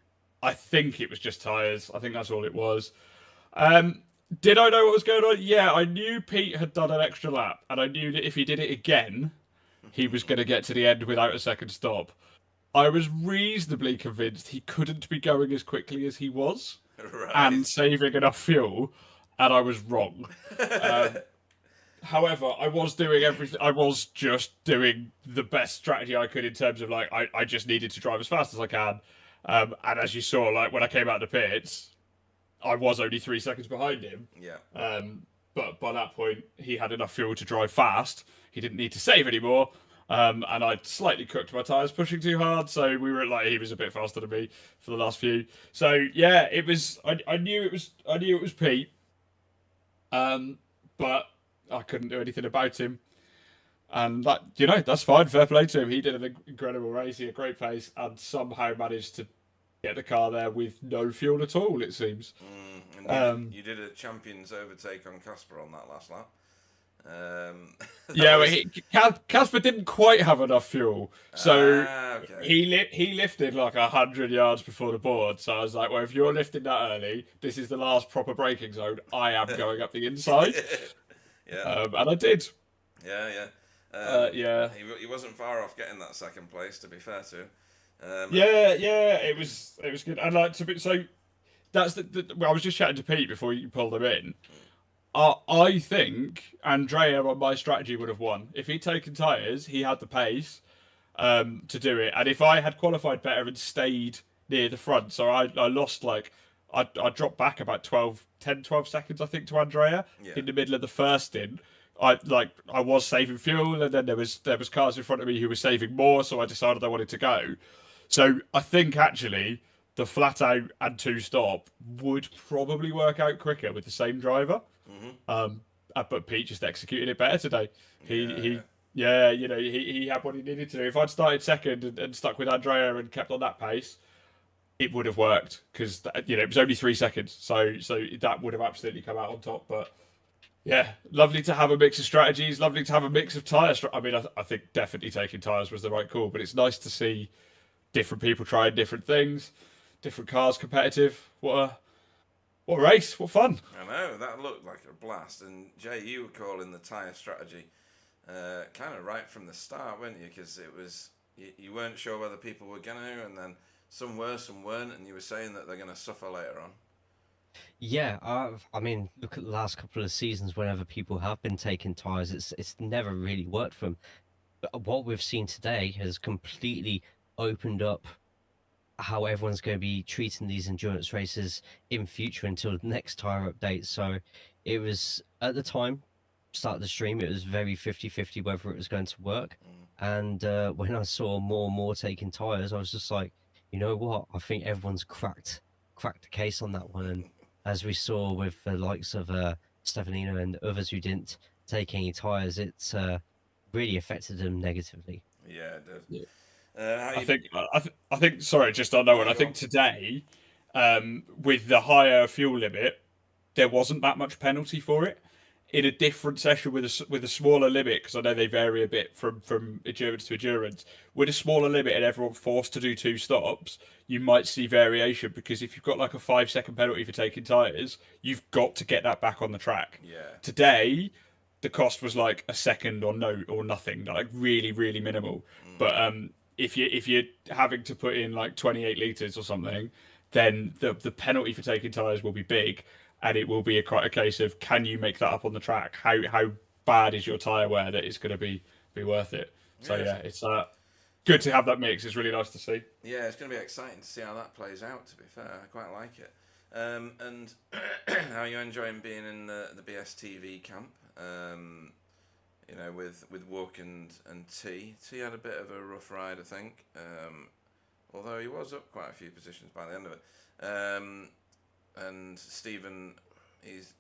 I think it was just tyres. I think that's all it was. Did I know what was going on? Yeah, I knew Pete had done an extra lap, and I knew that if he did it again, he was going to get to the end without a second stop. I was reasonably convinced he couldn't be going as quickly as he was Right. and saving enough fuel, and I was wrong. However, I was doing everything. I was just doing the best strategy I could in terms of I just needed to drive as fast as I can. And as you saw, when I came out of the pits, I was only 3 seconds behind him. Yeah. But by that point, he had enough fuel to drive fast. He didn't need to save anymore. And I'd slightly cooked my tyres pushing too hard, so we were he was a bit faster than me for the last few. So yeah, it was. I knew it was Pete. But I couldn't do anything about him. And that, that's fine. Fair play to him. He did an incredible race. He had a great pace and somehow managed to get the car there with no fuel at all, it seems. And you did a champion's overtake on Casper on that last lap. Yeah, but Casper didn't quite have enough fuel, so okay. he lifted like 100 yards before the board. So I was like, well, if you're lifting that early, this is the last proper braking zone. I am going up the inside. Yeah. And I did. Yeah. Yeah. He wasn't far off getting that second place, to be fair to him. Yeah, it was good. And like so that's I was just chatting to Pete before you pulled him in. I think Andrea on my strategy would have won if he'd taken tyres. He had the pace to do it, and if I had qualified better and stayed near the front, so I lost I dropped back about 12 seconds I think to Andrea in the middle of the first stint. I was saving fuel, and then there was cars in front of me who were saving more, so I decided I wanted to go. So I think actually the flat out and 2-stop would probably work out quicker with the same driver. But Pete just executed it better today. He had what he needed to do. If I'd started second and stuck with Andrea and kept on that pace, it would have worked because it was only 3 seconds, so that would have absolutely come out on top. But yeah, lovely to have a mix of strategies. Lovely to have a mix of tyres. I mean, I think definitely taking tyres was the right call, but it's nice to see different people trying different things, different cars competitive. What a race! What fun! I know, that looked like a blast. And Jay, you were calling the tyre strategy kind of right from the start, weren't you? Because it was you weren't sure whether people were going to, and then some were, some weren't, and you were saying that they're going to suffer later on. Yeah, I mean, look at the last couple of seasons. Whenever people have been taking tyres, it's never really worked for them. But what we've seen today has completely opened up how everyone's going to be treating these endurance races in future until the next tyre update. So it was, at the time, start of the stream, it was very 50-50 whether it was going to work. And when I saw more and more taking tyres, I was just like, you know what? I think everyone's cracked the case on that one. And as we saw with the likes of Stefanino and others who didn't take any tyres, it's really affected them negatively. Yeah, it did. Yeah. I think. Sorry, just on that one. I think today, with the higher fuel limit, there wasn't that much penalty for it. In a different session with a smaller limit, because I know they vary a bit from endurance to endurance. With a smaller limit and everyone forced to do 2 stops, you might see variation, because if you've got like a 5-second penalty for taking tyres, you've got to get that back on the track. Yeah. Today, the cost was like a second or nothing, like really, really minimal. But if you're having to put in like 28 litres or something, then the penalty for taking tyres will be big, and it will be quite a case of, can you make that up on the track? How bad is your tyre wear that it's going to be worth it? So yeah, it's good to have that mix. It's really nice to see. Yeah, it's going to be exciting to see how that plays out, to be fair. I quite like it. And how are you enjoying being in the BSTV camp? With Wook and T. T had a bit of a rough ride, I think. Although he was up quite a few positions by the end of it. And Stephen, is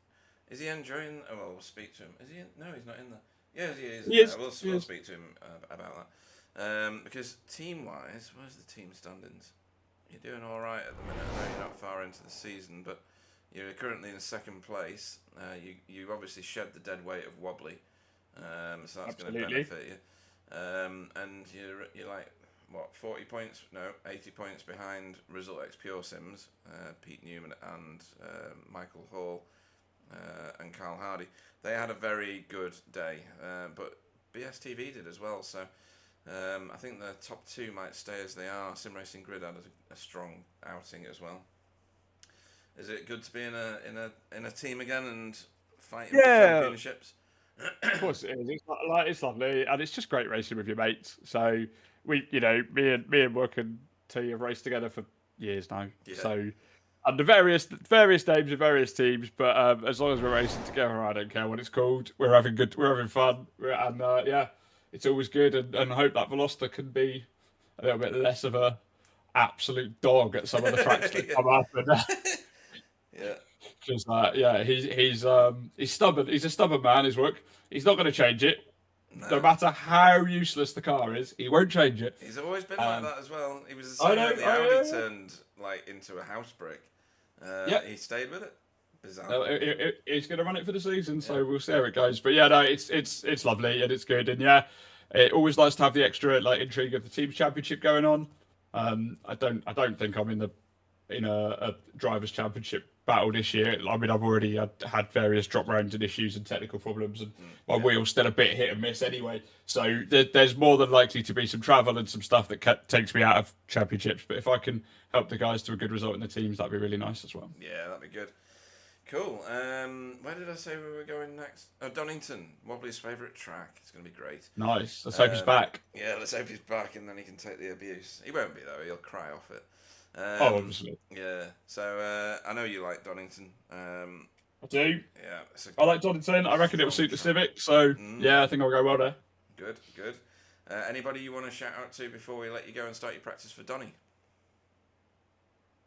he enjoying? Oh, well, we'll speak to him. Is he? No, he's not in there. Yes, he is. He is. We'll speak to him about that. Because team-wise, where's the team standings? You're doing all right at the minute. I know you're not far into the season, but you're currently in 2nd place. You obviously shed the dead weight of Wobbly, so that's going to benefit you. And you're like, what, 40 points? No, 80 points behind Result X Pure Sims, Pete Newman and Michael Hall and Carl Hardy. They had a very good day, but BSTV did as well. So I think the top 2 might stay as they are. Sim Racing Grid had a strong outing as well. Is it good to be in a team again and fighting for championships? Of course it is. It's lovely, and it's just great racing with your mates. So me and Wook and T have raced together for years now. Yeah. So under various names of various teams, but as long as we're racing together, I don't care what it's called. We're having fun, and it's always good. And I hope that Veloster can be a little bit less of a absolute dog at some of the tracks that come up. And, yeah. Just he's stubborn. He's a stubborn man. His work. He's not going to change it. No matter how useless the car is, he won't change it. He's always been like that as well. He was the I same know, when the I know. Audi turned like into a house brick. Yep. He stayed with it. Bizarre. He's going to run it for the season, so we'll see how it goes. But yeah, no, it's lovely and it's good, and yeah, it always nice to have the extra like intrigue of the team championship going on. I don't think I'm in a drivers' championship battle this year. I mean, I've already had various drop rounds and issues and technical problems, and my wheel's still a bit hit and miss anyway. So there's more than likely to be some travel and some stuff that takes me out of championships. But if I can help the guys to a good result in the teams, that'd be really nice as well. Yeah, that'd be good. Cool. Where did I say we were going next? Oh, Donington, Wobbly's favourite track. It's going to be great. Nice. Let's hope he's back. Yeah, let's hope he's back, and then he can take the abuse. He won't be though. He'll cry off it. Obviously. Yeah. So I know you like Donington. I do. Yeah. I like Donington. I reckon it will suit the Civic. So yeah, I think I'll go well there. Good. Good. Anybody you want to shout out to before we let you go and start your practice for Donny?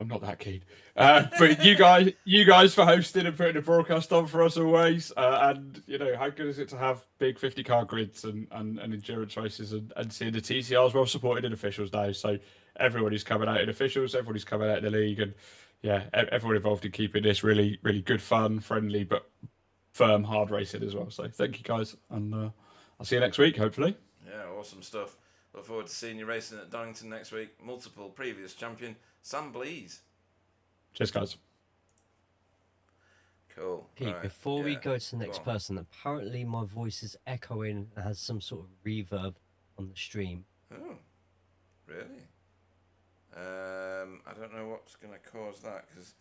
I'm not that keen. But you guys for hosting and putting the broadcast on for us always. And, you know, how good is it to have big 50-car grids and endurance races and seeing the TCRs well supported in officials now. So everybody's coming out in officials, everybody's coming out in the league. And, yeah, everyone involved in keeping this really, really good fun, friendly, but firm, hard racing as well. So thank you, guys. And I'll see you next week, hopefully. Yeah, awesome stuff. Look forward to seeing you racing at Donington next week. Multiple previous champion, Sam Blees. Cheers, guys. Cool. Pete, Right. before we Yeah, go to the next on. person, apparently my voice is echoing and has some sort of reverb on the stream. Oh, really? I don't know what's going to cause that, because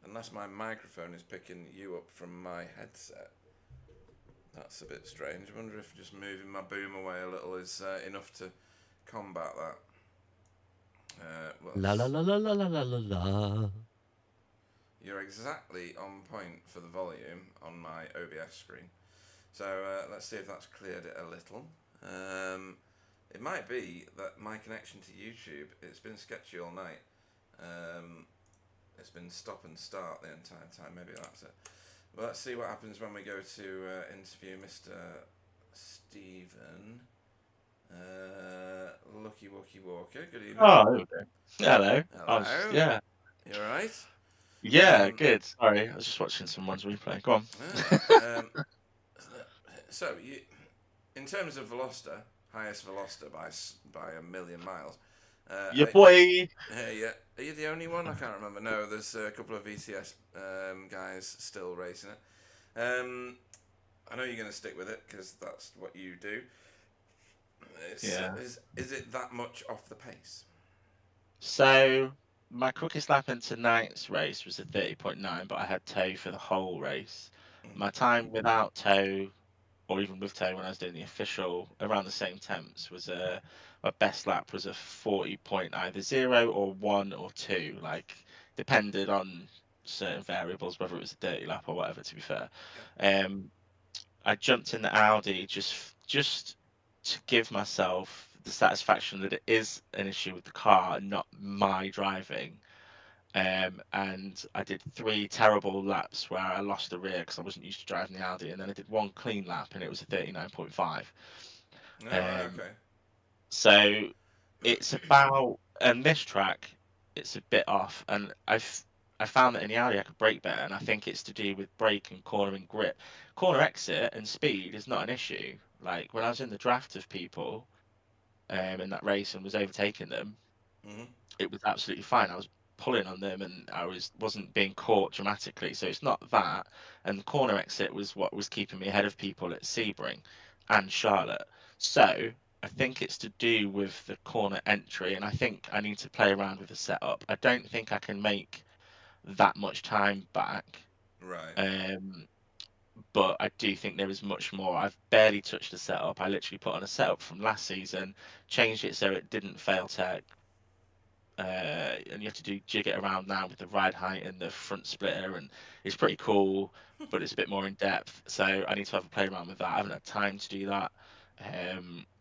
unless my microphone is picking you up from my headset, that's a bit strange. I wonder if just moving my boom away a little is enough to combat that. Well, La la la la la la la la la. You're exactly on point for the volume on my OBS screen. So let's see if that's cleared it a little. It might be that my connection to YouTube, it's been sketchy all night. It's been stop and start the entire time. Maybe that's it. Well, let's see what happens when we go to interview Mr. Stephen. Lucky Wookie Walker. Good evening. Oh, hello. Hello. Yeah. You alright? Yeah, good. Sorry, I was just watching someone's replay. Go on. So, in terms of Veloster, highest Veloster by a million miles. Your boy. Yeah. Are you the only one? I can't remember. No, there's a couple of VTS guys still racing it. I know you're going to stick with it because that's what you do. Yeah. Is it that much off the pace? So, my quickest lap in tonight's race was a 30.9, but I had tow for the whole race. My time without tow, or even with tow when I was doing the official, around the same temps, was my best lap was a 40.0 or 1 or 2, like, depended on certain variables, whether it was a dirty lap or whatever, to be fair. I jumped in the Audi just to give myself the satisfaction that it is an issue with the car, not my driving. And I did 3 terrible laps where I lost the rear because I wasn't used to driving the Audi, and then I did 1 clean lap and it was a 39.5. No, right, okay. So it's about, and this track, it's a bit off, and I found that in the Audi I could brake better, and I think it's to do with brake and corner and grip. Corner exit and speed is not an issue. Like when I was in the draft of people in that race and was overtaking them, it was absolutely fine. I was pulling on them and I wasn't being caught dramatically. So it's not that. And the corner exit was what was keeping me ahead of people at Sebring and Charlotte. So I think it's to do with the corner entry, and I think I need to play around with the setup. I don't think I can make that much time back. Right. But I do think there is much more. I've barely touched the setup. I literally put on a setup from last season, changed it so it didn't fail tech. And you have to jig it around now with the ride height and the front splitter, and it's pretty cool, but it's a bit more in depth. So I need to have a play around with that. I haven't had time to do that.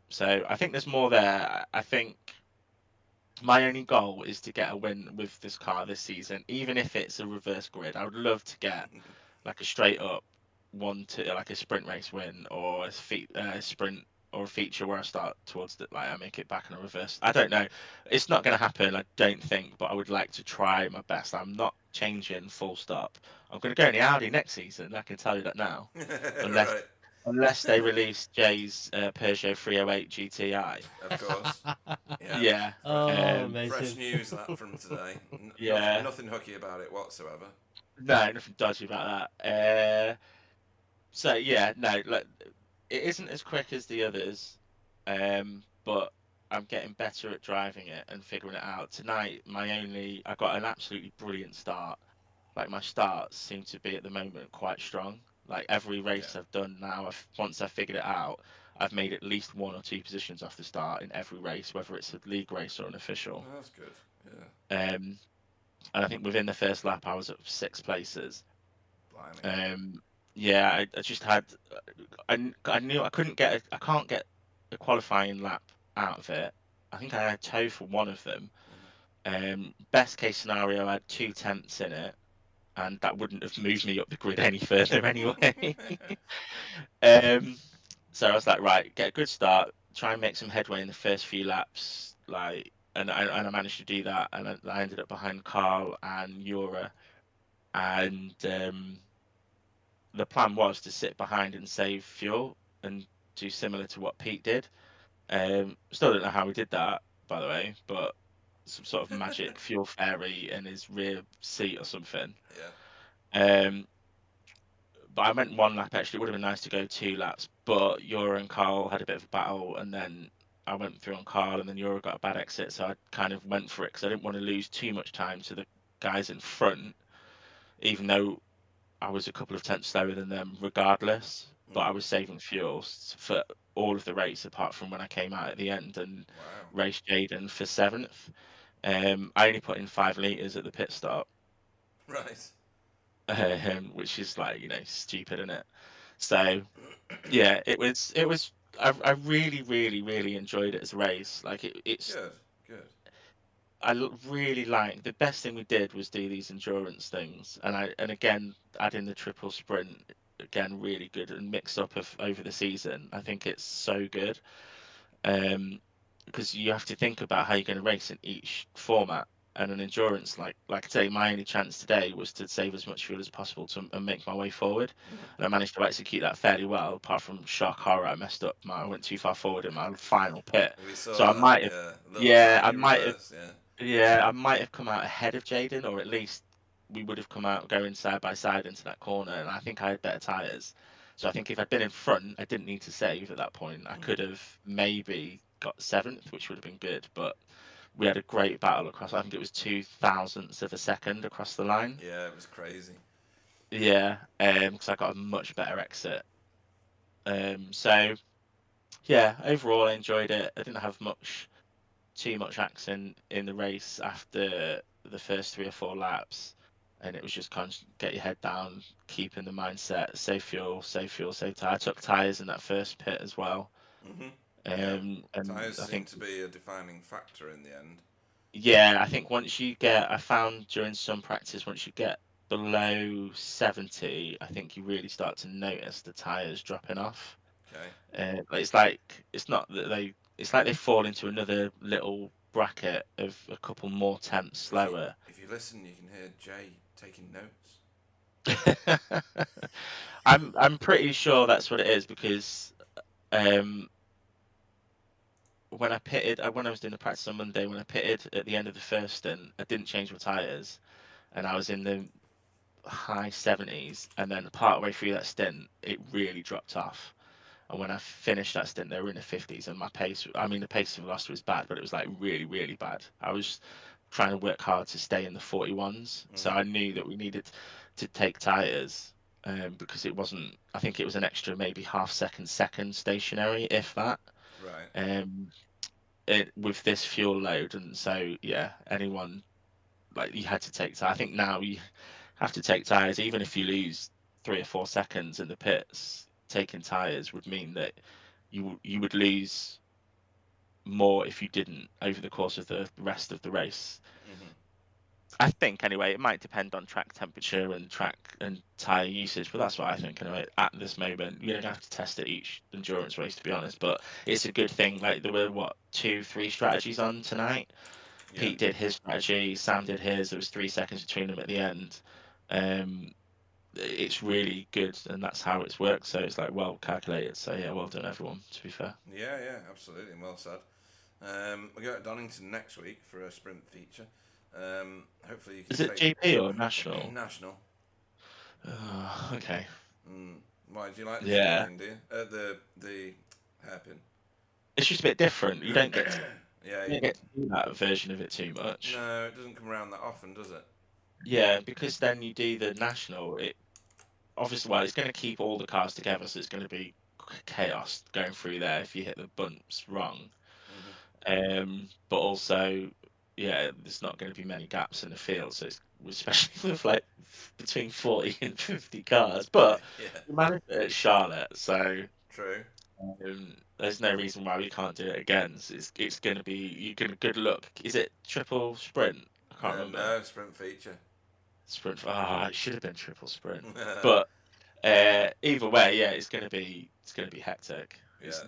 So I think there's more there. I think my only goal is to get a win with this car this season, even if it's a reverse grid. I would love to get like a straight up like a sprint race win or a sprint or a feature where I start towards the, like I make it back and I reverse. I don't know. It's not going to happen, I don't think, but I would like to try my best. I'm not changing full stop. I'm going to go in the Audi next season. I can tell you that now, unless Right, unless they release Jay's Peugeot 308 GTI. of course. Yeah. Yeah, Oh, Fresh amazing. news that from today. yeah. Nothing hooky about it whatsoever. No, nothing dodgy about that. So yeah, no, like it isn't as quick as the others, but I'm getting better at driving it and figuring it out. Tonight, I got an absolutely brilliant start. Like my starts seem to be at the moment quite strong. Like every race Yeah. I've done now, once I figured it out, I've made at least 1 or 2 positions off the start in every race, whether it's a league race or an official. Oh, that's good. And I think within the first lap, I was at 6 places. Blimey. Yeah, I just had, I knew I can't get a qualifying lap out of it. I think I had tow for one of them. Best case scenario, I had 2 tenths in it, and that wouldn't have moved me up the grid any further anyway. um, so I was like, right, get a good start, try and make some headway in the first few laps, like, and I managed to do that, and I ended up behind Carl and Yura, and the plan was to sit behind and save fuel and do similar to what Pete did. Still don't know how he did that, by the way, but some sort of magic fuel fairy in his rear seat or something. Yeah. But I went 1 lap extra. It would have been nice to go 2 laps, but Yura and Carl had a bit of a battle, and then I went through on Carl, and then Yura got a bad exit, so I kind of went for it because I didn't want to lose too much time to the guys in front, even though I was a couple of tenths slower than them regardless, but I was saving fuel for all of the race apart from when I came out at the end and Wow. raced Jaden for 7th. I only put in 5 litres at the pit stop, Right. which is like, stupid, isn't it? So yeah, it was. I really, really, really enjoyed it as a race. Like it's Good. Good. really like the best thing we did was do these endurance things, and again adding the triple sprint again really good and mix up of over the season. I think it's so good, because you have to think about how you're going to race in each format. And an endurance, like I say, my only chance today was to save as much fuel as possible and make my way forward, and I managed to execute that fairly well. Apart from shock horror, I messed up. I went too far forward in my final pit, We saw so I that. might have, Yeah. Little yeah, I tiny might have reverse. Yeah. yeah, I might have come out ahead of Jaden, or at least we would have come out going side by side into that corner. And I think I had better tyres. So I think if I'd been in front, I didn't need to save at that point. I could have maybe got 7th, which would have been good. But we had a great battle across. I think it was 0.02 of a second across the line. Yeah, it was crazy. Yeah, because I got a much better exit. So yeah, overall I enjoyed it. I didn't have too much action in the race after the first 3 or 4 laps, and it was just kind of get your head down, keeping the mindset, save fuel, save fuel, save tire. I took tires in that first pit as well, Yeah. and Tyres I seem think to be a defining factor in the end. yeah, I think I found during some practice once you get below 70, I think you really start to notice the tires dropping off. Okay. It's not that it's like they fall into another little bracket of a couple more tenths slower. If you listen, you can hear Jay taking notes. I'm pretty sure that's what it is because um when I was doing the practice on Monday, when I pitted at the end of the first stint, I didn't change my tires, and I was in the high 70s, and then part way through that stint, it really dropped off. And when I finished that stint, they were in the 50s, and the pace velocity was bad, but it was like really, really bad. I was trying to work hard to stay in the 41s, so I knew that we needed to take tyres, because I think it was an extra maybe half second stationary, if that, Right. with this fuel load. And so, yeah, anyone, like, you had to take, I think now you have to take tyres, even if you lose 3 or 4 seconds in the pits. Taking tyres would mean that you would lose more if you didn't over the course of the rest of the race. I think anyway, it might depend on track temperature and track and tyre usage, but that's what I think anyway. At this moment, you're gonna have to test it each endurance race, to be honest. But it's a good thing. Like there were what 2, 3 strategies on tonight. Yeah. Pete did his strategy, Sam did his. There was 3 seconds between them at the end. It's really good, and that's how it's worked. So it's like well calculated. So yeah, well done everyone. To be fair. Yeah, absolutely, and well said. We go to Donington next week for a sprint feature. Hopefully you can Is it take GP or national? national. Okay. Why do you like the Yeah. chicane, do you? The hairpin. It's just a bit different. You don't get to, Yeah. you don't get to do that version of it too much. No, it doesn't come around that often, does it? Yeah, because then you do the national. It obviously, well, it's going to keep all the cars together, so it's going to be chaos going through there if you hit the bumps wrong. But also, yeah, there's not going to be many gaps in the field, so it's especially with like between 40 and 50 cars. But Yeah. we managed it at Charlotte, so True. there's no reason why we can't do it again. So it's going to be you're going to good luck. Is it triple sprint? I can't remember. No, sprint feature. Sprint. Ah, it should have been triple sprint. But either way, yeah, it's going to be hectic.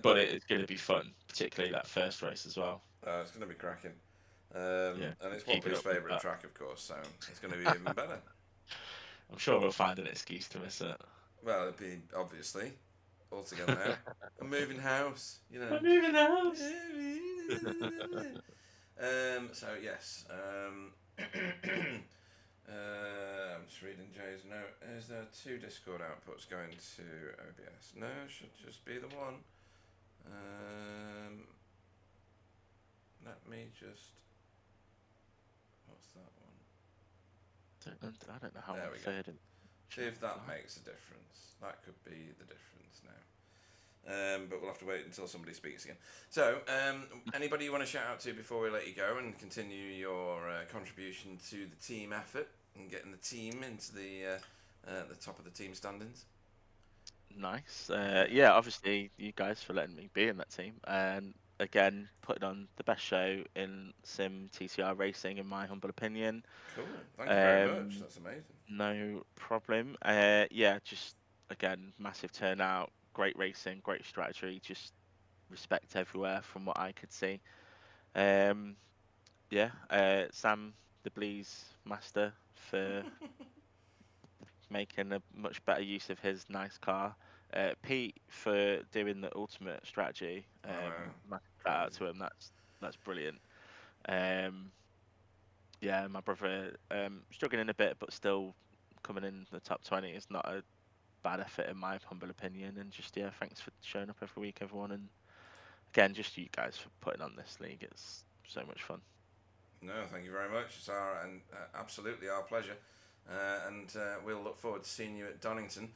But it's going to be fun, particularly that first race as well. It's going to be cracking. Yeah, And it's keep it Whopper's up with favourite that. track, of course, so it's going to be even better. I'm sure we'll find an excuse to miss it. Well, it'd be obviously all together now. A moving house, you know. A moving house. So yes. I'm just reading Jay's note. Is there 2 Discord outputs going to OBS? No, it should just be the one. Let me just. What's that one? I don't know how There I'm we go. third. See if that makes a difference. That could be the difference now. But we'll have to wait until somebody speaks again. So, anybody you want to shout out to before we let you go and continue your contribution to the team effort and getting the team into the top of the team standings? Nice. Yeah, obviously you guys for letting me be in that team, and again putting on the best show in Sim TCR racing, in my humble opinion. Cool. Thank you very much. That's amazing. No problem. Yeah, just again massive turnout, great racing, great strategy, just respect everywhere from what I could see. Yeah, Sam the Bleeze master for making a much better use of his nice car. Pete for doing the ultimate strategy. Massive shout out to him. That's brilliant. Yeah, my brother struggling a bit, but still coming in the top 20 is not a bad effort in my humble opinion. And just yeah, thanks for showing up every week, everyone. And again, just you guys for putting on this league. It's so much fun. No, thank you very much. It's absolutely our pleasure. And we'll look forward to seeing you at Donington.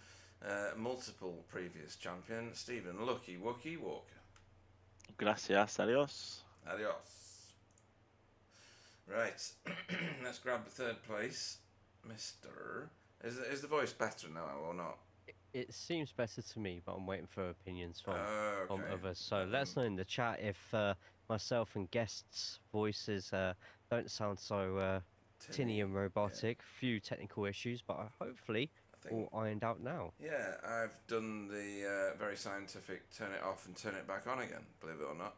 Multiple previous champion, Stephen Lucky Wookie Walker. Gracias, adios. Adios. Right, let's grab the 3rd place, Mr. Is the voice better now or not? It seems better to me, but I'm waiting for opinions from Okay. others. So let us know in the chat if myself and guests' voices don't sound so tinny and robotic. Few technical issues, but hopefully all ironed out now. Yeah, I've done the very scientific turn it off and turn it back on again, believe it or not.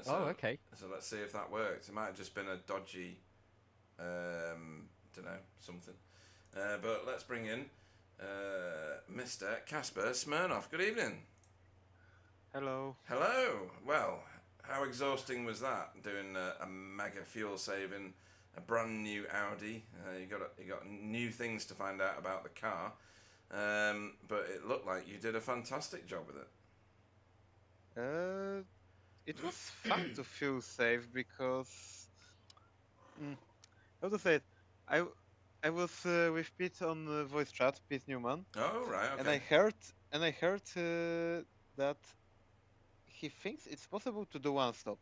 Okay. So let's see if that works. It might have just been a dodgy, don't know, something. But let's bring in Mr. Casper Smirnoff. Good evening. Hello. Hello. Well, how exhausting was that, doing a mega fuel saving, a brand new Audi? You got new things to find out about the car, but it looked like you did a fantastic job with it. It was fun to fuel save because how to say it? I was with Pete on voice chat, Pete Newman. Oh right, okay. And I heard that he thinks it's possible to do one stop,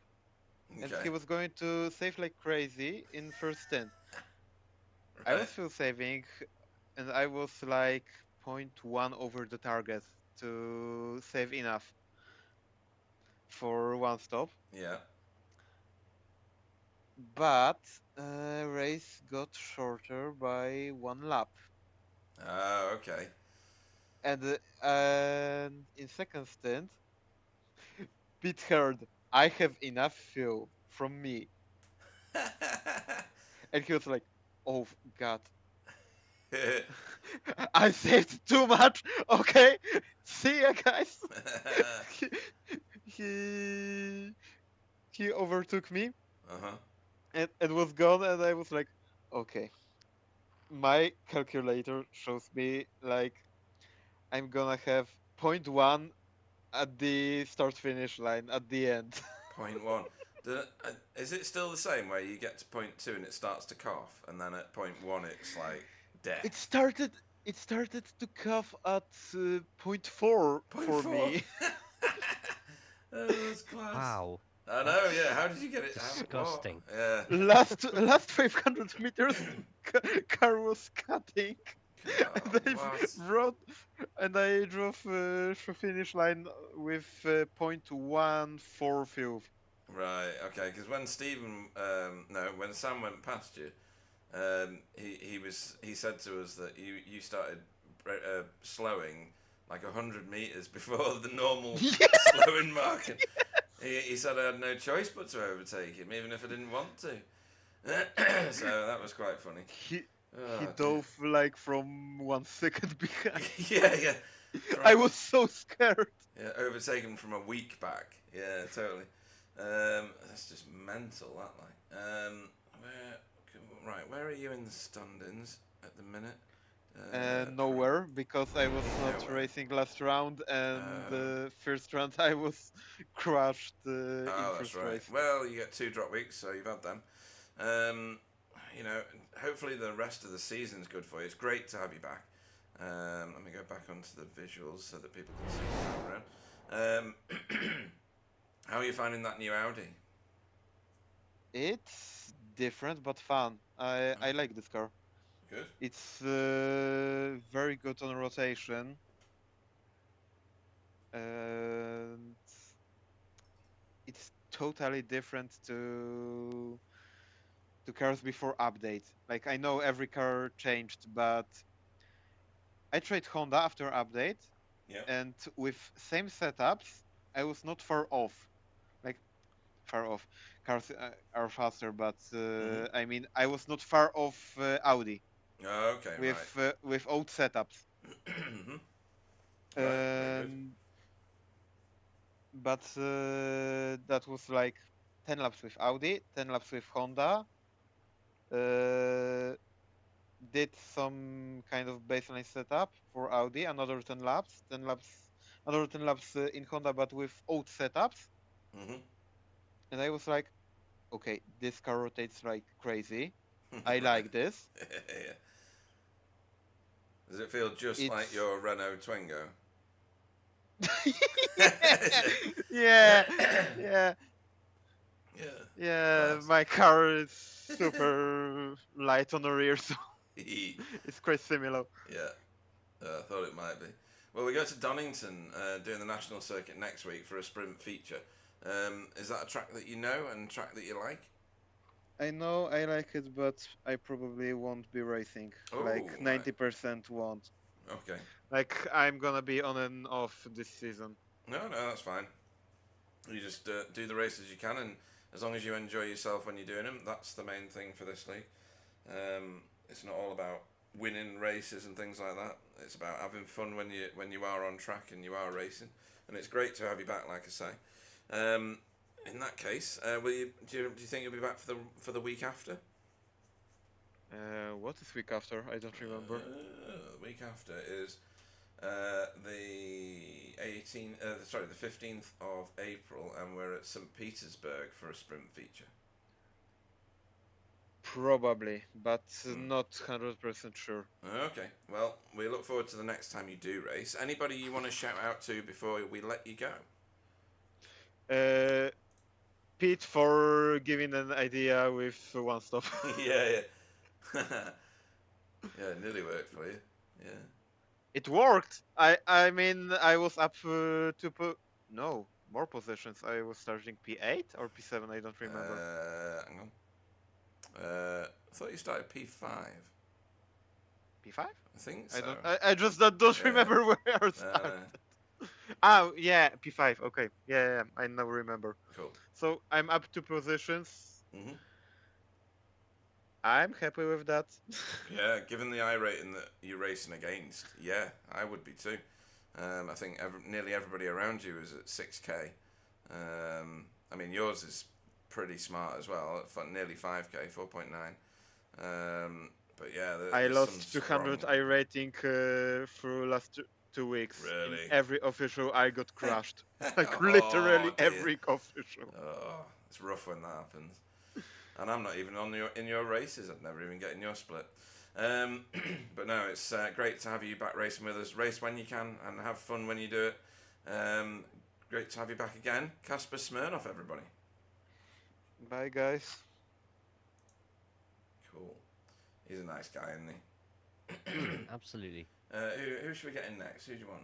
and he was going to save like crazy in first stint. Right. I was fuel saving, and I was like 0.1 over the target to save enough for one stop. Yeah. but race got shorter by 1 lap. Oh, okay. And in second stint, Pete heard, I have enough fuel from me. And he was like, oh god, I saved too much. Okay, see ya, guys. he, he he overtook me Uh-huh. and was gone, and I was like, okay. My calculator shows me like I'm gonna have point 0.1 at the start finish line at the end. Point one. Is it still the same where you get to point two and it starts to cough, and then at point one it's like death? It started. It started to cough at point 4 Point for four. me. Oh, that's class. Wow. I know. Yeah. How did you get it? Disgusting. Yeah. last 500 meters, car was cutting, God, and what? I drove to finish line with 0.14 fuel. Right. Okay. Because when Stephen, no, when Sam went past you, he said to us that you started slowing like 100 meters before the normal slowing mark. And he said I had no choice but to overtake him, even if I didn't want to. So that was quite funny. He Oh, he dear. dove like from 1 second behind. Yeah. I was so scared. Yeah, overtaken from a week back. Yeah, totally. That's just mental, that like. Where are you in the standings at the minute? Nowhere, because I was not Nowhere. racing last round, and the first round I was crushed in Oh, that's first right. race. Well, you get 2 drop weeks, so you've had them. You know, hopefully the rest of the season's good for you. It's great to have you back. Let me go back onto the visuals so that people can see the background. How are you finding that new Audi? It's different but fun. I like this car. Good. It's very good on rotation. And it's totally different to cars before update. Like, I know every car changed, but I tried Honda after update, Yeah. and with same setups, I was not far off. Like, far off. Cars are faster, but I mean, I was not far off Audi Oh, okay, with old setups. right. Right, very good. But that was like 10 laps with Audi, 10 laps with Honda. Did some kind of baseline setup for Audi, another 10 laps, another 10 laps in Honda, but with old setups. Mm-hmm. And I was like, okay, this car rotates like crazy. I like this. Yeah. Does it feel just like It's your Renault Twingo? yeah, yeah, Yeah. yeah. Class. My car is super light on the rear, so it's quite similar. Yeah. I thought it might be. Well, we go to Donington doing the national circuit next week for a sprint feature. Is that a track that you know and track that you like? I know I like it, but I probably won't be racing. Oh, Like right. 90% won't. Okay. Like, I'm gonna be on and off this season. No, that's fine. You just do the races you can, and as long as you enjoy yourself when you're doing them, that's the main thing for this league. It's not all about winning races and things like that. It's about having fun when you are on track and you are racing, and it's great to have you back, like I say. In that case, do you think you'll be back for the week after? What is week after? I don't remember. The week after is the 15th of April, and we're at St. Petersburg for a sprint feature. Probably, but not 100% sure. Okay, well, we look forward to the next time you do race. Anybody you want to shout out to before we let you go? Pete for giving an idea with one stop. Yeah. Yeah, it nearly worked for you. Yeah. It worked. I mean, I was up more positions. I was starting P8 or P7. I don't remember. Hang on. I thought you started P5. P5? I think so. I just don't Yeah. remember where I No, started. no. Oh yeah, P5. Okay, yeah, I now remember. Cool. So I'm up 2 positions. hmm I'm happy with that. Yeah, given the I rating that you're racing against, yeah, I would be too. I think nearly everybody around you is at 6k. I mean, yours is pretty smart as well, at nearly 5k, 4.9. But yeah, I there's lost some 200 strong I rating through last 2 weeks. In Really? every official, I got crushed. Like Oh, literally dear. every official. Oh, it's rough when that happens. And I'm not even in your races. I'd never even get in your split. But no, it's great to have you back racing with us. Race when you can and have fun when you do it. Great to have you back again. Kasper Smirnoff, everybody. Bye, guys. Cool. He's a nice guy, isn't he? Absolutely. Who should we get in next? Who do you want?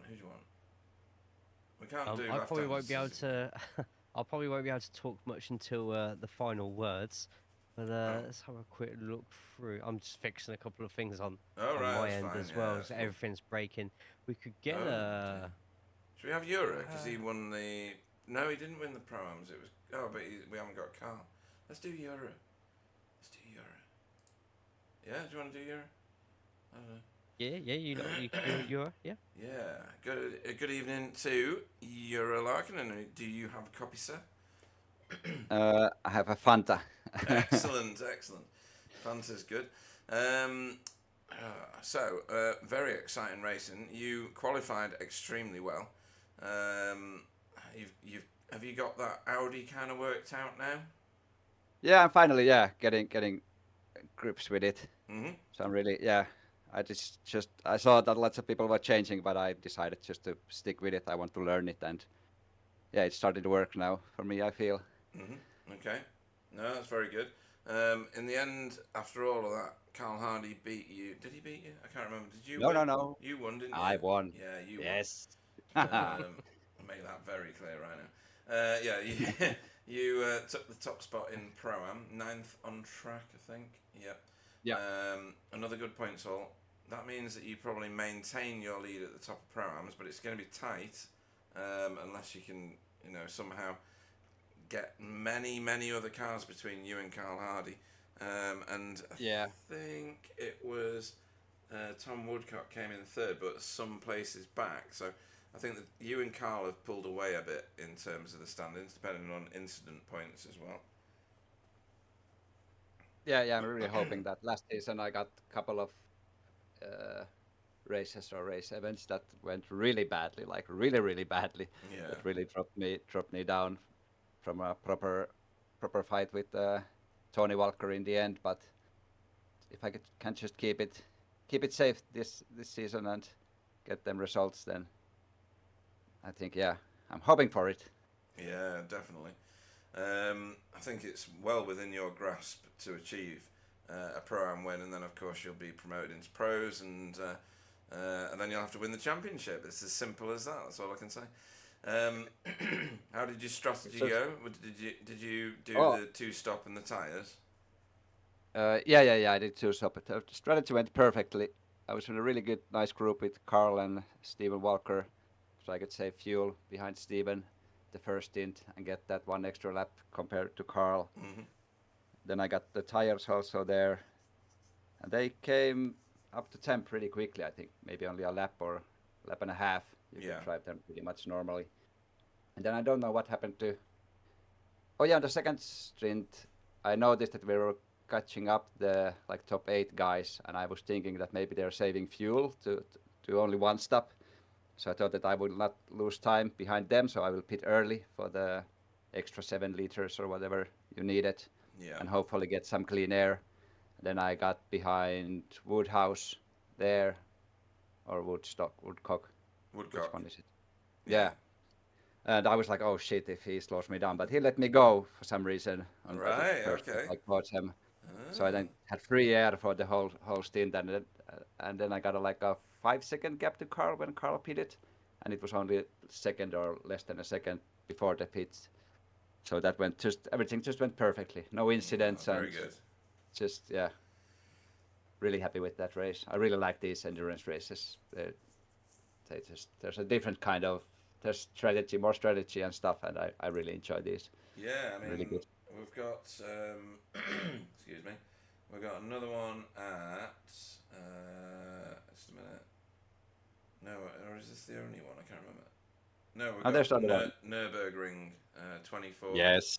We can't do I probably left-hand won't be able decision. to. I probably won't be able to talk much until the final words. But let's have a quick look through. I'm just fixing a couple of things on Oh, right, my that's end fine, as yeah, well, that's so cool. everything's breaking. We could get Oh, a. okay. Should we have Euro? Because he won the... No, he didn't win the Pro-Ams. It was... Oh, but we haven't got Carl. Let's do Euro. Yeah, do you want to do Euro? I don't know. Yeah, you know, you can do it, Euro, yeah. Yeah. Good evening to Euro Larkin. Do you have a copy, sir? I have a Fanta. Excellent. Fanta's good. Very exciting racing. You qualified extremely well. Have you got that Audi kind of worked out now? Yeah, I'm finally getting grips with it. Mm-hmm. So I'm really I saw that lots of people were changing, but I decided just to stick with it. I want to learn it, and yeah, it started to work now for me, I feel. Mm-hmm. Okay. No, that's very good. In the end, after all of that, Carl Hardy beat you. Did he beat you? I can't remember. Did you win? No. You won, didn't you? I won. Yeah, you Yes. won. I'll make that very clear right now. Yeah, you took the top spot in Pro-Am, 9th on track, I think. Yep. Yeah. Another good points haul. That means that you probably maintain your lead at the top of Pro-Ams, but it's going to be tight unless you can, somehow get many other cars between you and Carl Hardy. And I think it was Tom Woodcock came in third, but some places back. So I think that you and Carl have pulled away a bit in terms of the standings, depending on incident points as well. Yeah, I'm really hoping that. Last season I got a couple of races or race events that went really badly, like really badly. Yeah. That really dropped me down from a proper fight with Tony Walker in the end. But if I can just keep it safe this season and get them results, then I think I'm hoping for it. Yeah, definitely. I think it's well within your grasp to achieve a Pro-Am win, and then of course you'll be promoted into pros, and then you'll have to win the championship. It's as simple as that. That's all I can say. How did your strategy go? Did you do the 2-stop and the tyres? Yeah. I did 2-stop. The strategy went perfectly. I was in a really good, nice group with Carl and Stephen Walker, so I could save fuel behind Stephen the first stint and get that one extra lap compared to Carl. Mm-hmm. Then I got the tires also there, and they came up to 10 pretty quickly. I think maybe only a lap or lap and a half. You can drive them pretty much normally. And then I don't know what happened to. Oh yeah, on the second stint, I noticed that we were catching up the top 8 guys, and I was thinking that maybe they're saving fuel to only one stop. So I thought that I would not lose time behind them, so I will pit early for the extra 7 liters or whatever you needed, and hopefully get some clean air. Then I got behind Woodhouse there, or Woodcock. Which one is it? Yeah. And I was like, oh shit, if he slows me down. But he let me go for some reason. Right, okay. I caught him. So I then had free air for the whole stint, and then I got a 5-second gap to Carl when Carl pitted, and it was only a second or less than a second before the pit. So that everything just went perfectly. No incidents. Very good. just really happy with that race. I really like these endurance races. There's a different kind of there's strategy, more strategy and stuff, and I really enjoy these. Yeah, I mean, Really good. we've got excuse me, we've got another one at just a minute. No, or is this the only one? I can't remember. No, we've there's got another one. Nürburgring 24. Yes.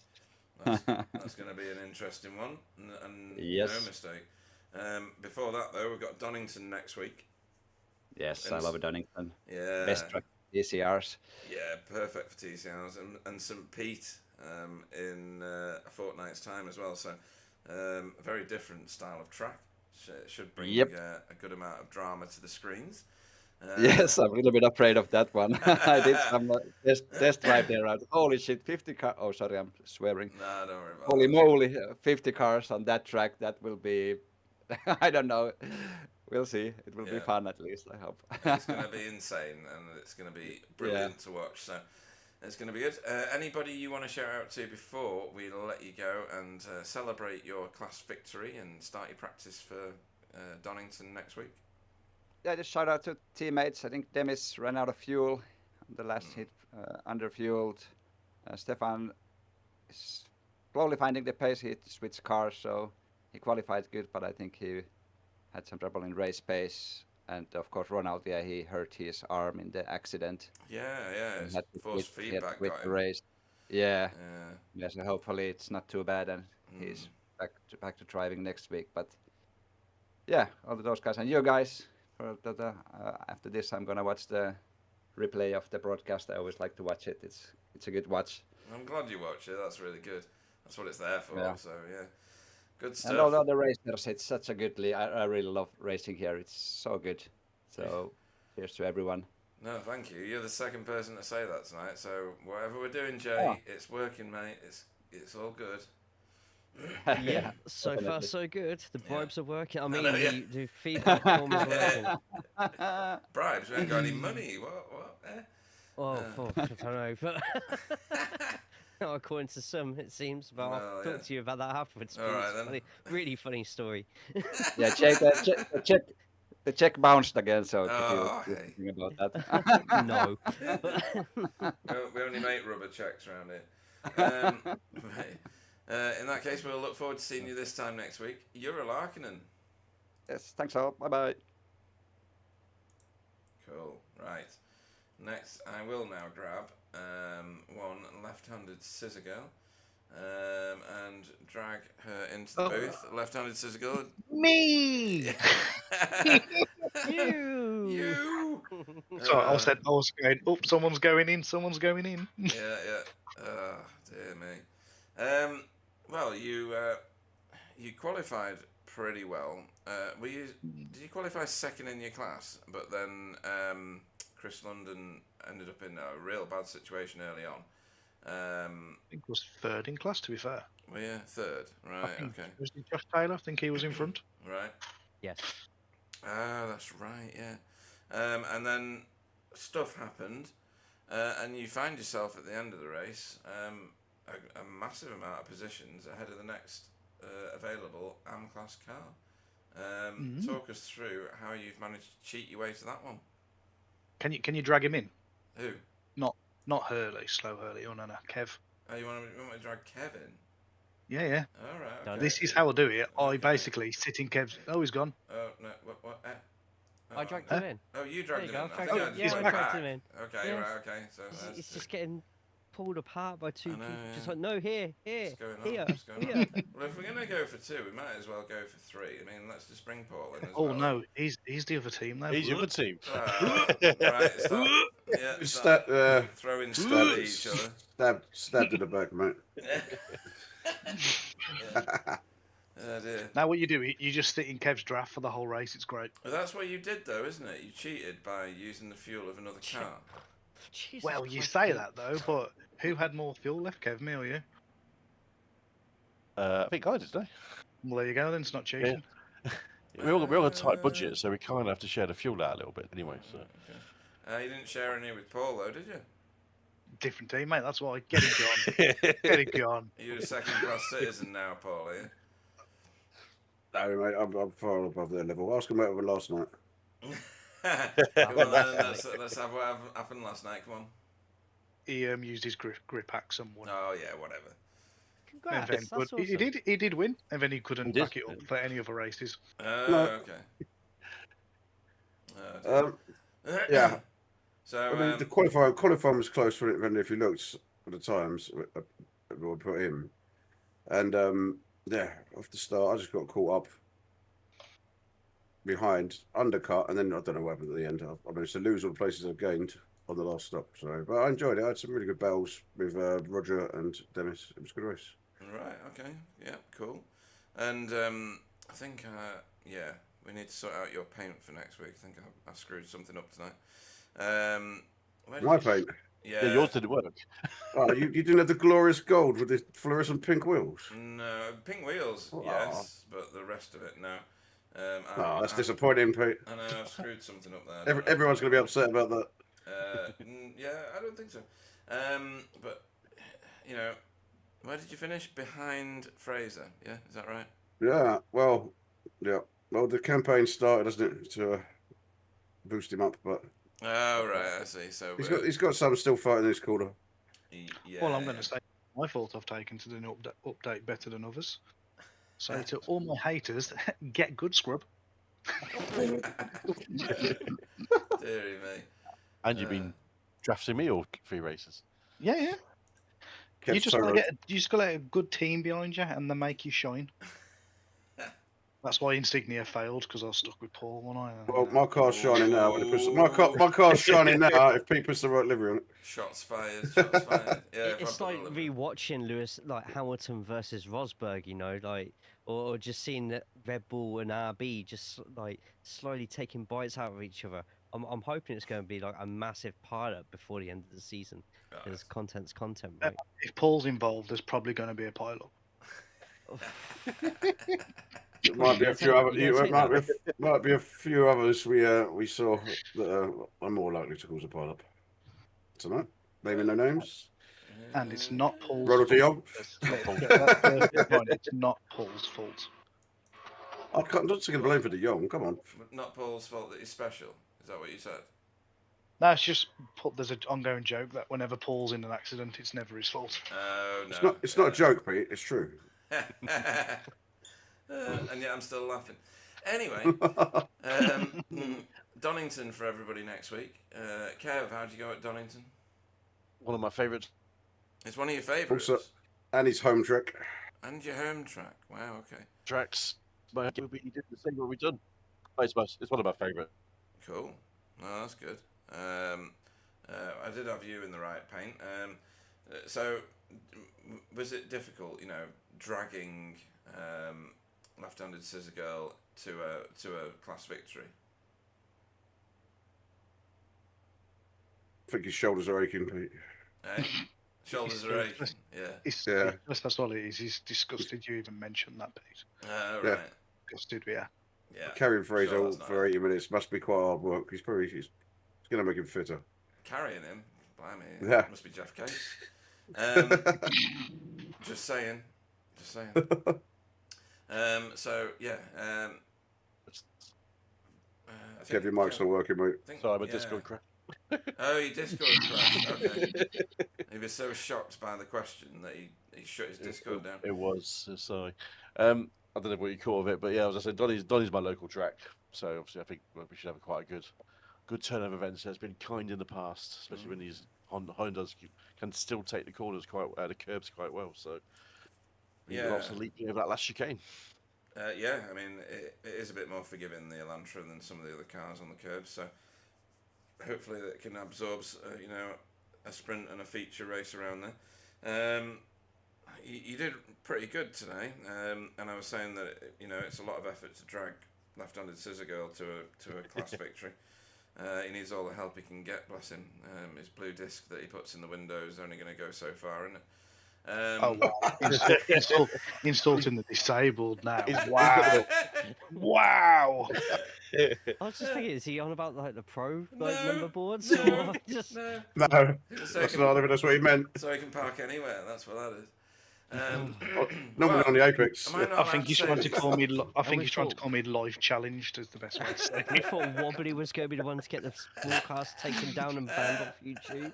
That's going to be an interesting one, and Yes. no mistake. Before that, though, we've got Donington next week. Yes, I love Donington. Yeah. Best track TCRs. Yeah, perfect for TCRs, and St. Pete in a fortnight's time as well. So, a very different style of track. Should bring Yep. a good amount of drama to the screens. Yes, I'm a little bit afraid of that one. I did some test drive there. Holy shit, 50 cars. Oh, sorry, I'm swearing. Nah, don't worry about Holy that. moly, 50 cars on that track. That will be, I don't know. We'll see. It will be fun at least, I hope. It's going to be insane, and it's going to be brilliant to watch. So it's going to be good. Anybody you want to shout out to before we let you go and celebrate your class victory and start your practice for Donington next week? Yeah, just shout out to teammates. I think Demis ran out of fuel on the last hit, under-fueled. Stefan is slowly finding the pace. He switched cars, so he qualified good, but I think he had some trouble in race pace. And of course, Ronald, he hurt his arm in the accident. Yeah, He had to force quit- he had to feedback quit got the him. race. Yeah, Yeah. so hopefully it's not too bad and he's back to driving next week. But yeah, all of those guys and you guys. After this, I'm gonna watch the replay of the broadcast. I always like to watch it. It's a good watch. I'm glad you watch it. That's really good. That's what it's there for. Yeah. So yeah, good And all the stuff. other racers, it's such a good league. I really love racing here. It's so good. So cheers to everyone. No, thank you. You're the second person to say that tonight. So whatever we're doing, Jay, it's working, mate. It's all good. Yeah, so far definitely. so good. The bribes are working. I mean, know, yeah. the feedback form is working. Bribes, we ain't got any money. What? Eh? Oh, I don't know, but according to some, it seems. But Well, I'll yeah. talk to you about that afterwards. All but right, it's then. funny, really funny story. Yeah, the check bounced again. So Oh, if you hey. thinking about that. No. We only make rubber checks around here. Right. In that case, we'll look forward to seeing you this time next week. You're a Larkinen. Yes, thanks all. Bye bye. Cool. Right. Next, I will now grab one left-handed scissor girl and drag her into the booth. Left-handed scissor girl. Me. You. So I was going. Oh, someone's going in. Someone's going in. Yeah. Oh, dear me. Well, you qualified pretty well. Did you qualify second in your class? But then Chris London ended up in a real bad situation early on. I think it was third in class. To be fair, Well, yeah, third. I Right. think Okay. was it Josh Taylor? I think he was in front. Right. Yes. Ah, that's right. Yeah. And then stuff happened, and you find yourself at the end of the race, a massive amount of positions ahead of the next available AM class car. Talk us through how you've managed to cheat your way to that one. Can you drag him in? Who? Not Hurley, slow Hurley. Oh no, Kev. Oh, you want to drag Kevin? Yeah. All right. Done. Okay. This is how I do it. I Okay. basically sit in Kev's. Oh, he's gone. Oh no! What? Oh, I dragged him in. Oh, you There dragged you him go. in. I Dragged think him- I just yeah, I went dragged back. him in. Okay, Yes. right. Okay. So that's It's just getting pulled apart by two I know, people. yeah. Just like, no, here, What's going on? here, What's going here. on? Well, if we're going to go for two, we might as well go for three. I mean, let's just bring Paul in as Oh well. no, he's the other team now. He's the other team. Right, start throwing stuff at each other. Stabbed in the back, mate. Oh dear. Now what you do, you just sit in Kev's draft for the whole race. It's great. Well, that's what you did, though, isn't it? You cheated by using the fuel of another car. Jesus Well, you Christ, say mate. that though, but who had more fuel left, Kev, me or you? I think I did, didn't Well, there you go. Then it's not cheating. I? We're on a tight budget, so we kind of have to share the fuel out a little bit anyway. So. Okay. You didn't share any with Paul, though, did you? Different team, mate. That's why. Get him gone. Get him gone. You're a second-class citizen now, Paul, are you? No, mate, I'm far above their level. Ask them what happened last night. Come on then, let's have what happened last night. Come on. He used his grip axe and won. Oh yeah, whatever. Congrats, And then, that's but he awesome. did win, and then he couldn't He did. back it up for any other races. Okay. Yeah. So I mean, the qualifying was close for it. Then if you looked at the times, everyone put in, and yeah, off the start, I just got caught up behind, undercut, and then I don't know what happened at the end. I managed to lose all the places I've gained on the last stop. So, but I enjoyed it. I had some really good battles with Roger and Dennis. It was a good race. Right. Okay. Yeah. Cool. And I think yeah, we need to sort out your paint for next week. I think I screwed something up tonight. My paint. Yeah. yours didn't work. Oh, you didn't have the glorious gold with the fluorescent pink wheels. No, pink wheels, Oh. yes, but the rest of it, no. That's disappointing, Pete. I know, I've screwed something up there. Everyone's going to be upset about that. Yeah, I don't think so. But, you know, where did you finish? Behind Fraser, yeah? Is that right? Yeah, well, the campaign started, hasn't it, to boost him up, but Oh, right, I see. So he's got some still fighting this corner. Yeah. Well, I'm going to say my fault I've taken to do an update better than others. So to all my haters, get good, scrub. Deary me. And you've been drafting me all 3 races. Yeah. You just got to get a good team behind you, and they make you shine. That's why Insignia failed, because I was stuck with Paul, wasn't I? Well, my car's shining now. When it puts, my car's shining now if Pete puts the right livery on it. Shots fired. Shots fired. Yeah, It's like rewatching Lewis, like Hamilton versus Rosberg, you know, like, or just seeing that Red Bull and RB just like slowly taking bites out of each other. I'm hoping it's going to be like a massive pilot before the end of the season. Because content's content, right? If Paul's involved, there's probably going to be a pilot. It might be a few other. Might be a few others we saw that are more likely to cause a pile up. Tonight, naming no names. And it's not Paul's Ronald de Jong. It's not Paul's fault. I'm not taking the blame for de Jong. Come on. Not Paul's fault that he's special. Is that what you said? No, it's just there's an ongoing joke that whenever Paul's in an accident, it's never his fault. Oh no. It's not a joke, Pete. It's true. And yet I'm still laughing. Anyway, Donington for everybody next week. Kev, how'd you go at Donington? One of my favourites. It's one of your favourites. Also, and his home track. And your home track. Wow, okay. Tracks. You did the same what we've done. It's one of my favourite. Cool. No, that's good. I did have you in the right paint. So, was it difficult, you know, dragging Left-Handed Scissor Girl to a class victory? I think his shoulders are aching, Pete. Eh? Shoulders are aching. Yeah. That's all it is. He's disgusted you even mentioned that, Pete. Right. Yeah. Disgusted, yeah. Yeah. Carrying Fraser Sure, that's for 80 minutes must be quite hard work. He's going to make him fitter. Carrying him? Blimey. Yeah. Must be Jeff Case. Just saying. So, yeah. Kev, your mic's not working, mate. Sorry, I'm a Discord crash. Oh, you Discord crashed. Okay. He was so shocked by the question that he shut his Discord down. It was. Sorry. I don't know what you call of it, but yeah, as I said, Donny's my local track, so obviously I think we should have quite a good turn of events. It's been kind in the past, especially when these Hondas can still take the corners the curbs quite well. So lots of leaping over that last chicane. Yeah, I mean it is a bit more forgiving, the Elantra, than some of the other cars on the curbs. So hopefully that can absorb a sprint and a feature race around there. You did pretty good today, and I was saying that it's a lot of effort to drag Left-Handed Scissor Girl to a class victory. He needs all the help he can get, bless him. His blue disc that he puts in the window is only going to go so far, isn't it? Insulting the disabled now. Wow. Wow. I was just thinking, is he on about like the pro number boards? Or just... No, that's what he meant. So he can park anywhere, that's what that is. Normally on the Apex. Am I not I allowed think to he's say trying to this? call me. I And think we he's trying to thought- call me life challenged. Is the best way to say We it. thought Wobbly was going to be the one to get the broadcast taken down and banned off YouTube.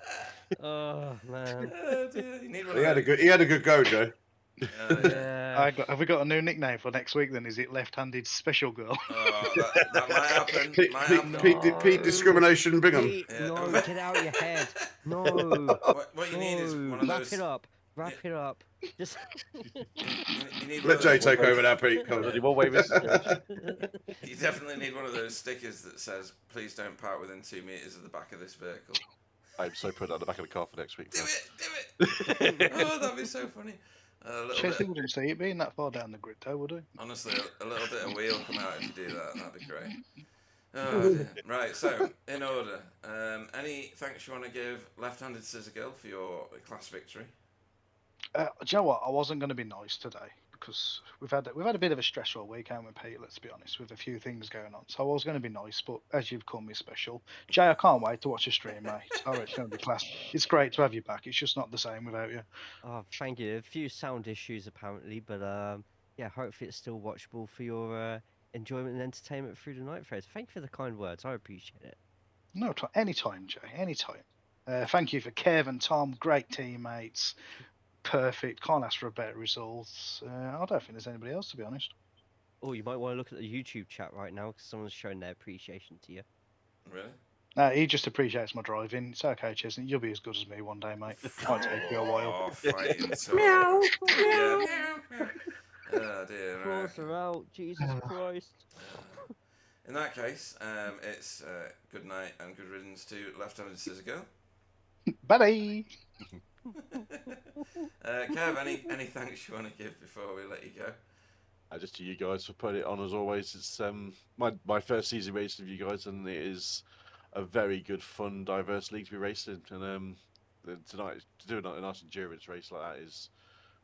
Oh man. Oh, dear. You need one He of had a those. good. He had a good go, Joe. Yeah. Have we got a new nickname for next week? Then is it left-handed special girl? Oh, that might happen. Pete, Might Pete, happen. Pete discrimination Bingham. Pete, Yeah. no, get out of your head. No. What you need is one of Wrap those. it up. Wrap it up. Just. You need one Let of Jay those- take over now, Pete. Come Only on. one way of You definitely need one of those stickers that says, "Please don't park within 2 meters of the back of this vehicle." I'm so put on the back of the car for next week. Do it. Oh, that'd be so funny. A little Chelsea bit, wouldn't see it being that far down the grid, though, would he? honestly, a little bit of wheel come out if you do that. That'd be great. Oh, dear. Right, so in order, any thanks you want to give Left-Handed Scissor Girl for your class victory? Do you know what? I wasn't going to be nice today because we've had a bit of a stressful week, haven't we, Pete? Let's be honest, with a few things going on. So I was going to be nice, but as you've called me special, Jay, I can't wait to watch the stream, mate. Oh, it's going to be class. It's great to have you back. It's just not the same without you. Oh, thank you. A few sound issues apparently, but yeah, hopefully it's still watchable for your enjoyment and entertainment through the night, Fred. Thank you for the kind words. I appreciate it. No, anytime, Jay. Anytime. Thank you for Kev and Tom. Great teammates. Perfect. Can't ask for a better results. I don't think there's anybody else, to be honest. Oh, you might want to look at the YouTube chat right now because someone's showing their appreciation to you. Really? He just appreciates my driving. It's okay, Chesney. You'll be as good as me one day, mate. Might take you a while. Oh, fighting so Meow. Yeah. Oh dear. Right. Claws are out. Jesus Christ. In that case, it's good night and good riddance to Left-Handed Scissor Girl. Bye. Kev, any thanks you want to give before we let you go? Just to you guys for putting it on as always. It's my first season racing with you guys, and it is a very good, fun, diverse league to be racing. And tonight to do a nice endurance race like that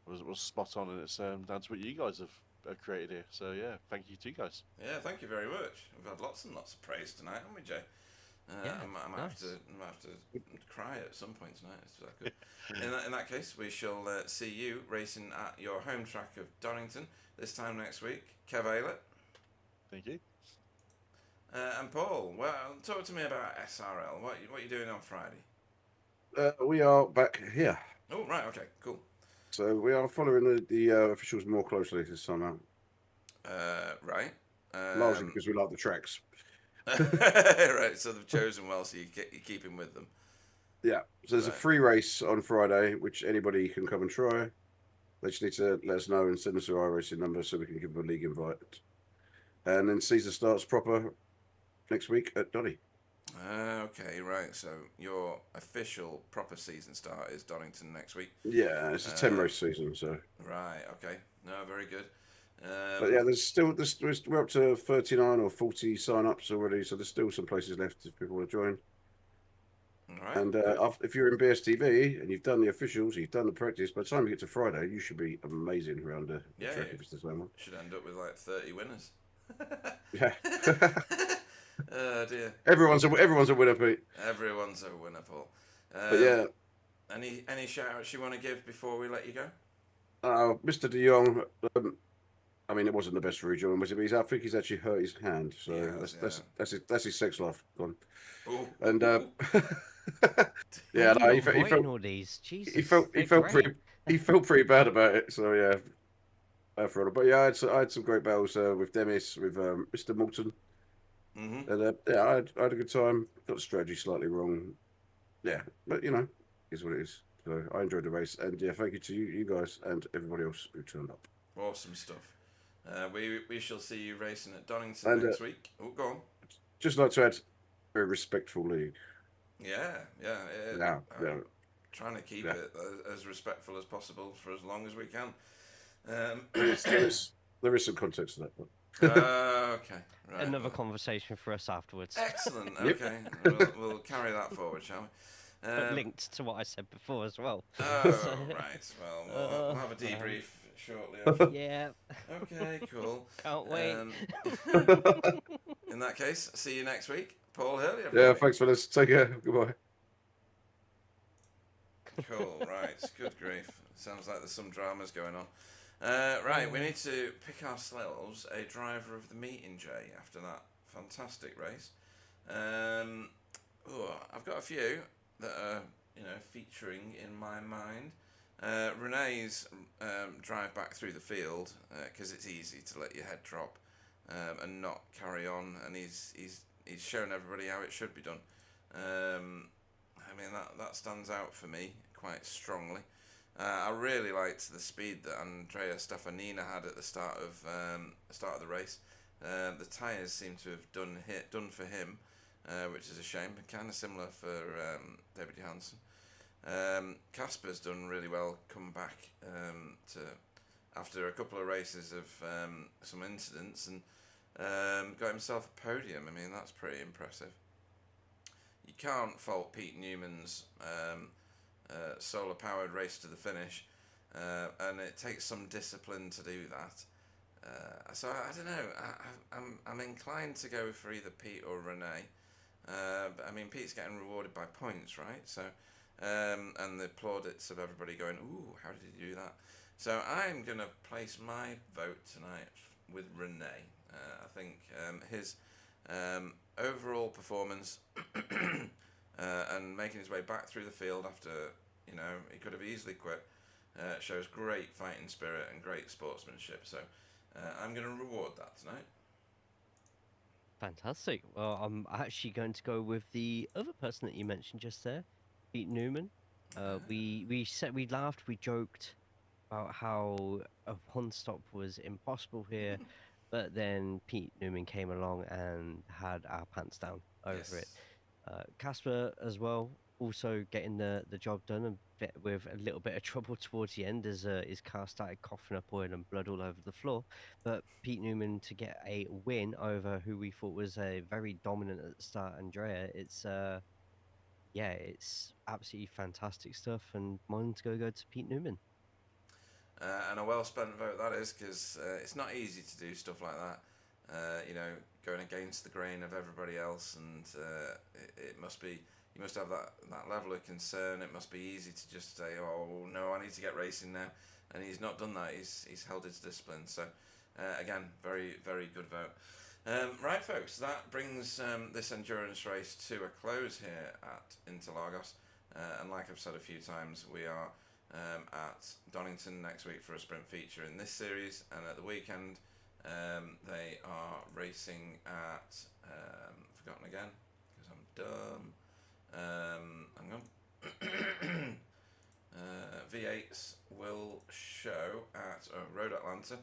was spot on, and it's down to what you guys have created here. So yeah, thank you to you guys. Yeah, thank you very much. We've had lots and lots of praise tonight, haven't we, Jay? Yeah, I might have to cry at some point tonight. It's that good. in that case, we shall see you racing at your home track of Donington this time next week. Kev Aylett. Thank you. And Paul, well, talk to me about SRL. What are you doing on Friday? We are back here. Oh, right, okay, cool. So we are following the officials more closely this time out. Right. Largely because we like the tracks. Right, so they've chosen well, so you keep him with them. Yeah, so there's a free race on Friday, which anybody can come and try. They just need to let us know and send us our racing number so we can give them a league invite. And then season starts proper next week at Donny. Okay, right. So your official proper season start is Donington next week. Yeah, it's a 10 race season, so. Right. Okay. No, very good. But yeah, we're up to 39 or 40 sign-ups already, so there's still some places left if people want to join. All right. And if you're in BSTV and you've done the officials, you've done the practice, by the time you get to Friday, you should be amazing around the track if it's the same one. Should end up with like 30 winners. Yeah. Oh dear. Everyone's a winner, Pete. Everyone's a winner, Paul. But yeah. Any shout outs you want to give before we let you go? Mr. De Jong, I mean, it wasn't the best for John, was it? But I think he's actually hurt his hand, so that's his sex life gone. Ooh. And yeah, no, he felt all these. Jesus, he felt pretty bad about it. So yeah, but yeah, I had some great battles with Demis, with Mr. Moulton, and yeah, I had a good time. Got the strategy slightly wrong, yeah, but you know, is what it is. So I enjoyed the race, and yeah, thank you to you guys and everybody else who turned up. Awesome stuff. We shall see you racing at Donington next week. Oh, go on. Just like to add, a respectful league. Yeah. Trying to keep it as respectful as possible for as long as we can. There is some context to that. Okay. Right. Another conversation for us afterwards. Excellent. Okay. We'll carry that forward, shall we? But linked to what I said before as well. Oh, right. Well, we'll have a debrief shortly. Yeah. Okay, cool. Can't wait. In that case, see you next week. Paul Hurley. Yeah, thanks for this. Take care. Goodbye. Cool, right. Good grief. Sounds like there's some dramas going on. Right, we need to pick ourselves a driver of the meeting, Jay, after that fantastic race. I've got a few that are, featuring in my mind. Renee's drive back through the field, because it's easy to let your head drop and not carry on, and he's shown everybody how it should be done. I mean, that stands out for me quite strongly. I really liked the speed that Andrea Stefanina had at the start of the race. The tyres seem to have done for him, which is a shame. Kind of similar for David Johansson. Casper's done really well, come back to after a couple of races of some incidents, and got himself a podium. I mean, that's pretty impressive. You can't fault Pete Newman's solar-powered race to the finish, and it takes some discipline to do that. So I don't know. I'm inclined to go for either Pete or Renee. But I mean, Pete's getting rewarded by points, right? So, and the plaudits of everybody going, "Ooh, how did he do that?" So I'm gonna place my vote tonight with Renee. I think his overall performance and making his way back through the field after, he could have easily quit, shows great fighting spirit and great sportsmanship. So I'm going to reward that tonight. Fantastic. Well, I'm actually going to go with the other person that you mentioned just there, Pete Newman. We laughed, we joked about how a one stop was impossible here, but then Pete Newman came along and had our pants down over it. Casper as well, also getting the job done, and with a little bit of trouble towards the end as his car started coughing up oil and blood all over the floor. But Pete Newman to get a win over who we thought was a very dominant at the start, Andrea. It's it's absolutely fantastic stuff, and mine's go to Pete Newman. And a well-spent vote that is, because it's not easy to do stuff like that. Going against the grain of everybody else, and it must be, you must have that level of concern. It must be easy to just say, "Oh no, I need to get racing now," and he's not done that. He's held his discipline. So again, very very good vote. Right, folks, that brings this endurance race to a close here at Interlagos. And like I've said a few times, we are at Donington next week for a sprint feature in this series, and at the weekend they are racing at forgotten again because I'm dumb. Hang on. V8s will show at Road Atlanta,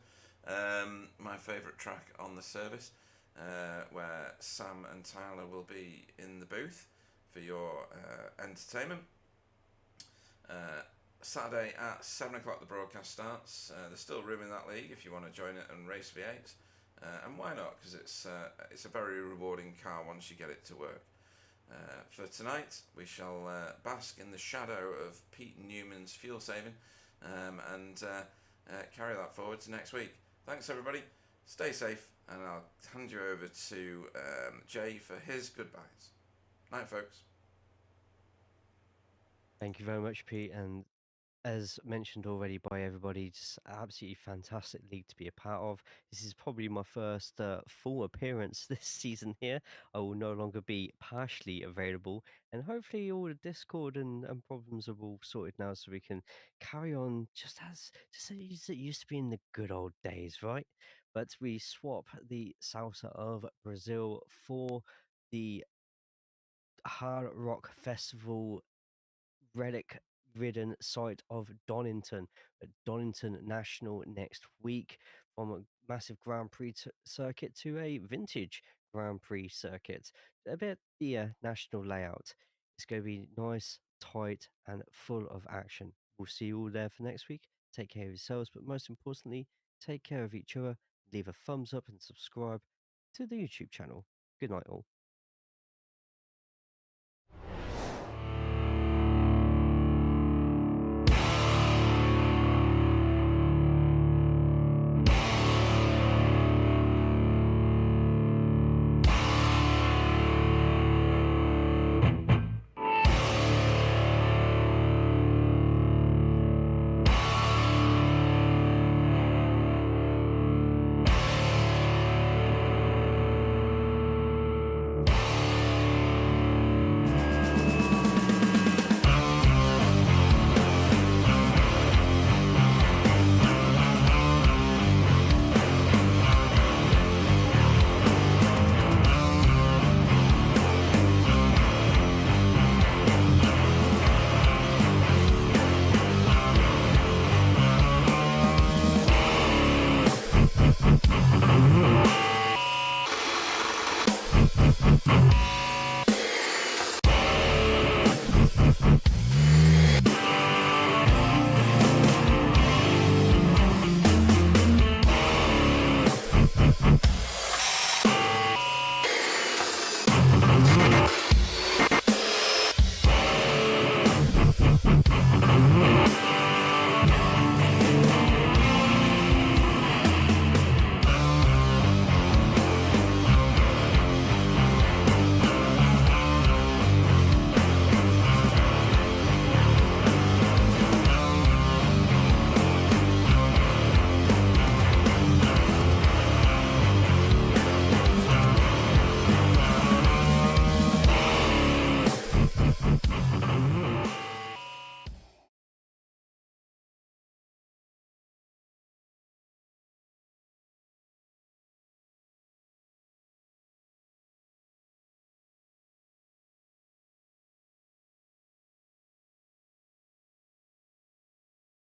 my favourite track on the service, where Sam and Tyler will be in the booth for your entertainment. Saturday at 7 o'clock the broadcast starts. There's still room in that league if you want to join it and race V8s. And why not? Because it's a very rewarding car once you get it to work. For tonight, we shall bask in the shadow of Pete Newman's fuel saving and carry that forward to next week. Thanks, everybody. Stay safe, and I'll hand you over to Jay for his goodbyes. Night, folks. Thank you very much, Pete. And as mentioned already by everybody, just absolutely fantastic league to be a part of. This is probably my first full appearance this season here. I will no longer be partially available, and hopefully all the Discord and problems are all sorted now, so we can carry on just as it used to be in the good old days, right? But we swap the salsa of Brazil for the Hard Rock Festival relic ridden site of Donington at Donington National next week, from a massive Grand Prix circuit to a vintage Grand Prix circuit. A bit the national layout. It's going to be nice, tight, and full of action. We'll see you all there for next week. Take care of yourselves, but most importantly, take care of each other. Leave a thumbs up and subscribe to the YouTube channel. Good night, all.